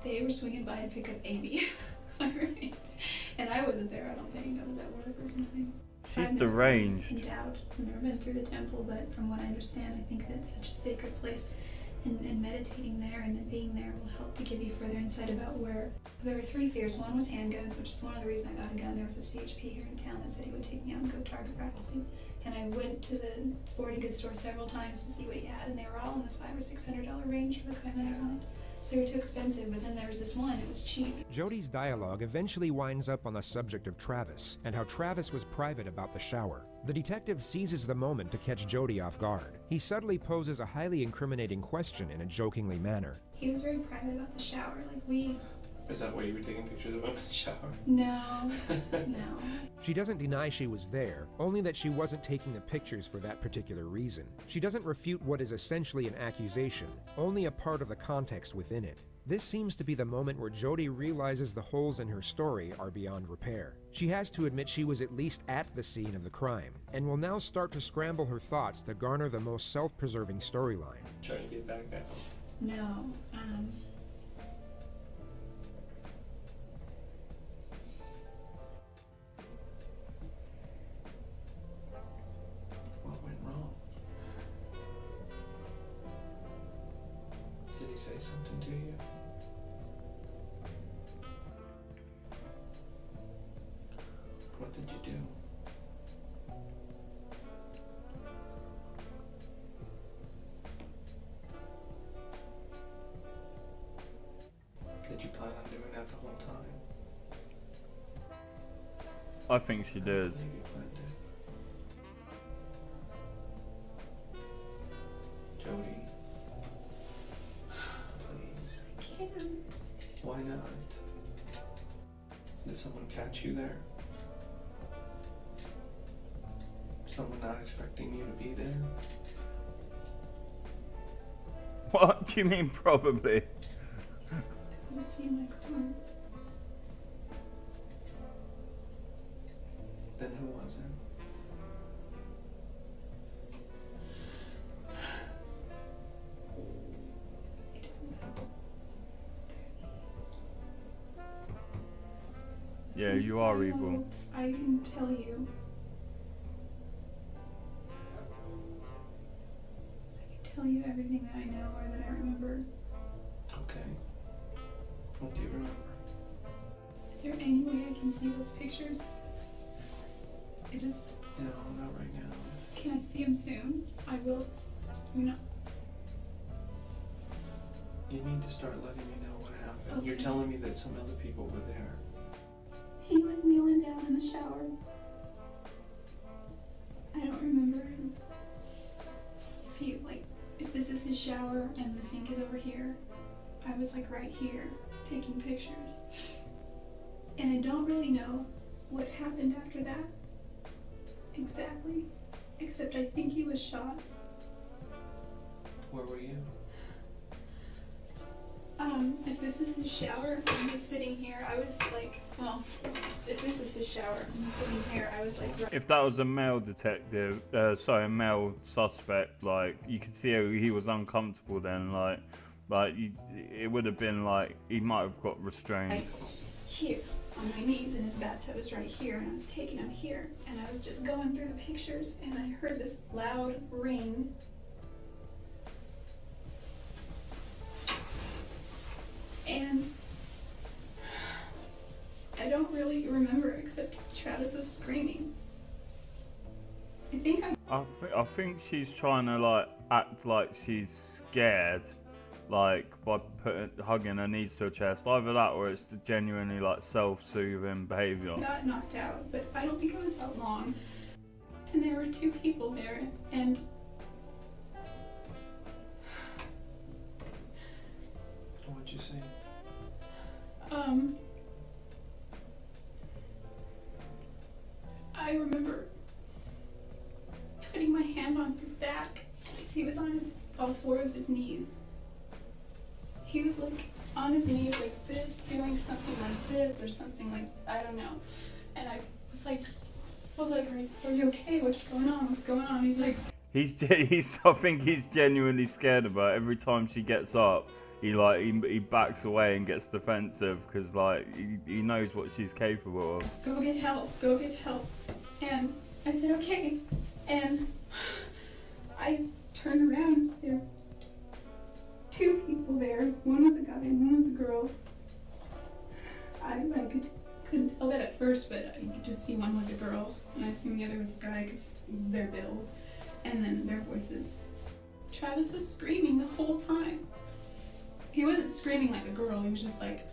Speaker 8: They were swinging by and pick up Amy, and I wasn't there, I don't think. I was at work or something.
Speaker 1: She's deranged.
Speaker 8: In doubt. I've never been through the temple, but from what I understand, I think that's such a sacred place. And meditating there and being there will help to give you further insight about where. There were 3 fears. One was handguns, which is one of the reasons I got a gun. There was a CHP here in town that said he would take me out and go target practicing. And I went to the sporting goods store several times to see what he had, and they were all in the $500 or $600 range for the kind that I wanted. So they were too expensive, but then there was this one, it was cheap.
Speaker 2: Jodi's dialogue eventually winds up on the subject of Travis, and how Travis was private about the shower. The detective seizes the moment to catch Jodi off guard. He subtly poses a highly incriminating question in a jokingly manner.
Speaker 8: He was very private about the shower, like we...
Speaker 9: Is that why you were taking pictures of him in the shower?
Speaker 8: No, no.
Speaker 2: She doesn't deny she was there, only that she wasn't taking the pictures for that particular reason. She doesn't refute what is essentially an accusation, only a part of the context within it. This seems to be the moment where Jodi realizes the holes in her story are beyond repair. She has to admit she was at least at the scene of the crime, and will now start to scramble her thoughts to garner the most self-preserving storyline.
Speaker 9: Trying to get back down.
Speaker 8: No,
Speaker 9: What went wrong? Did he say something to you? What did you do? Did you plan on doing that the whole time?
Speaker 1: I think she did.
Speaker 9: I believe you planned it. Jodi. Please.
Speaker 8: I can't.
Speaker 9: Why not? Did someone catch you there? Someone not expecting you to be there?
Speaker 1: What do you mean, probably?
Speaker 8: You see my car?
Speaker 9: Then who was it?
Speaker 1: Yeah, you are evil.
Speaker 8: I can tell you. I can tell you everything that I know or that I remember.
Speaker 9: Okay. What do you remember?
Speaker 8: Is there any way I can see those pictures? I just...
Speaker 9: No, not right now.
Speaker 8: Can I see them soon? I will. You know.
Speaker 9: You need to start letting me know what happened.
Speaker 8: Okay.
Speaker 9: You're telling me that some other people were there.
Speaker 8: He was kneeling down in the shower. I don't remember him. If this is his shower and the sink is over here, I was like right here taking pictures. And I don't really know what happened after that exactly, except I think he was shot.
Speaker 9: Where were you?
Speaker 8: If this is his shower, and he's sitting here, I was like, well, if this is his shower, and he's sitting here, I was like...
Speaker 1: If that was a male detective, sorry, a male suspect, like, you could see how he was uncomfortable then, it would have been like, he might have got restrained.
Speaker 8: Here, on my knees, and his bathtub is right here, and I was taking him here, and I was just going through the pictures, and I heard this loud ring. And I don't really remember except Travis was screaming.
Speaker 1: I think she's trying to like act like she's scared, like by hugging her knees to her chest. Either that or it's genuinely like self-soothing behaviour.
Speaker 8: I got knocked out, but I don't think I was out long. And there were 2 people there, and
Speaker 9: What'd you say?
Speaker 8: I remember on his knees like this, doing something like this or something like, I don't know. And I was like, are you okay? What's going on? What's going on? He's like,
Speaker 1: I think he's genuinely scared of her. Every time she gets up, he backs away and gets defensive because like he knows what she's capable of.
Speaker 8: go get help, go get help. And I said, okay. And I turned around, there were two people there. One was a guy and one was a girl. I couldn't tell that at first, but you could just see one was a girl, and I assumed the other was a guy because their build, and then their voices. Travis was screaming the whole time. He wasn't screaming like a girl, he was just like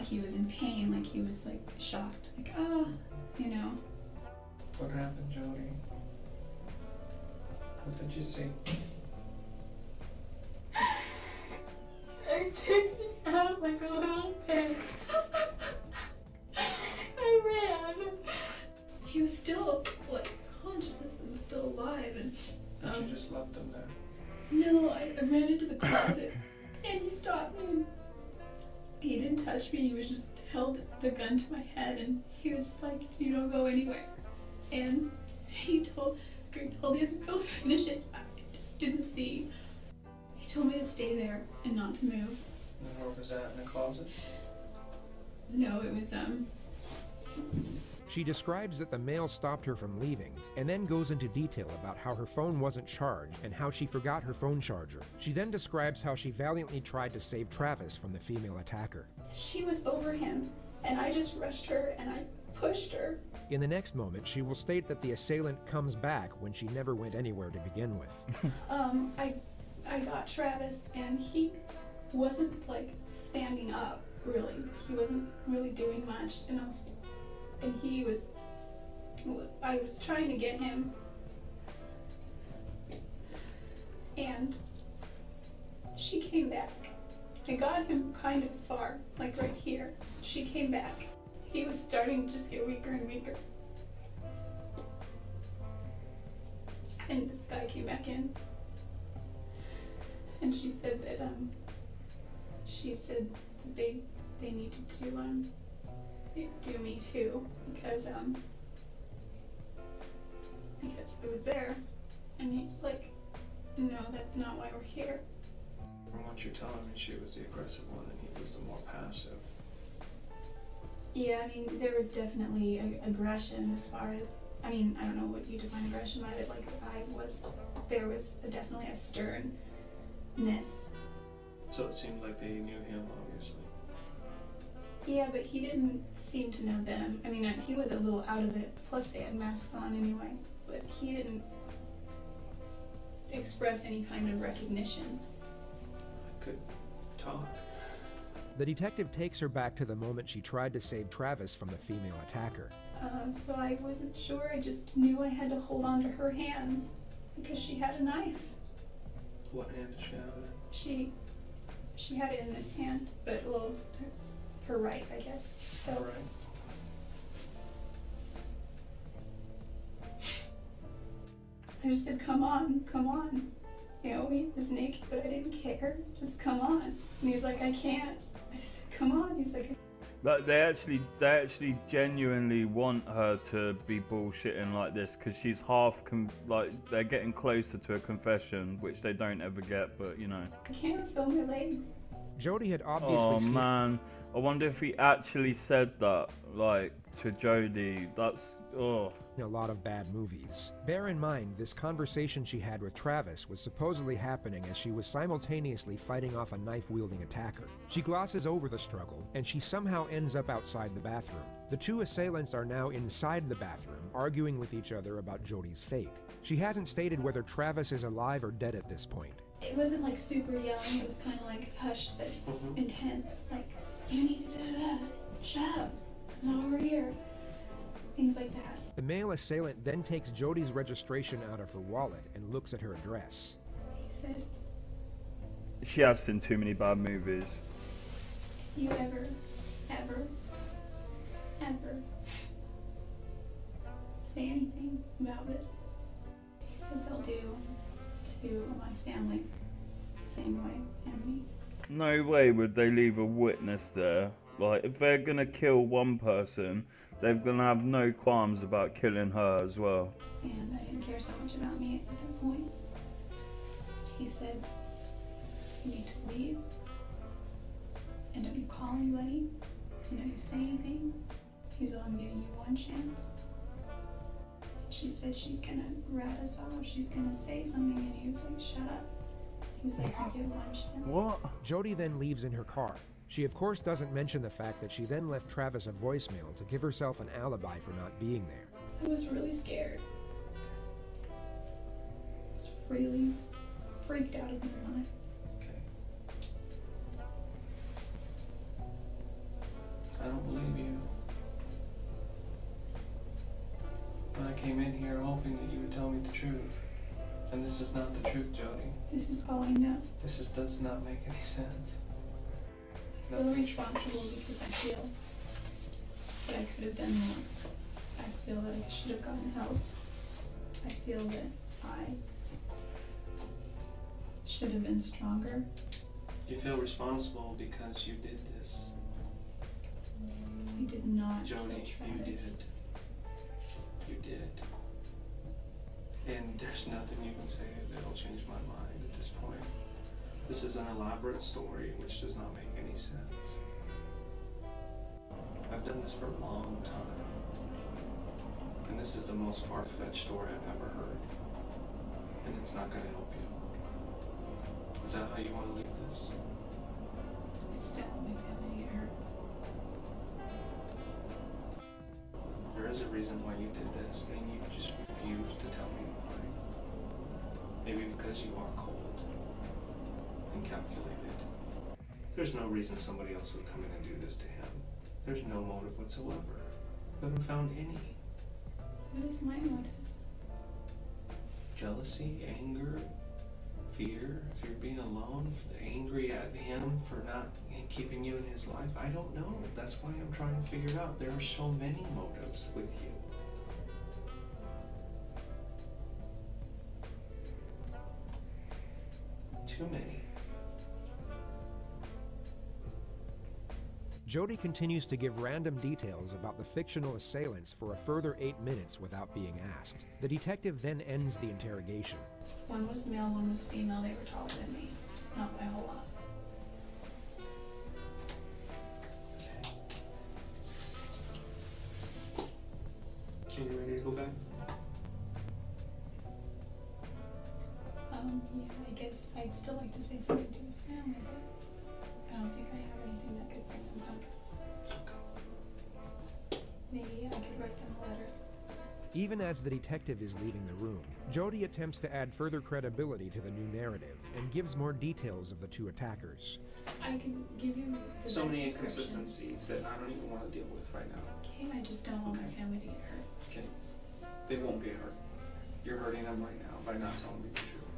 Speaker 8: he was in pain, like he was like shocked, like, oh, you know.
Speaker 7: What happened, Jodi? What did you see?
Speaker 8: I took out like a little pig. I ran. He was still like conscious and still alive, and
Speaker 7: But you just left him there.
Speaker 8: no, I ran into the closet and he stopped me. And he didn't touch me. He was just held the gun to my head and he was like, "You don't go anywhere." And he told the other girl to finish it. I didn't see. He told me to stay there and not to move.
Speaker 7: And where was that, in the closet?
Speaker 8: No, it was
Speaker 2: She describes that the male stopped her from leaving, and then goes into detail about how her phone wasn't charged and how she forgot her phone charger. She then describes how she valiantly tried to save Travis from the female attacker.
Speaker 8: She was over him, and I just rushed her and I pushed her.
Speaker 2: In the next moment, she will state that the assailant comes back when she never went anywhere to begin with.
Speaker 8: I got Travis, and he wasn't like standing up, really. He wasn't really doing much, and I was trying to get him, and she came back. I got him kind of far, like right here. She came back. He was starting to just get weaker and weaker. And this guy came back in. And she said that they needed to do me too because it was there. And he's like, no, that's not why we're here.
Speaker 7: From what you're telling me, she was the aggressive one and he was the more passive.
Speaker 8: Yeah, I mean, there was definitely aggression as far as, I mean, I don't know what you define aggression by, but like there was definitely a sternness.
Speaker 7: So it seemed like they knew him, obviously.
Speaker 8: Yeah, but he didn't seem to know them. I mean, he was a little out of it, plus they had masks on anyway, but he didn't express any kind of recognition.
Speaker 7: I could talk.
Speaker 2: The detective takes her back to the moment she tried to save Travis from the female attacker.
Speaker 8: So I wasn't sure, I just knew I had to hold on to her hands because she had a knife.
Speaker 7: What hand did she have in it?
Speaker 8: She had it in this hand, but well, her right, I guess. So.
Speaker 7: All right.
Speaker 8: I just said, come on, come on. You know, he was naked, but I didn't care. Just come on. And he's like, I can't. I said, come on. He's like,
Speaker 1: They actually genuinely want her to be bullshitting like this because she's they're getting closer to a confession, which they don't ever get, but you know.
Speaker 8: I can't feel my legs.
Speaker 2: Jodi had obviously
Speaker 1: Oh
Speaker 2: seen...
Speaker 1: man, I wonder if he actually said that, like, to Jodi. That's, oh.
Speaker 2: a lot of bad movies. Bear in mind, this conversation she had with Travis was supposedly happening as she was simultaneously fighting off a knife-wielding attacker. She glosses over the struggle, and she somehow ends up outside the bathroom. The two assailants are now inside the bathroom, arguing with each other about Jodi's fate. She hasn't stated whether Travis is alive or dead at this point.
Speaker 8: It wasn't like super yelling, it was kind of like hushed but intense. Like, you need to da-da-da, shut up, it's not over here. Things like that.
Speaker 2: The male assailant then takes Jodi's registration out of her wallet and looks at her address.
Speaker 8: He said,
Speaker 1: She has seen too many bad movies.
Speaker 8: if you ever say anything about this, he said they'll do to my family the same way and me.
Speaker 1: No way would they leave a witness there. Like, if they're gonna kill one person, they're gonna have no qualms about killing her as well.
Speaker 8: And I didn't care so much about me at that point. He said, you need to leave. And don't you call anybody. And don't you say anything. He's I'm giving you one chance. She said she's gonna rat us off. She's gonna say something. And he was like, shut up. He's like, you get one chance.
Speaker 1: What?
Speaker 2: Jodi then leaves in her car. She of course doesn't mention the fact that she then left Travis a voicemail to give herself an alibi for not being there.
Speaker 8: I was really scared. I was really freaked out of my mind.
Speaker 7: Okay. I don't believe you. But I came in here hoping that you would tell me the truth. And this is not the truth, Jodi.
Speaker 8: This is all I know.
Speaker 7: Does not make any sense.
Speaker 8: I feel responsible because I feel that I could have done more. I feel that I should have gotten help. I feel that I should have been stronger.
Speaker 7: You feel responsible because you did this.
Speaker 8: I did not kill
Speaker 7: Jodi, you
Speaker 8: Travis.
Speaker 7: did. You did. And there's nothing you can say that'll change my mind at this point. This is an elaborate story which does not make any sense. I've done this for a long time. And this is the most far-fetched story I've ever heard. And it's not going to help you. Is that how you want to leave this?
Speaker 8: I just don't want my family to get hurt.
Speaker 7: There is a reason why you did this, and you just refused to tell me why. Maybe because you are cold and calculated. There's no reason somebody else would come in and do this to him. There's no motive whatsoever. You haven't found any.
Speaker 8: What is my motive?
Speaker 7: Jealousy, anger, fear, fear of being alone, angry at him for not keeping you in his life. I don't know. That's why I'm trying to figure it out. There are so many motives with you. Too many.
Speaker 2: Jodi continues to give random details about the fictional assailants for a further 8 minutes without being asked. The detective then ends the interrogation.
Speaker 8: One was male, one was female. They were taller than me. Not by a whole lot.
Speaker 7: Okay. Are you ready to go back?
Speaker 8: Yeah, I guess I'd still like to say something to his family, but I don't think I have anything that could bring them comfort. Maybe I could write them a letter.
Speaker 2: Even as the detective is leaving the room, Jodi attempts to add further credibility to the new narrative and gives more details of the two attackers.
Speaker 8: I can give you the
Speaker 7: So
Speaker 8: best
Speaker 7: many
Speaker 8: description.
Speaker 7: inconsistencies that I don't even want to deal with right now.
Speaker 8: Okay, I just don't want my family to get hurt.
Speaker 7: Okay. They won't get hurt. You're hurting them right now by not telling me the truth.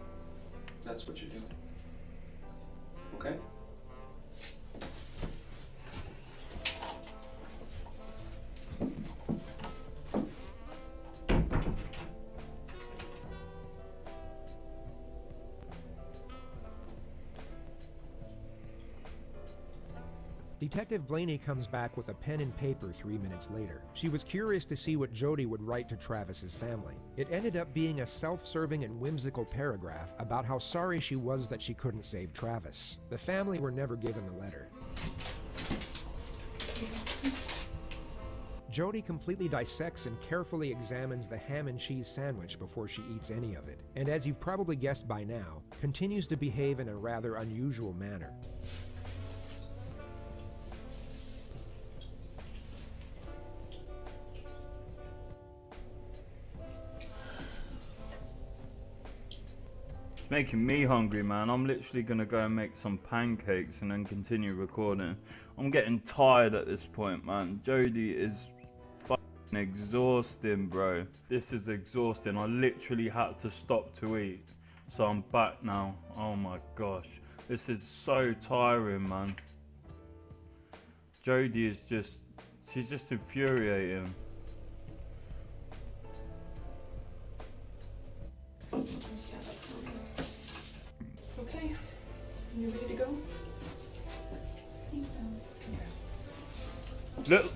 Speaker 7: That's what you're doing. Okay?
Speaker 2: Detective Blaney comes back with a pen and paper 3 minutes later. She was curious to see what Jodi would write to Travis's family. It ended up being a self-serving and whimsical paragraph about how sorry she was that she couldn't save Travis. The family were never given the letter. Jodi completely dissects and carefully examines the ham and cheese sandwich before she eats any of it, and as you've probably guessed by now, continues to behave in a rather unusual manner.
Speaker 1: Making me hungry, man. I'm literally gonna go and make some pancakes and then continue recording. I'm getting tired at this point, man. Jodi is fucking exhausting, bro. This is exhausting. I literally had to stop to eat, so I'm back now. Oh my gosh, this is so tiring, man. Jodi is she's just infuriating.
Speaker 10: Okay, you ready to go?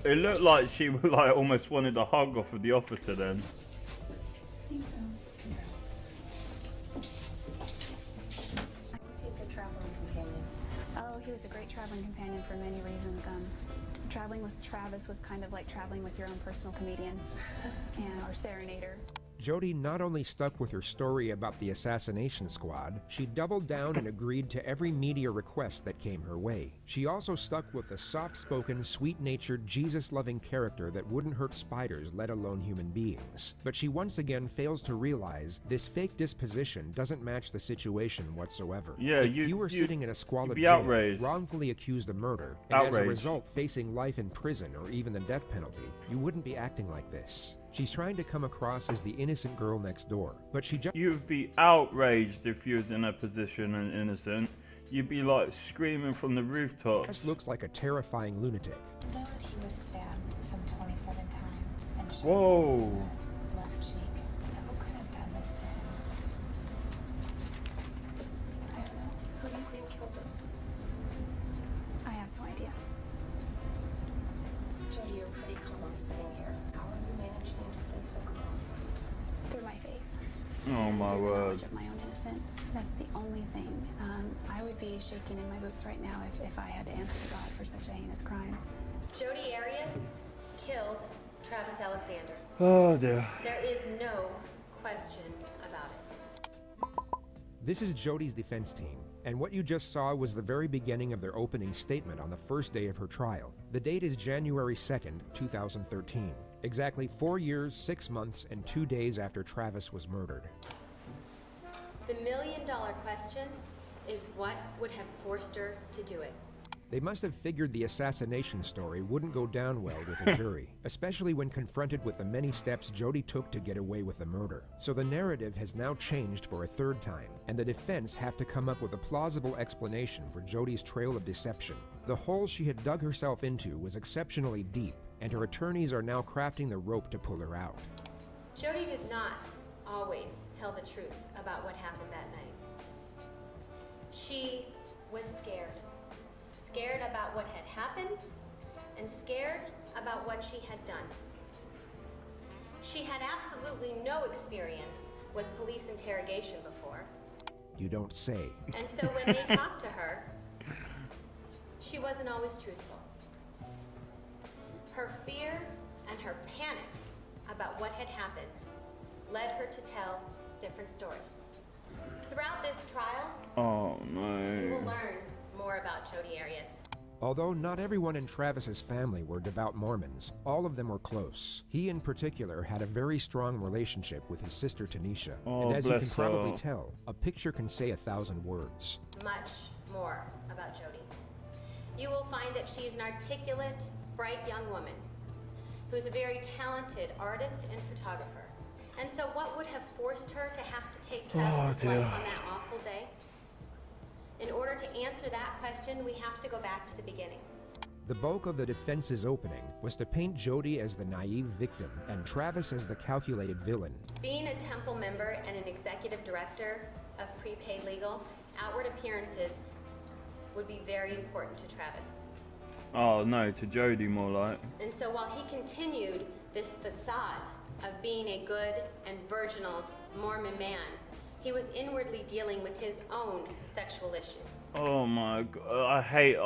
Speaker 1: It looked like she like almost wanted a hug off of the officer then.
Speaker 8: I think so.
Speaker 11: Was he a good traveling companion?
Speaker 8: Oh, he was a great traveling companion for many reasons. Traveling with Travis was kind of like traveling with your own personal comedian or serenader.
Speaker 2: Jodi not only stuck with her story about the assassination squad, she doubled down and agreed to every media request that came her way. She also stuck with the soft-spoken, sweet-natured, Jesus-loving character that wouldn't hurt spiders, let alone human beings. But she once again fails to realize this fake disposition doesn't match the situation whatsoever.
Speaker 1: Yeah,
Speaker 2: if you were sitting in a squalid
Speaker 1: be
Speaker 2: jail,
Speaker 1: outraged.
Speaker 2: wrongfully accused of murder, and as a result facing life in prison or even the death penalty, you wouldn't be acting like this. She's trying to come across as the innocent girl next door, but she just...
Speaker 1: You'd be outraged if you was in a position and innocent. You'd be like screaming from the rooftops.
Speaker 2: Just looks like a terrifying lunatic.
Speaker 11: I know that he was stabbed some 27 times and shot
Speaker 1: Whoa.
Speaker 11: in the left cheek. Who could have done this to him?
Speaker 8: I don't know.
Speaker 11: Who do you think killed him?
Speaker 8: I have no idea.
Speaker 11: Jodi, you're pretty calm sitting here. How are you managing to stay so calm?
Speaker 8: Through my faith.
Speaker 1: Oh my
Speaker 8: and the
Speaker 1: word.
Speaker 8: knowledge of my own innocence. That's the only thing. I would be shaking in my boots right now if I had to answer to God for such a heinous crime.
Speaker 6: Jodi Arias killed Travis Alexander.
Speaker 1: Oh dear.
Speaker 6: There is no question about it.
Speaker 2: This is Jodi's defense team, and what you just saw was the very beginning of their opening statement on the first day of her trial. The date is January 2nd, 2013, exactly 4 years, 6 months, and 2 days after Travis was murdered.
Speaker 6: The million-dollar question is what would have forced her to do it.
Speaker 2: They must have figured the assassination story wouldn't go down well with a jury, especially when confronted with the many steps Jodi took to get away with the murder. So the narrative has now changed for a third time, and the defense have to come up with a plausible explanation for Jodi's trail of deception. The hole she had dug herself into was exceptionally deep, and her attorneys are now crafting the rope to pull her out.
Speaker 6: Jodi did not always tell the truth about what happened that night. She was scared. Scared about what had happened, and scared about what she had done. She had absolutely no experience with police interrogation before.
Speaker 2: You don't say.
Speaker 6: And so when they talked to her, she wasn't always truthful. Her fear and her panic about what had happened led her to tell different stories. Throughout this trial, you will learn more about Jodi Arias.
Speaker 2: Although not everyone in Travis's family were devout Mormons, all of them were close. He in particular had a very strong relationship with his sister Tanisha, and as you can probably tell, a picture can say 1,000 words.
Speaker 6: Much more about Jodi. You will find that she's an articulate, bright young woman who's a very talented artist and photographer. And so what would have forced her to have to take Travis's life on that awful day? In order to answer that question, we have to go back to the beginning.
Speaker 2: The bulk of the defense's opening was to paint Jodi as the naive victim and Travis as the calculated villain.
Speaker 6: Being a Temple member and an executive director of Prepaid Legal, outward appearances would be very important to Travis.
Speaker 1: Oh no, to Jodi more like.
Speaker 6: And so while he continued this facade of being a good and virginal Mormon man, he was inwardly dealing with his own sexual issues.
Speaker 1: Oh my god, I hate,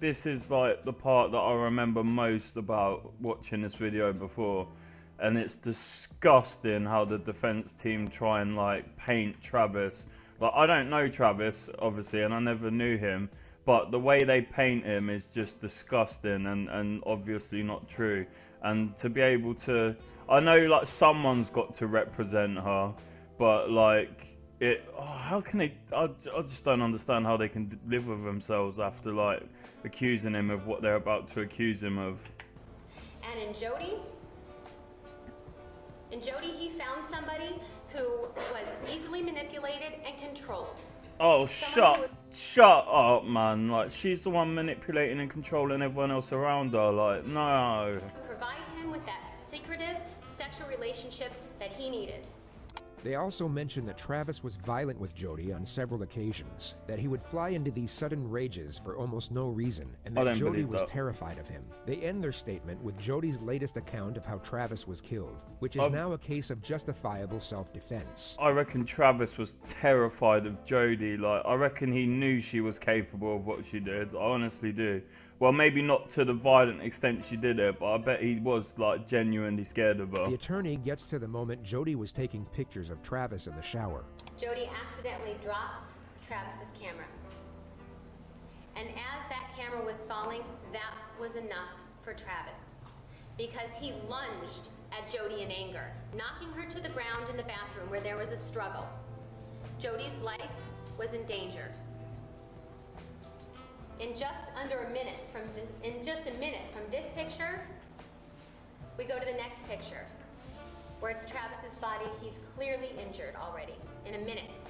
Speaker 1: this is like the part that I remember most about watching this video before. And it's disgusting how the defense team try and like paint Travis. Like, I don't know Travis, obviously, and I never knew him. But the way they paint him is just disgusting and obviously not true. And to be able to, I know like someone's got to represent her. But like how can they? I just don't understand how they can live with themselves after like accusing him of what they're about to accuse him of.
Speaker 6: And in Jodi, he found somebody who was easily manipulated and controlled.
Speaker 1: Oh, shut up, man! Like she's the one manipulating and controlling everyone else around her. Like no.
Speaker 6: Provide him with that secretive sexual relationship that he needed.
Speaker 2: They also mention that Travis was violent with Jodi on several occasions, that he would fly into these sudden rages for almost no reason, and that Jodi was terrified of him. They end their statement with Jodi's latest account of how Travis was killed, which is now a case of justifiable self-defense.
Speaker 1: I reckon Travis was terrified of Jodi. Like, I reckon he knew she was capable of what she did. I honestly do. Well, maybe not to the violent extent she did it, but I bet he was, like, genuinely scared of her.
Speaker 2: The attorney gets to the moment Jodi was taking pictures of Travis in the shower.
Speaker 12: Jodi accidentally drops Travis's camera. And as that camera was falling, that was enough for Travis, because he lunged at Jodi in anger, knocking her to the ground in the bathroom where there was a struggle. Jodi's life was in danger. In just a minute from this picture, we go to the next picture, where it's Travis's body. He's clearly injured already, in a minute.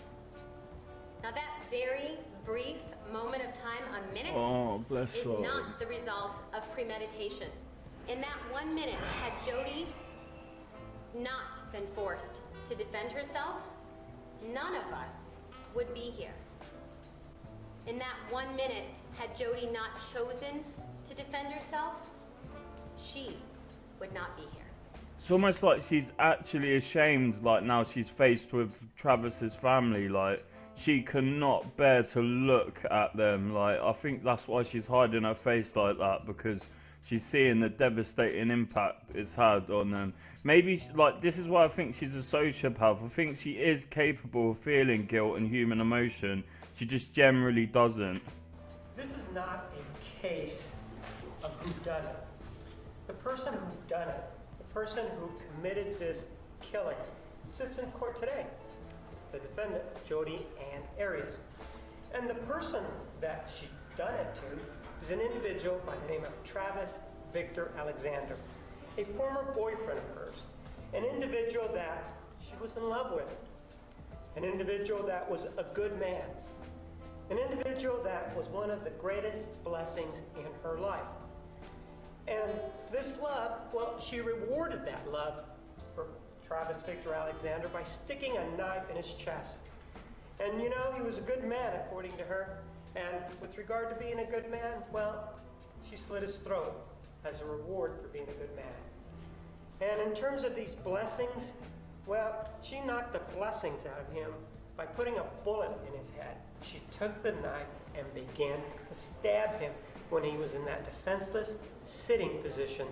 Speaker 12: Now that very brief moment of time, a minute, is not the result of premeditation. In that 1 minute, had Jodi not been forced to defend herself, none of us would be here. In that 1 minute, had Jodi not chosen to defend herself, she would not be here.
Speaker 1: It's almost like she's actually ashamed, like, now she's faced with Travis's family. Like, she cannot bear to look at them. Like, I think that's why she's hiding her face like that, because she's seeing the devastating impact it's had on them. Maybe, like, this is why I think she's a sociopath. I think she is capable of feeling guilt and human emotion. She just generally doesn't.
Speaker 5: This is not a case of whodunit. The person who done it, the person who committed this killing, sits in court today. It's the defendant, Jodi and Arias. And the person that she done it to is an individual by the name of Travis Victor Alexander, a former boyfriend of hers, an individual that she was in love with, an individual that was a good man, an individual that was one of the greatest blessings in her life. And this love, well, she rewarded that love for Travis Victor Alexander by sticking a knife in his chest. And you know, he was a good man, according to her. And with regard to being a good man, well, she slit his throat as a reward for being a good man. And in terms of these blessings, well, she knocked the blessings out of him by putting a bullet in his head. She took the knife and began to stab him when he was in that defenseless sitting position.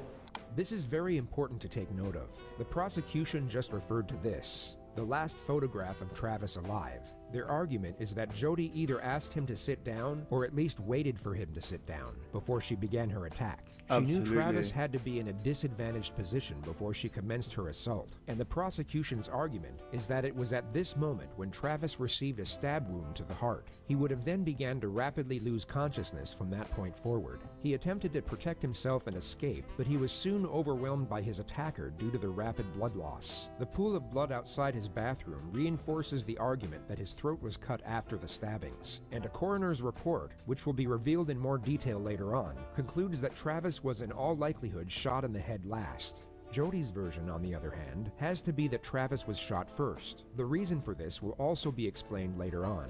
Speaker 2: This is very important to take note of. The prosecution just referred to this, the last photograph of Travis alive. Their argument is that Jodi either asked him to sit down or at least waited for him to sit down before she began her attack. She knew Travis had to be in a disadvantaged position before she commenced her assault, and the prosecution's argument is that it was at this moment when Travis received a stab wound to the heart. He would have then began to rapidly lose consciousness from that point forward. He attempted to protect himself and escape, but he was soon overwhelmed by his attacker due to the rapid blood loss. The pool of blood outside his bathroom reinforces the argument that his throat was cut after the stabbings, and a coroner's report, which will be revealed in more detail later on, concludes that Travis was in all likelihood shot in the head last. Jodi's version, on the other hand, has to be that Travis was shot first. The reason for this will also be explained later on.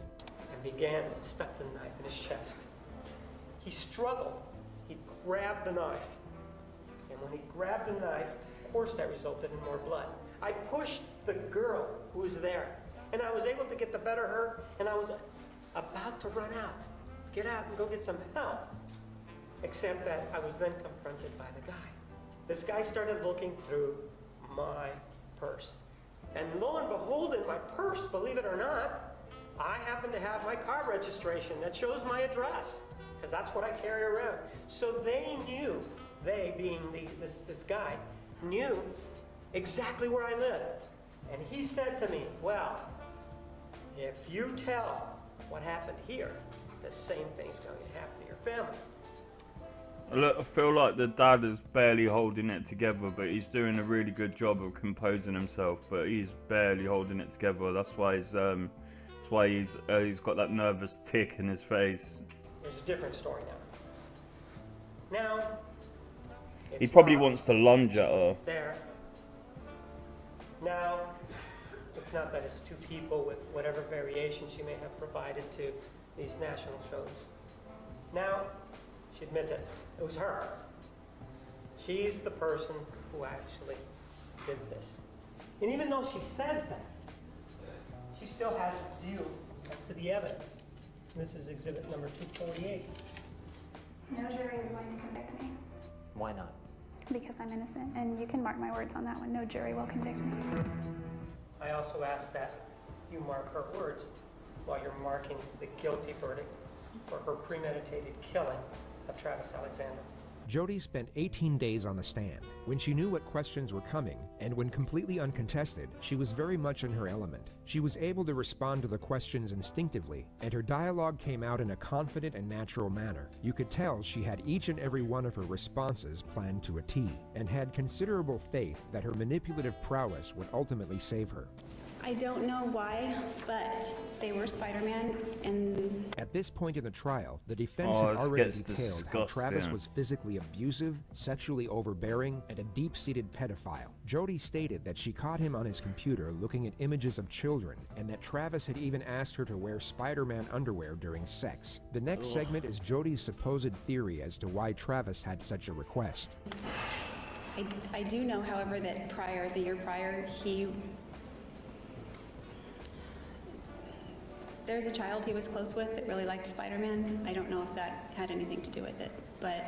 Speaker 5: And began and stuck the knife in his chest. He struggled. He grabbed the knife. And when he grabbed the knife, of course that resulted in more blood. I pushed the girl who was there, and I was able to get the better of her, and I was about to run out, get out and go get some help. Except that I was then confronted by the guy. This guy started looking through my purse. And lo and behold, in my purse, believe it or not, I happen to have my car registration that shows my address, because that's what I carry around. So they knew, they being this guy, knew exactly where I live. And he said to me, well, if you tell what happened here, the same thing's going to happen to your family.
Speaker 1: Look, I feel like the dad is barely holding it together, but he's doing a really good job of composing himself. But he's barely holding it together. That's why he's got that nervous tick in his face.
Speaker 5: There's a different story now. Now,
Speaker 1: he probably wants to lunge at her.
Speaker 5: There. Now, it's not that it's two people with whatever variation she may have provided to these national shows. Now, she admits it. It was her. She's the person who actually did this. And even though she says that, she still has a view as to the evidence. And this is exhibit number 248.
Speaker 13: No jury is going to convict me.
Speaker 14: Why not?
Speaker 13: Because I'm innocent, and you can mark my words on that one. No jury will convict me.
Speaker 5: I also ask that you mark her words while you're marking the guilty verdict for her premeditated killing of Travis Alexander.
Speaker 2: Jodi spent 18 days on the stand. When she knew what questions were coming, and when completely uncontested, she was very much in her element. She was able to respond to the questions instinctively, and her dialogue came out in a confident and natural manner. You could tell she had each and every one of her responses planned to a T, and had considerable faith that her manipulative prowess would ultimately save her.
Speaker 13: I don't know why, but they were Spider-Man, and...
Speaker 2: At this point in the trial, the defense had already detailed how Travis
Speaker 1: disgusting.
Speaker 2: was physically abusive, sexually overbearing, and a deep-seated pedophile. Jodi stated that she caught him on his computer looking at images of children, and that Travis had even asked her to wear Spider-Man underwear during sex. The next segment is Jodi's supposed theory as to why Travis had such a request.
Speaker 13: I do know, however, that the year prior, there's a child he was close with that really liked Spider-Man. I don't know if that had anything to do with it, but...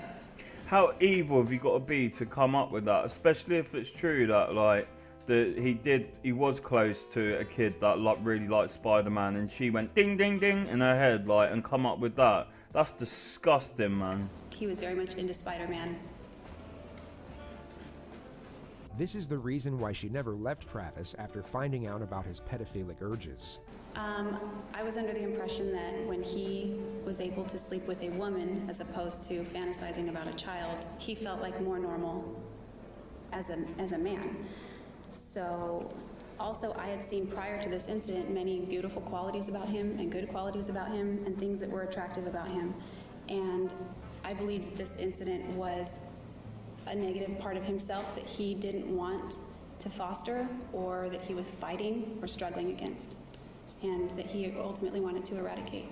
Speaker 1: How evil have you got to be to come up with that? Especially if it's true that, like, he was close to a kid that really liked Spider-Man, and she went ding, ding, ding in her head, like, and come up with that. That's disgusting, man.
Speaker 13: He was very much into Spider-Man.
Speaker 2: This is the reason why she never left Travis after finding out about his pedophilic urges.
Speaker 13: I was under the impression that when he was able to sleep with a woman as opposed to fantasizing about a child, he felt like more normal as a man. So also I had seen prior to this incident many beautiful qualities about him and good qualities about him and things that were attractive about him. And I believed that this incident was a negative part of himself that he didn't want to foster, or that he was fighting or struggling against, and that he ultimately wanted to eradicate.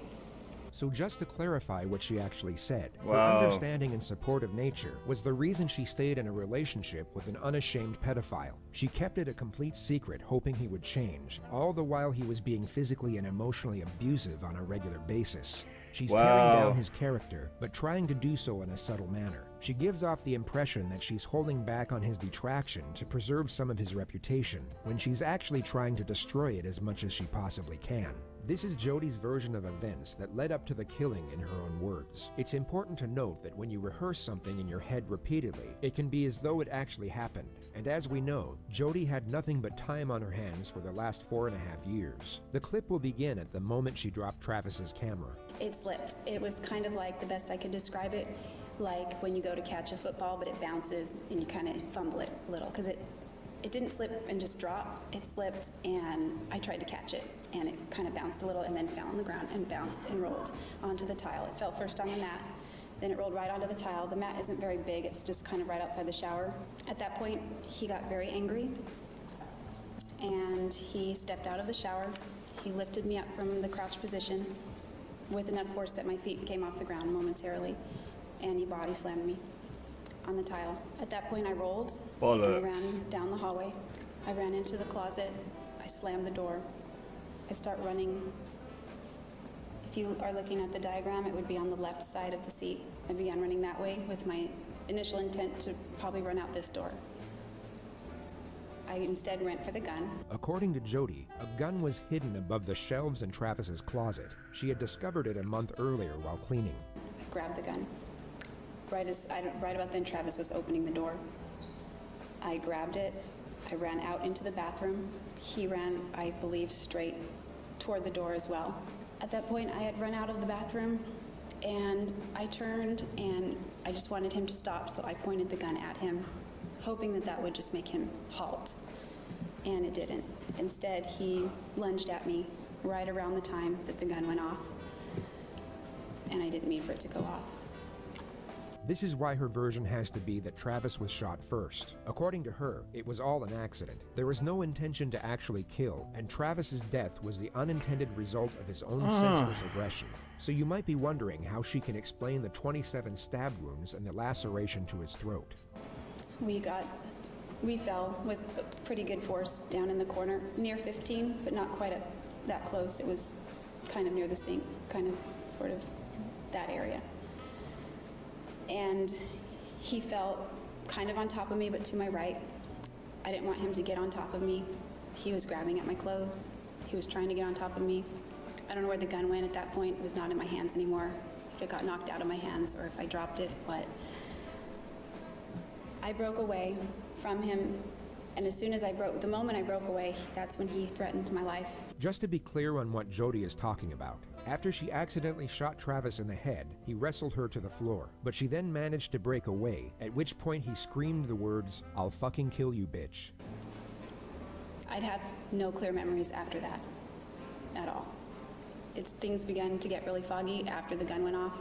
Speaker 2: So just to clarify what she actually said,
Speaker 1: Wow.
Speaker 2: Her understanding and support of nature was the reason she stayed in a relationship with an unashamed pedophile. She kept it a complete secret, hoping he would change, all the while he was being physically and emotionally abusive on a regular basis. She's tearing down his character, but trying to do so in a subtle manner. She gives off the impression that she's holding back on his detraction to preserve some of his reputation, when she's actually trying to destroy it as much as she possibly can. This is Jodi's version of events that led up to the killing in her own words. It's important to note that when you rehearse something in your head repeatedly, it can be as though it actually happened. And as we know, Jodi had nothing but time on her hands for the last 4.5 years. The clip will begin at the moment she dropped Travis's camera.
Speaker 13: It slipped. It was kind of like, the best I could describe it, like when you go to catch a football but it bounces and you kind of fumble it a little, because it didn't slip and just drop. It slipped and I tried to catch it, and it kind of bounced a little and then fell on the ground and bounced and rolled onto the tile. It fell first on the mat, then it rolled right onto the tile. The mat isn't very big, it's just kind of right outside the shower. At that point, he got very angry and he stepped out of the shower. He lifted me up from the crouch position with enough force that my feet came off the ground momentarily, and he body slammed me on the tile. At that point I rolled and I ran down the hallway. I ran into the closet, I slammed the door. I start running. If you are looking at the diagram, it would be on the left side of the seat. I began running that way with my initial intent to probably run out this door. I instead went for the gun.
Speaker 2: According to Jodi, a gun was hidden above the shelves in Travis's closet. She had discovered it a month earlier while cleaning.
Speaker 13: I grabbed the gun. Right about then, Travis was opening the door. I grabbed it. I ran out into the bathroom. He ran, I believe, straight toward the door as well. At that point, I had run out of the bathroom, and I turned, and I just wanted him to stop, so I pointed the gun at him, hoping that that would just make him halt. And it didn't. Instead, he lunged at me right around the time that the gun went off, and I didn't mean for it to go off.
Speaker 2: This is why her version has to be that Travis was shot first. According to her, it was all an accident. There was no intention to actually kill, and Travis's death was the unintended result of his own senseless aggression. So you might be wondering how she can explain the 27 stab wounds and the laceration to his throat.
Speaker 13: We fell with pretty good force down in the corner, near 15, but not quite that close. It was kind of near the sink, kind of, sort of that area. And he fell kind of on top of me, but to my right. I didn't want him to get on top of me. He was grabbing at my clothes. He was trying to get on top of me. I don't know where the gun went at that point. It was not in my hands anymore. If it got knocked out of my hands or if I dropped it, but I broke away from him, and the moment I broke away, that's when he threatened my life.
Speaker 2: Just to be clear on what Jodi is talking about, after she accidentally shot Travis in the head, he wrestled her to the floor, but she then managed to break away, at which point he screamed the words, "I'll fucking kill you, bitch."
Speaker 13: I'd have no clear memories after that, at all. Things began to get really foggy after the gun went off.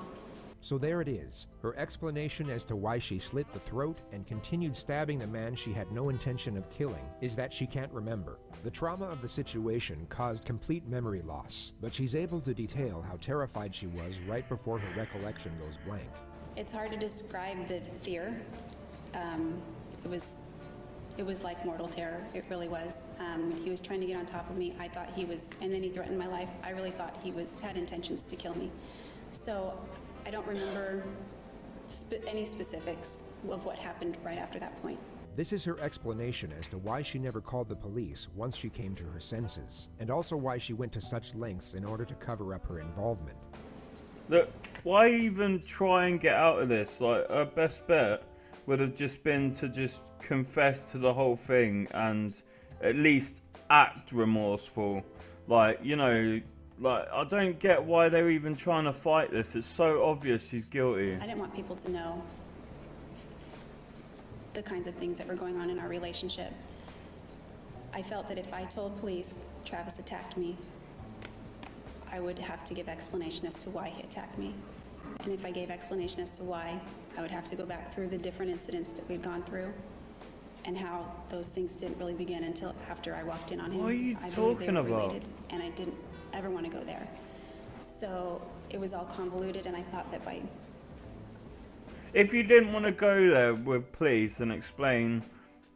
Speaker 2: So there it is, her explanation as to why she slit the throat and continued stabbing the man she had no intention of killing is that she can't remember. The trauma of the situation caused complete memory loss, but she's able to detail how terrified she was right before her recollection goes blank.
Speaker 13: It's hard to describe the fear. It was like mortal terror. It really was. When he was trying to get on top of me, I thought he was, and then he threatened my life. I really thought he had intentions to kill me. So I don't remember any specifics of what happened right after that point.
Speaker 2: This is her explanation as to why she never called the police once she came to her senses, and also why she went to such lengths in order to cover up her involvement.
Speaker 1: Look, why even try and get out of this? Like, her best bet would have just been to just confess to the whole thing and at least act remorseful. Like, you know, like, I don't get why they're even trying to fight this. It's so obvious she's guilty.
Speaker 13: I didn't want people to know the kinds of things that were going on in our relationship. I felt that if I told police Travis attacked me, I would have to give explanation as to why he attacked me. And if I gave explanation as to why, I would have to go back through the different incidents that we'd gone through and how those things didn't really begin until after I walked in on him.
Speaker 1: What are you
Speaker 13: I
Speaker 1: talking
Speaker 13: believe they were
Speaker 1: about?
Speaker 13: related, and I didn't ever want to go there. So it was all convoluted, and I thought that by...
Speaker 1: If you didn't want to go there with police and explain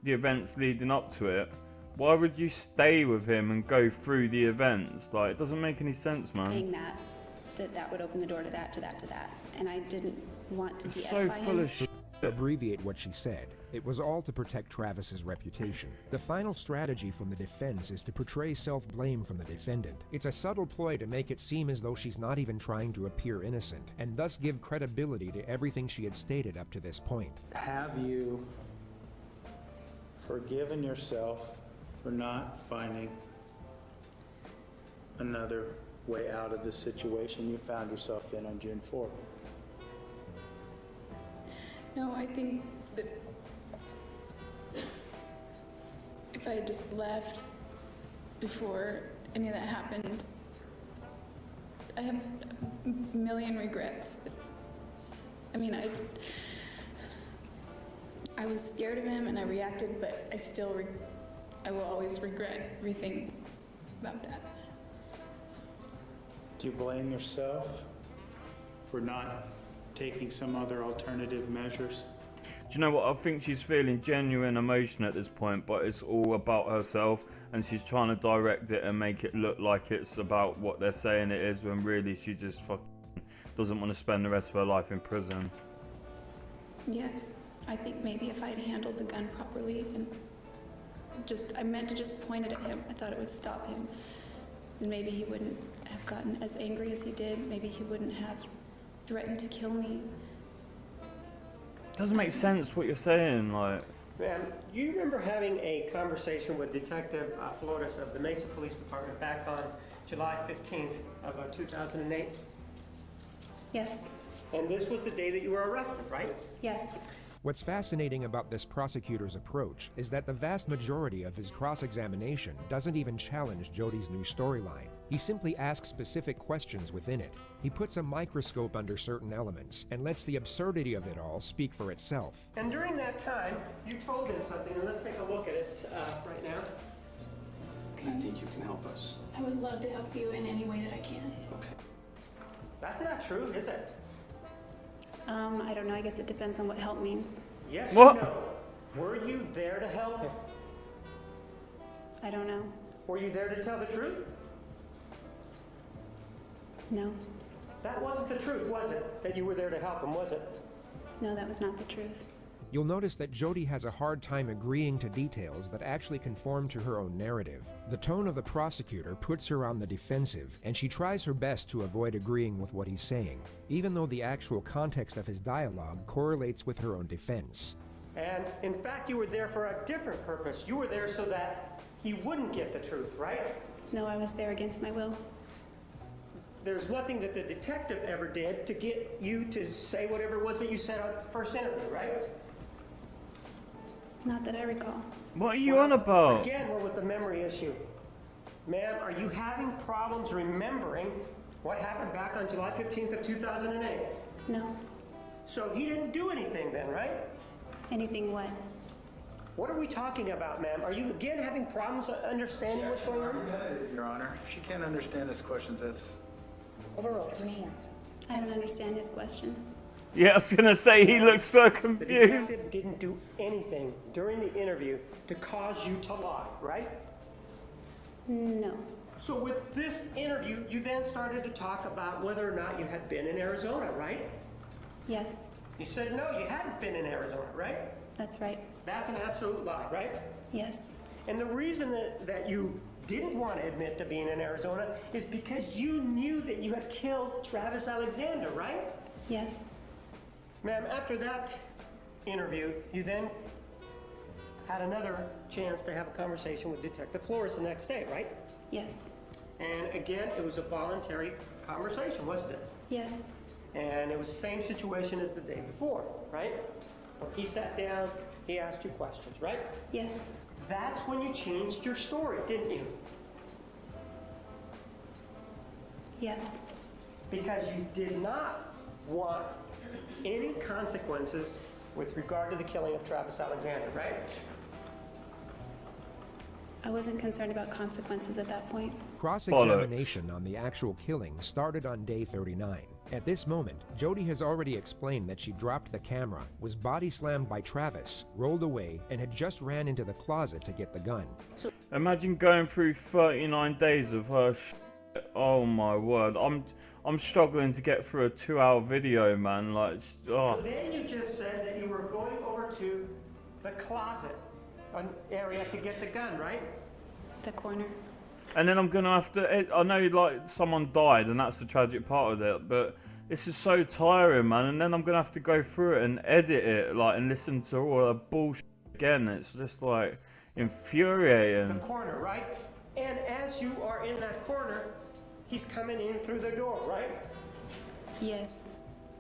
Speaker 1: the events leading up to it, why would you stay with him and go through the events? Like, it doesn't make any sense, man.
Speaker 13: saying that would open the door to that, to that, to that. And I didn't want to
Speaker 1: It's
Speaker 13: de-edify
Speaker 1: so
Speaker 13: him.
Speaker 1: full of shit.
Speaker 2: To abbreviate what she said, it was all to protect Travis's reputation. The final strategy from the defense is to portray self-blame from the defendant. It's a subtle ploy to make it seem as though she's not even trying to appear innocent, and thus give credibility to everything she had stated up to this point.
Speaker 14: Have you forgiven yourself for not finding another way out of the situation you found yourself in on June 4th?
Speaker 10: No, I think that if I had just left before any of that happened, I have a million regrets. I mean, I was scared of him and I reacted, but I will always regret everything about that.
Speaker 14: Do you blame yourself for not taking some other alternative measures?
Speaker 1: Do you know what? I think she's feeling genuine emotion at this point, but it's all about herself, and she's trying to direct it and make it look like it's about what they're saying it is, when really she just fucking doesn't want to spend the rest of her life in prison.
Speaker 10: Yes, I think maybe if I had handled the gun properly and I meant to just point it at him. I thought it would stop him. And maybe he wouldn't have gotten as angry as he did. Maybe he wouldn't have threatened to kill me.
Speaker 1: Doesn't make sense what you're saying, like.
Speaker 5: Ma'am, do you remember having a conversation with Detective Flores of the Mesa Police Department back on July 15th of 2008?
Speaker 13: Yes.
Speaker 5: And this was the day that you were arrested, right?
Speaker 13: Yes.
Speaker 2: What's fascinating about this prosecutor's approach is that the vast majority of his cross-examination doesn't even challenge Jodi's new storyline. He simply asks specific questions within it. He puts a microscope under certain elements and lets the absurdity of it all speak for itself.
Speaker 5: And during that time, you told him something, and let's take a look at it right now.
Speaker 7: I think you can help us.
Speaker 8: I would love to help you in any way that I can.
Speaker 7: Okay.
Speaker 5: That's not true, is it?
Speaker 13: I don't know. I guess it depends on what help means.
Speaker 5: Yes
Speaker 1: What?
Speaker 5: or no? Were you there to help him?
Speaker 13: I don't know.
Speaker 5: Were you there to tell the truth?
Speaker 13: No.
Speaker 5: That wasn't the truth, was it? That you were there to help him, was it?
Speaker 13: No, that was not the truth.
Speaker 2: You'll notice that Jodi has a hard time agreeing to details that actually conform to her own narrative. The tone of the prosecutor puts her on the defensive, and she tries her best to avoid agreeing with what he's saying, even though the actual context of his dialogue correlates with her own defense.
Speaker 5: And in fact, you were there for a different purpose. You were there so that he wouldn't get the truth, right?
Speaker 13: No, I was there against my will.
Speaker 5: There's nothing that the detective ever did to get you to say whatever it was that you said at the first interview, right?
Speaker 13: Not that I recall.
Speaker 1: What are you on about?
Speaker 5: Again, we're with the memory issue. Ma'am, are you having problems remembering what happened back on July 15th of 2008?
Speaker 13: No.
Speaker 5: So he didn't do anything then, right?
Speaker 13: Anything what?
Speaker 5: What are we talking about, ma'am? Are you again having problems understanding what's going on?
Speaker 14: Your Honor, if she can't understand his questions, that's...
Speaker 11: Overruled. You may answer.
Speaker 13: I don't understand his question.
Speaker 1: Yeah, I was gonna say he looks so
Speaker 5: The
Speaker 1: confused.
Speaker 5: detective didn't do anything during the interview to cause you to lie, right?
Speaker 13: No.
Speaker 5: So with this interview, you then started to talk about whether or not you had been in Arizona, right?
Speaker 13: Yes.
Speaker 5: You said no, you hadn't been in Arizona, right?
Speaker 13: That's right.
Speaker 5: That's an absolute lie, right?
Speaker 13: Yes.
Speaker 5: And the reason that you didn't want to admit to being in Arizona is because you knew that you had killed Travis Alexander, right?
Speaker 13: Yes.
Speaker 5: Ma'am, after that interview, you then had another chance to have a conversation with Detective Flores the next day, right?
Speaker 13: Yes.
Speaker 5: And again, it was a voluntary conversation, wasn't it?
Speaker 13: Yes.
Speaker 5: And it was the same situation as the day before, right? He sat down, he asked you questions, right?
Speaker 13: Yes.
Speaker 5: That's when you changed your story, didn't you?
Speaker 13: Yes.
Speaker 5: Because you did not want any consequences with regard to the killing of Travis Alexander, right?
Speaker 13: I wasn't concerned about consequences at that point.
Speaker 2: Cross-examination on the actual killing started on day 39. At this moment, Jodi has already explained that she dropped the camera, was body slammed by Travis, rolled away, and had just ran into the closet to get the gun.
Speaker 1: Imagine going through 39 days of her Oh my word, I'm struggling to get through a 2-hour video, man. Like, oh.
Speaker 5: Then you just said that you were going over to the closet area to get the gun, right?
Speaker 13: The corner.
Speaker 1: And then I'm gonna have to. I know, like, someone died, and that's the tragic part of it. But this is so tiring, man. And then I'm gonna have to go through it and edit it, like, and listen to all the bullshit again. It's just like infuriating.
Speaker 5: The corner, right? And as you are in that corner, he's coming in through the door, right?
Speaker 13: Yes.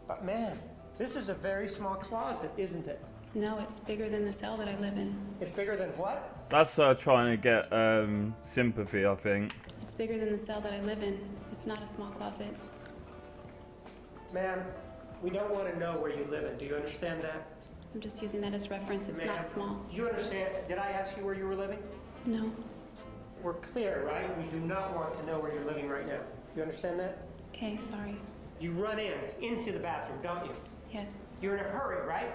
Speaker 5: But man, this is a very small closet, isn't it?
Speaker 13: No, it's bigger than the cell that I live in.
Speaker 5: It's bigger than what?
Speaker 1: That's trying to get sympathy, I think.
Speaker 13: It's bigger than the cell that I live in. It's not a small closet.
Speaker 5: Ma'am, we don't want to know where you live in. Do you understand that?
Speaker 13: I'm just using that as reference. It's not small.
Speaker 5: You understand? Did I ask you where you were living?
Speaker 13: No.
Speaker 5: We're clear, right? We do not want to know where you're living right now. You understand that?
Speaker 13: Okay, sorry.
Speaker 5: You run into the bathroom, don't you?
Speaker 13: Yes.
Speaker 5: You're in a hurry, right?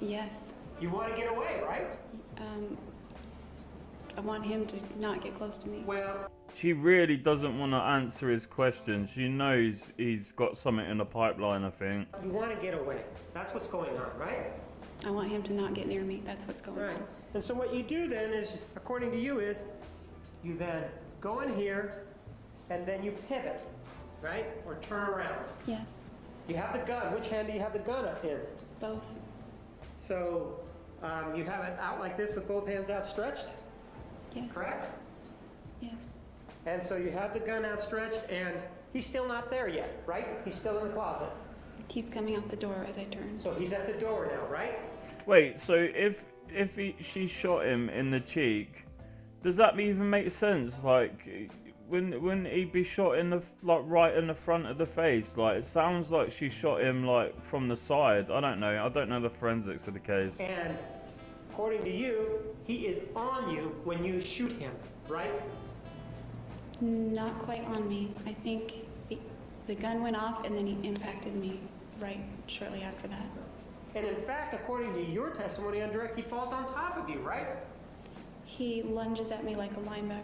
Speaker 13: Yes.
Speaker 5: You want to get away, right?
Speaker 13: I want him to not get close to me.
Speaker 5: Well,
Speaker 1: she really doesn't want to answer his questions. She knows he's got something in the pipeline, I think.
Speaker 5: You want to get away. That's what's going on, right?
Speaker 13: I want him to not get near me. That's what's going on.
Speaker 5: And so what you do then is, according to you, is you then go in here and then you pivot, right? Or turn around.
Speaker 13: Yes.
Speaker 5: You have the gun. Which hand do you have the gun in?
Speaker 13: Both.
Speaker 5: So you have it out like this with both hands outstretched?
Speaker 13: Yes.
Speaker 5: Correct?
Speaker 13: Yes.
Speaker 5: And so you have the gun outstretched and he's still not there yet, right? He's still in the closet.
Speaker 13: He's coming out the door as I turn.
Speaker 5: So he's at the door now, right?
Speaker 1: Wait, so if she shot him in the cheek, does that even make sense? Like, wouldn't he be shot in the like right in the front of the face? Like it sounds like she shot him like from the side. I don't know. I don't know the forensics of the case.
Speaker 5: And according to you, he is on you when you shoot him, right?
Speaker 13: Not quite on me. I think the gun went off and then he impacted me right shortly after that.
Speaker 5: And in fact, according to your testimony on direct, he falls on top of you, right?
Speaker 13: He lunges at me like a linebacker.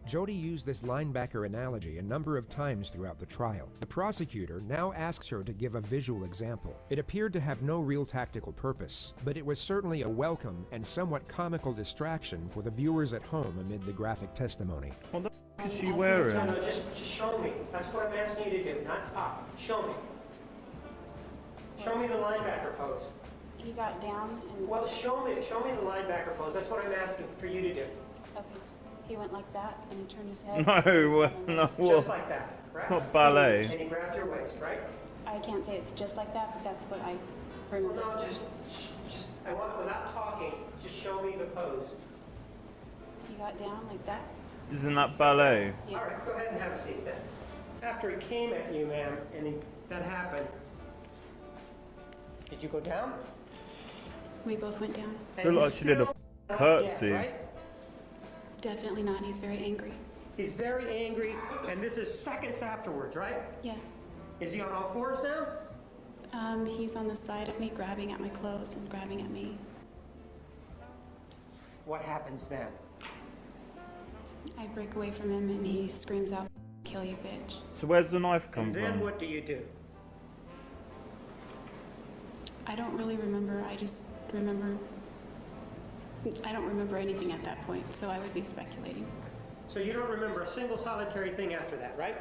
Speaker 2: Jodi used this linebacker analogy a number of times throughout the trial. The prosecutor now asks her to give a visual example. It appeared to have no real tactical purpose, but it was certainly a welcome and somewhat comical distraction for the viewers at home amid the graphic testimony.
Speaker 1: What the f is she wearing?
Speaker 5: No, just show me. That's what I'm asking you to do, not talk. Show me. Show me the linebacker pose.
Speaker 13: He got down and...
Speaker 5: Well, show me the linebacker pose. That's what I'm asking for you to do.
Speaker 13: Okay. He went like that and he turned his head.
Speaker 1: No,
Speaker 5: Just like that, right?
Speaker 1: It's not ballet.
Speaker 5: And he grabbed your waist, right?
Speaker 13: I can't say it's just like that, but that's what I remember.
Speaker 5: Well, no, just I want, without talking, just show me the pose.
Speaker 13: He got down like that.
Speaker 1: Isn't that ballet?
Speaker 5: Yeah. All right, go ahead and have a seat then. After he came at you, ma'am, and that happened, did you go down?
Speaker 13: We both went down.
Speaker 1: Looked like she did a curtsy.
Speaker 5: Yeah, right?
Speaker 13: Definitely not. He's very angry.
Speaker 5: He's very angry, and this is seconds afterwards, right?
Speaker 13: Yes.
Speaker 5: Is he on all fours now?
Speaker 13: He's on the side of me, grabbing at my clothes and grabbing at me.
Speaker 5: What happens then?
Speaker 13: I break away from him and he screams out, "Kill you, bitch."
Speaker 1: So where's the knife come
Speaker 5: And then
Speaker 1: from?
Speaker 5: what do you do?
Speaker 13: I don't really remember. I just remember... I don't remember anything at that point, so I would be speculating.
Speaker 5: So you don't remember a single solitary thing after that, right?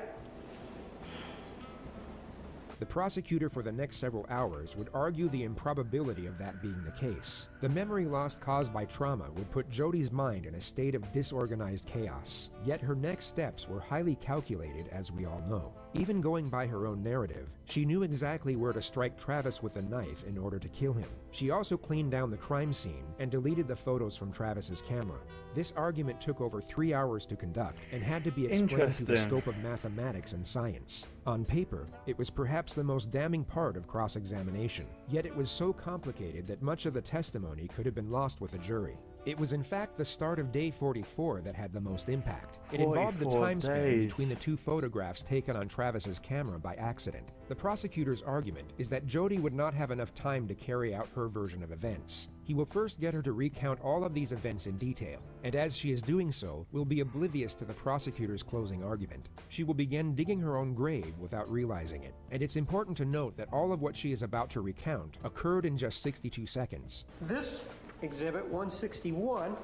Speaker 2: The prosecutor for the next several hours would argue the improbability of that being the case. The memory loss caused by trauma would put Jodi's mind in a state of disorganized chaos. Yet her next steps were highly calculated, as we all know. Even going by her own narrative, she knew exactly where to strike Travis with a knife in order to kill him. She also cleaned down the crime scene and deleted the photos from Travis's camera. This argument took over 3 hours to conduct and had to be explained through the scope of mathematics and science. On paper, it was perhaps the most damning part of cross-examination. Yet it was so complicated that much of the testimony could have been lost with a jury. It was in fact the start of day 44 that had the most impact. It involved the time span between the two photographs taken on Travis's camera by accident. The prosecutor's argument is that Jodi would not have enough time to carry out her version of events. He will first get her to recount all of these events in detail, and as she is doing so, will be oblivious to the prosecutor's closing argument. She will begin digging her own grave without realizing it. And it's important to note that all of what she is about to recount occurred in just 62 seconds.
Speaker 5: This exhibit 161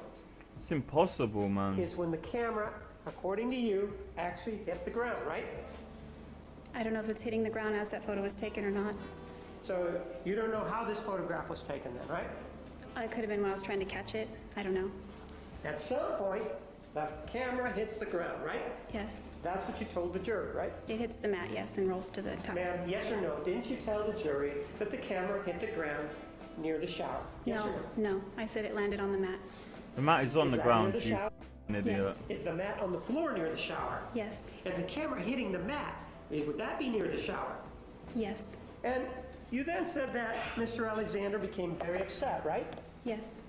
Speaker 1: It's impossible, man.
Speaker 5: is when the camera, according to you, actually hit the ground, right?
Speaker 13: I don't know if it's hitting the ground as that photo was taken or not.
Speaker 5: So you don't know how this photograph was taken then, right?
Speaker 13: It could have been when I was trying to catch it. I don't know.
Speaker 5: At some point, the camera hits the ground, right?
Speaker 13: Yes.
Speaker 5: That's what you told the jury, right?
Speaker 13: It hits the mat, yes, and rolls to the top.
Speaker 5: Ma'am, yes or no? Didn't you tell the jury that the camera hit the ground near the shower? Yes or no?
Speaker 13: No. I said it landed on the mat.
Speaker 1: The mat is on the
Speaker 5: that
Speaker 1: ground,
Speaker 5: near the
Speaker 1: you
Speaker 5: shower?
Speaker 1: f***ing idiot.
Speaker 13: Yes.
Speaker 5: Is the mat on the floor near the shower?
Speaker 13: Yes.
Speaker 5: And the camera hitting the mat, would that be near the shower?
Speaker 13: Yes.
Speaker 5: And you then said that Mr. Alexander became very upset, right?
Speaker 13: Yes.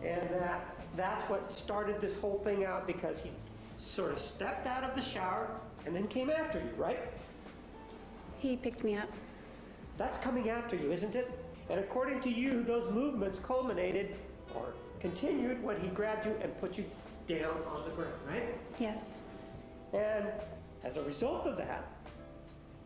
Speaker 5: And that's what started this whole thing out, because he sort of stepped out of the shower and then came after you, right?
Speaker 13: He picked me up.
Speaker 5: That's coming after you, isn't it? And according to you, those movements culminated or continued when he grabbed you and put you down on the ground, right?
Speaker 13: Yes.
Speaker 5: And as a result of that,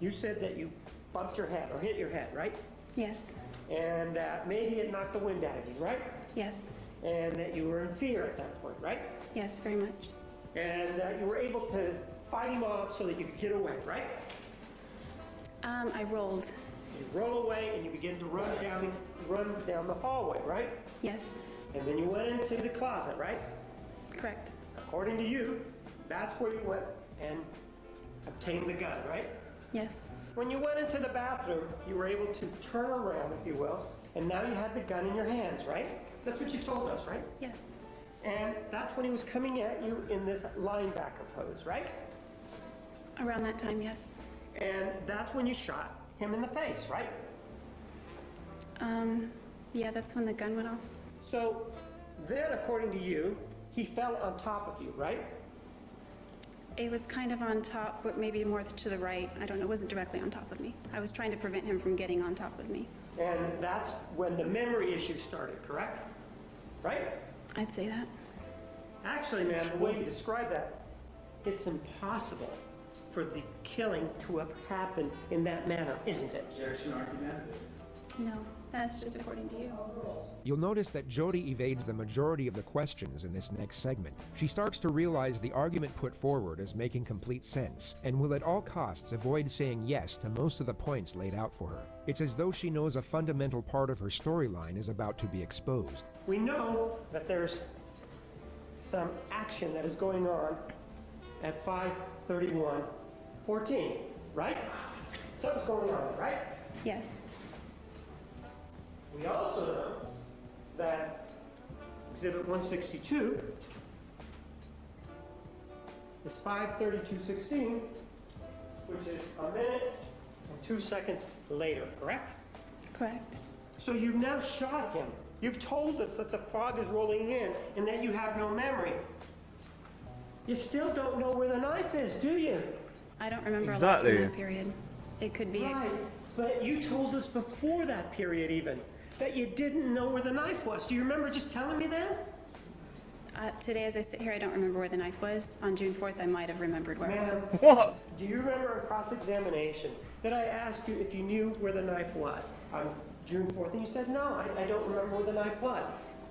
Speaker 5: you said that you bumped your head or hit your head, right?
Speaker 13: Yes.
Speaker 5: And maybe it knocked the wind out of you, right?
Speaker 13: Yes.
Speaker 5: And that you were in fear at that point, right?
Speaker 13: Yes, very much.
Speaker 5: And you were able to fight him off so that you could get away, right?
Speaker 13: I rolled.
Speaker 5: You roll away and you begin to run down the hallway, right?
Speaker 13: Yes.
Speaker 5: And then you went into the closet, right?
Speaker 13: Correct.
Speaker 5: According to you, that's where you went and obtained the gun, right?
Speaker 13: Yes.
Speaker 5: When you went into the bathroom, you were able to turn around, if you will, and now you had the gun in your hands, right? That's what you told us, right?
Speaker 13: Yes.
Speaker 5: And that's when he was coming at you in this linebacker pose, right?
Speaker 13: Around that time, yes.
Speaker 5: And that's when you shot him in the face, right?
Speaker 13: Yeah, that's when the gun went off.
Speaker 5: So then, according to you, he fell on top of you, right?
Speaker 13: It was kind of on top, but maybe more to the right. I don't know, it wasn't directly on top of me. I was trying to prevent him from getting on top of me.
Speaker 5: And that's when the memory issues started, correct? Right?
Speaker 13: I'd say that.
Speaker 5: Actually, man, the way you describe that, it's impossible for the killing to have happened in that manner, isn't it?
Speaker 13: No, that's just according to you.
Speaker 2: You'll notice that Jodi evades the majority of the questions in this next segment. She starts to realize the argument put forward is making complete sense, and will at all costs avoid saying yes to most of the points laid out for her. It's as though she knows a fundamental part of her storyline is about to be exposed.
Speaker 5: We know that there's some action that is going on at 5:31:14, right? Something's going on, right?
Speaker 13: Yes.
Speaker 5: We also know that Exhibit 162 is 5:32:16, which is a minute and 2 seconds later, correct?
Speaker 13: Correct.
Speaker 5: So you've now shot him. You've told us that the fog is rolling in and that you have no memory. You still don't know where the knife is, do you?
Speaker 13: I don't remember a lot
Speaker 1: Exactly.
Speaker 13: from that period. It could be.
Speaker 5: Right, but you told us before that period even that you didn't know where the knife was. Do you remember just telling me that?
Speaker 13: Today, as I sit here, I don't remember where the knife was. On June 4th, I might have remembered where it was.
Speaker 1: What?
Speaker 5: Do you remember in cross-examination that I asked you if you knew where the knife was on June 4th, and you said, no, I don't remember where the knife was.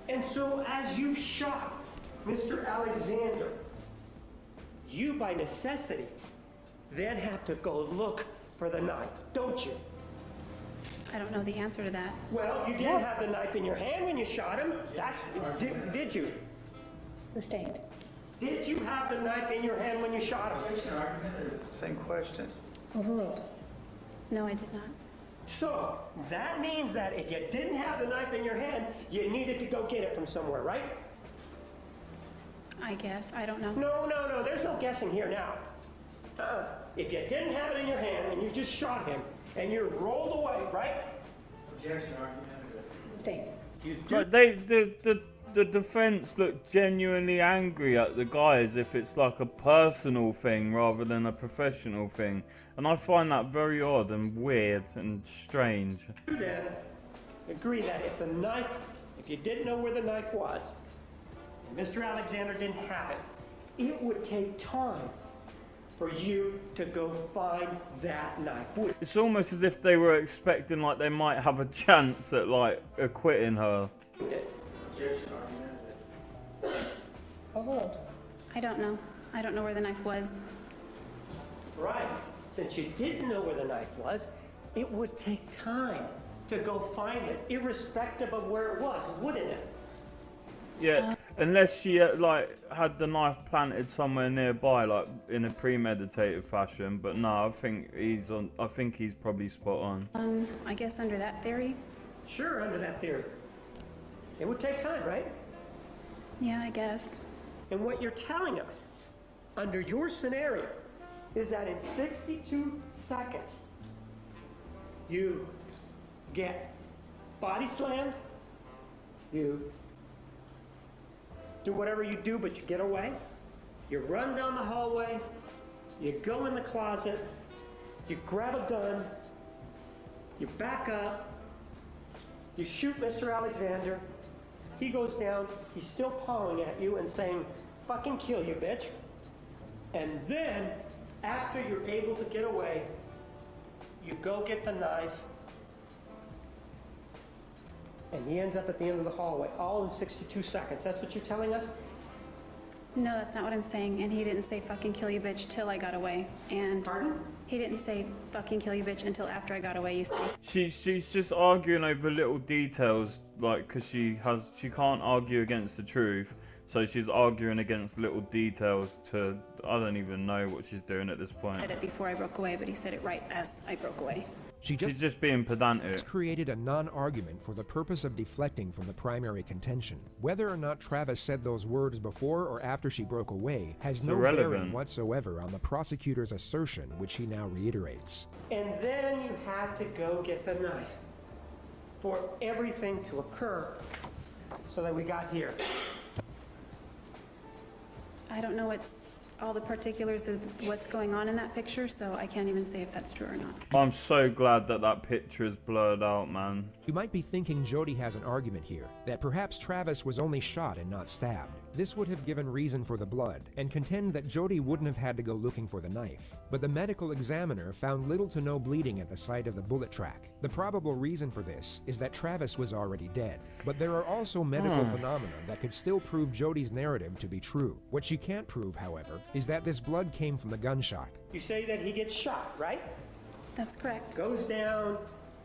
Speaker 5: And so as you shot Mr. Alexander, you, by necessity, then have to go look for the knife, don't you?
Speaker 13: I don't know the answer to that.
Speaker 5: Well, you didn't have the knife in your hand when you shot him. Did you?
Speaker 11: Sustained.
Speaker 5: Did you have the knife in your hand when you shot him?
Speaker 14: It's the same question.
Speaker 11: Overruled.
Speaker 13: No, I did not.
Speaker 5: So, that means that if you didn't have the knife in your hand, you needed to go get it from somewhere, right?
Speaker 13: I guess. I don't know.
Speaker 5: No, there's no guessing here now. If you didn't have it in your hand and you just shot him and you rolled away, right?
Speaker 14: Objection, argumentative.
Speaker 11: Sustained.
Speaker 5: You do.
Speaker 1: But the defense looked genuinely angry at the guy as if it's like a personal thing rather than a professional thing. And I find that very odd and weird and strange.
Speaker 5: You then agree that if you didn't know where the knife was, and Mr. Alexander didn't have it, it would take time for you to go find that knife.
Speaker 1: It's almost as if they were expecting like they might have a chance at like acquitting her.
Speaker 14: Objection, argumentative.
Speaker 11: Overruled.
Speaker 13: I don't know. I don't know where the knife was.
Speaker 5: Right. Since you didn't know where the knife was, it would take time to go find it, irrespective of where it was, wouldn't it?
Speaker 1: Yeah, unless she like had the knife planted somewhere nearby, like in a premeditated fashion. But no, I think he's probably spot on.
Speaker 13: I guess under that theory.
Speaker 5: Sure, under that theory. It would take time, right?
Speaker 13: Yeah, I guess.
Speaker 5: And what you're telling us, under your scenario, is that in 62 seconds, you get body slammed, you do whatever you do, but you get away, you run down the hallway, you go in the closet, you grab a gun, you back up, you shoot Mr. Alexander, he goes down, he's still pawing at you and saying, fucking kill you, bitch. And then, after you're able to get away, you go get the knife, and he ends up at the end of the hallway, all in 62 seconds. That's what you're telling us?
Speaker 13: No, that's not what I'm saying. And he didn't say fucking kill you bitch till I got away. And
Speaker 5: Pardon?
Speaker 13: he didn't say fucking kill you bitch until after I got away. You say.
Speaker 1: She's just arguing over little details, like because she can't argue against the truth, so she's arguing against little details. I don't even know what she's doing at this point.
Speaker 13: Said it before I broke away, but he said it right as I broke away.
Speaker 2: She's
Speaker 1: just being pedantic.
Speaker 2: Created a non-argument for the purpose of deflecting from the primary contention. Whether or not Travis said those words before or after she broke away has no bearing whatsoever on the prosecutor's assertion, which he now reiterates.
Speaker 5: And then you had to go get the knife for everything to occur so that we got here.
Speaker 13: I don't know all the particulars of what's going on in that picture, so I can't even say if that's true or not.
Speaker 1: I'm so glad that that picture is blurred out, man.
Speaker 2: You might be thinking Jodi has an argument here, that perhaps Travis was only shot and not stabbed. This would have given reason for the blood, and contend that Jodi wouldn't have had to go looking for the knife. But the medical examiner found little to no bleeding at the site of the bullet track. The probable reason for this is that Travis was already dead. But there are also medical phenomena that could still prove Jodi's narrative to be true. What she can't prove, however, is that this blood came from the gunshot.
Speaker 5: You say that he gets shot, right?
Speaker 13: That's correct.
Speaker 5: Goes down,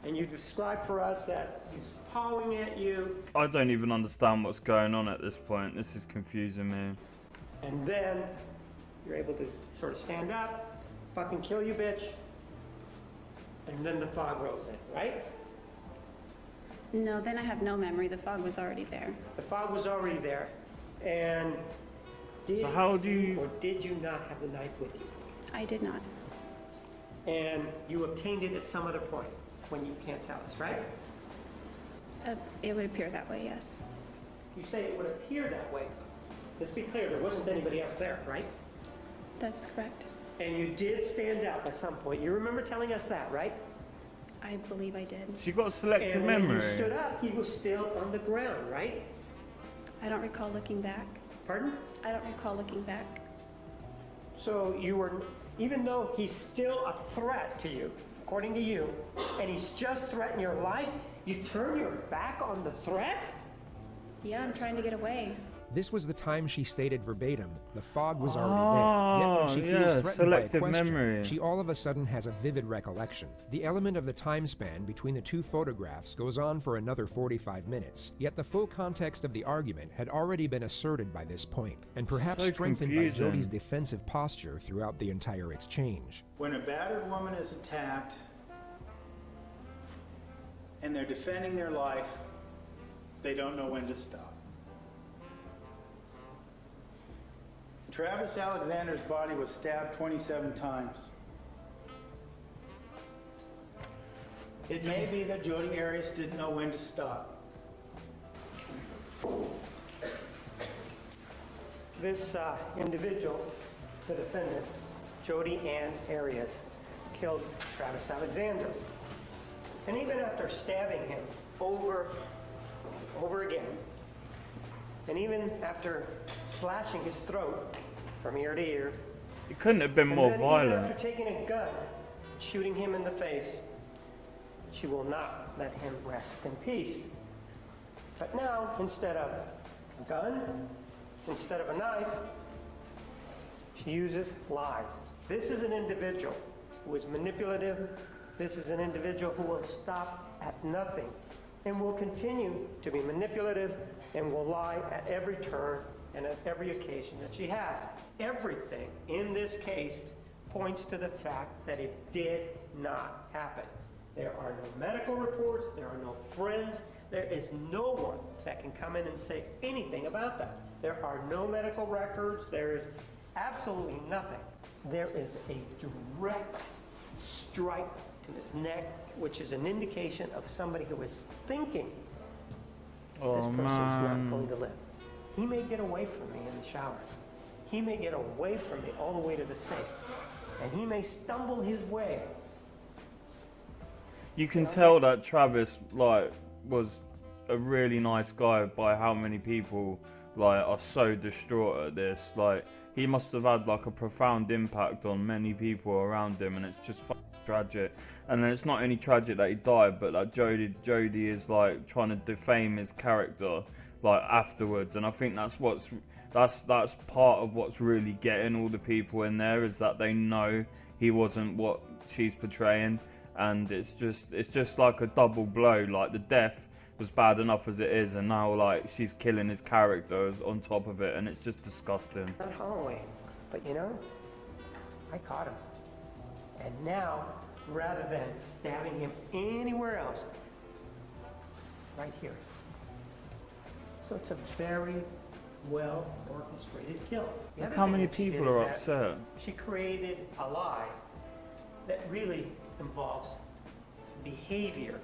Speaker 5: and you describe for us that he's pawing at you.
Speaker 1: I don't even understand what's going on at this point. This is confusing me.
Speaker 5: And then you're able to sort of stand up, fucking kill you, bitch. And then the fog rolls in, right?
Speaker 13: No, then I have no memory. The fog was already there.
Speaker 5: The fog was already there. And did you or did you not have the knife with you?
Speaker 13: I did not.
Speaker 5: And you obtained it at some other point when you can't tell us, right?
Speaker 13: It would appear that way, yes.
Speaker 5: You say it would appear that way. Let's be clear, there wasn't anybody else there, right?
Speaker 13: That's correct.
Speaker 5: And you did stand up at some point. You remember telling us that, right?
Speaker 13: I believe I did.
Speaker 1: She got selective
Speaker 5: and
Speaker 1: memory.
Speaker 5: When you stood up, he was still on the ground, right?
Speaker 13: I don't recall looking back.
Speaker 5: Pardon?
Speaker 13: I don't recall looking back.
Speaker 5: So you were, even though he's still a threat to you, according to you, and he's just threatened your life, you turn your back on the threat?
Speaker 13: Yeah, I'm trying to get away.
Speaker 2: This was the time she stated verbatim, the fog was already there. Yet when she feels threatened by a question, she all of a sudden has a vivid recollection. The element of the time span between the two photographs goes on for another 45 minutes, yet the full context of the argument had already been asserted by this point, and perhaps strengthened by Jodi's defensive posture throughout the entire exchange.
Speaker 14: When a battered woman is attacked, and they're defending their life, they don't know when to stop. Travis Alexander's body was stabbed 27 times. It may be that Jodi Arias didn't know when to stop.
Speaker 5: This individual, the defendant, Jodi Ann Arias, killed Travis Alexander. And even after stabbing him over again, and even after slashing his throat from ear to ear,
Speaker 1: it couldn't have been more violent.
Speaker 5: Even after taking a gun, shooting him in the face, she will not let him rest in peace. But now, instead of a gun, instead of a knife, she uses lies. This is an individual who is manipulative. This is an individual who will stop at nothing and will continue to be manipulative and will lie at every turn and at every occasion that she has. Everything in this case points to the fact that it did not happen. There are no medical reports, there are no friends, there is no one that can come in and say anything about that. There are no medical records, there is absolutely nothing. There is a direct strike to his neck, which is an indication of somebody who is thinking this person's not going to live. He may get away from me in the shower. He may get away from me all the way to the sink. And he may stumble his way.
Speaker 1: You can tell that Travis was a really nice guy by how many people are so distraught at this. He must have had a profound impact on many people around him, and it's just tragic. And then it's not only tragic that he died, but that Jodi is trying to defame his character afterwards. And I think that's part of what's really getting all the people in there, is that they know he wasn't what she's portraying, and it's just like a double blow. The death was bad enough as it is, and now she's killing his character on top of it, and it's just disgusting.
Speaker 5: Not Holloway, but I caught him. And now rather than stabbing him anywhere else. Right here. So it's a very well orchestrated kill. The
Speaker 1: Look
Speaker 5: other
Speaker 1: how
Speaker 5: thing
Speaker 1: many
Speaker 5: that she did
Speaker 1: people
Speaker 5: is
Speaker 1: are
Speaker 5: that
Speaker 1: upset.
Speaker 5: She created a lie that really involves behavior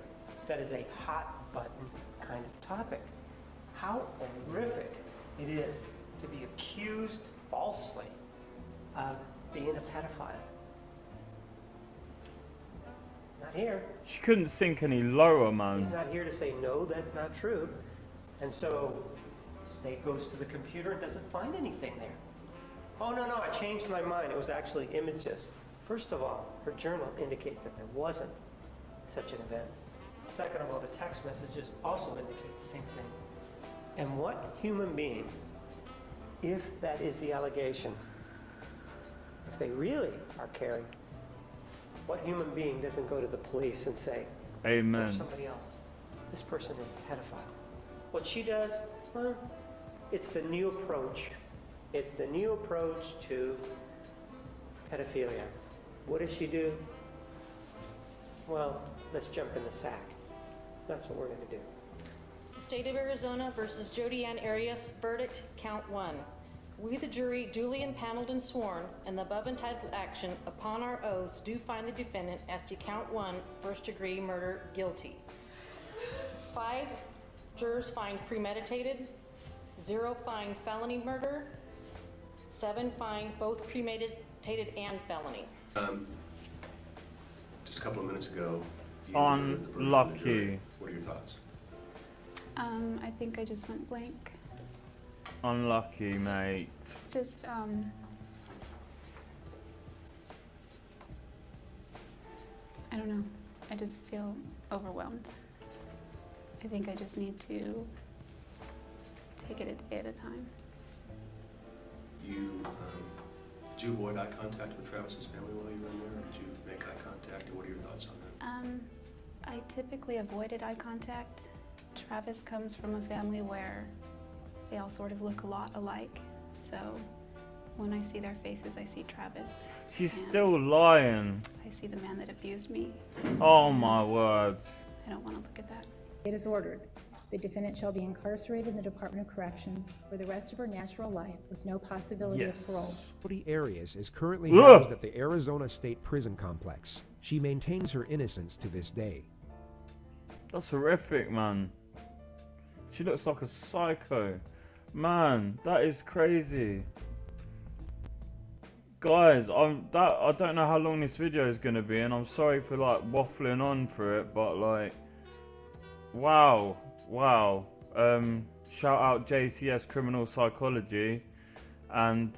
Speaker 5: that is a hot button kind of topic. How horrific it is to be accused falsely of being a pedophile. He's not here.
Speaker 1: She couldn't sink any lower, man.
Speaker 5: He's not here to say, no, that's not true. And so, State goes to the computer and doesn't find anything there. Oh, no, I changed my mind. It was actually images. First of all, her journal indicates that there wasn't such an event. Second of all, the text messages also indicate the same thing. And what human being, if that is the allegation, if they really are caring, what human being doesn't go to the police and say,
Speaker 1: Amen.
Speaker 5: or somebody else, this person is a pedophile? What she does, well, it's the new approach. It's the new approach to pedophilia. What does she do? Well, let's jump in the sack. That's what we're going to do.
Speaker 15: The State of Arizona versus Jodi Ann Arias, verdict, count 1. We, the jury, duly impaneled and sworn, in the above entitled action, upon our oaths, do find the defendant as to count 1, first-degree murder, guilty. 5 jurors find premeditated, 0 find felony murder, 7 find both premeditated and felony.
Speaker 16: Just a couple of minutes ago, you heard the verdict of the
Speaker 1: Unlucky.
Speaker 16: jury. What are your thoughts?
Speaker 13: I think I just went blank.
Speaker 1: Unlucky, mate.
Speaker 13: Just, I don't know. I just feel overwhelmed. I think I just need to take it a day at a time.
Speaker 16: Did you avoid eye contact with Travis's family while you were in there? Or did you make eye contact? And what are your thoughts on that?
Speaker 13: I typically avoided eye contact. Travis comes from a family where they all sort of look a lot alike. So when I see their faces, I see Travis.
Speaker 1: She's still lying.
Speaker 13: I see the man that abused me.
Speaker 1: Oh my word.
Speaker 13: I don't want to look at that.
Speaker 17: It is ordered. The defendant shall be incarcerated in the Department of Corrections for the rest of her natural life with no possibility of parole.
Speaker 2: Jodi Arias is currently housed at the Arizona State Prison Complex. She maintains her innocence to this day.
Speaker 1: That's horrific, man. She looks like a psycho. Man, that is crazy. Guys, I don't know how long this video is going to be, and I'm sorry for like waffling on for it, but like, wow. Shout out JCS Criminal Psychology, and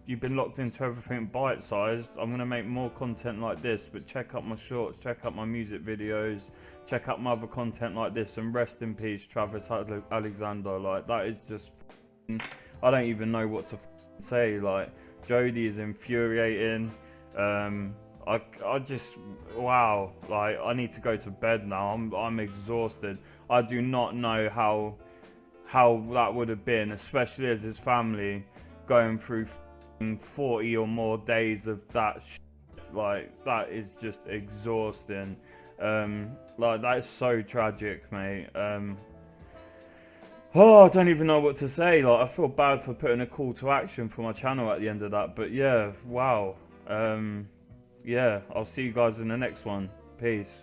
Speaker 1: you've been locked into everything bite-sized. I'm going to make more content like this, but check out my shorts, check out my music videos, check out my other content like this, and rest in peace Travis Alexander. Like, that is just, I don't even know what to say. Like, Jodi is infuriating. I just, wow, like, I need to go to bed now. I'm exhausted. I do not know how that would have been, especially as his family going through 40 or more days of that like, that is just exhausting. Like, that is so tragic, mate. Oh, I don't even know what to say. Like, I feel bad for putting a call to action for my channel at the end of that, but yeah, wow. Yeah, I'll see you guys in the next one. Peace.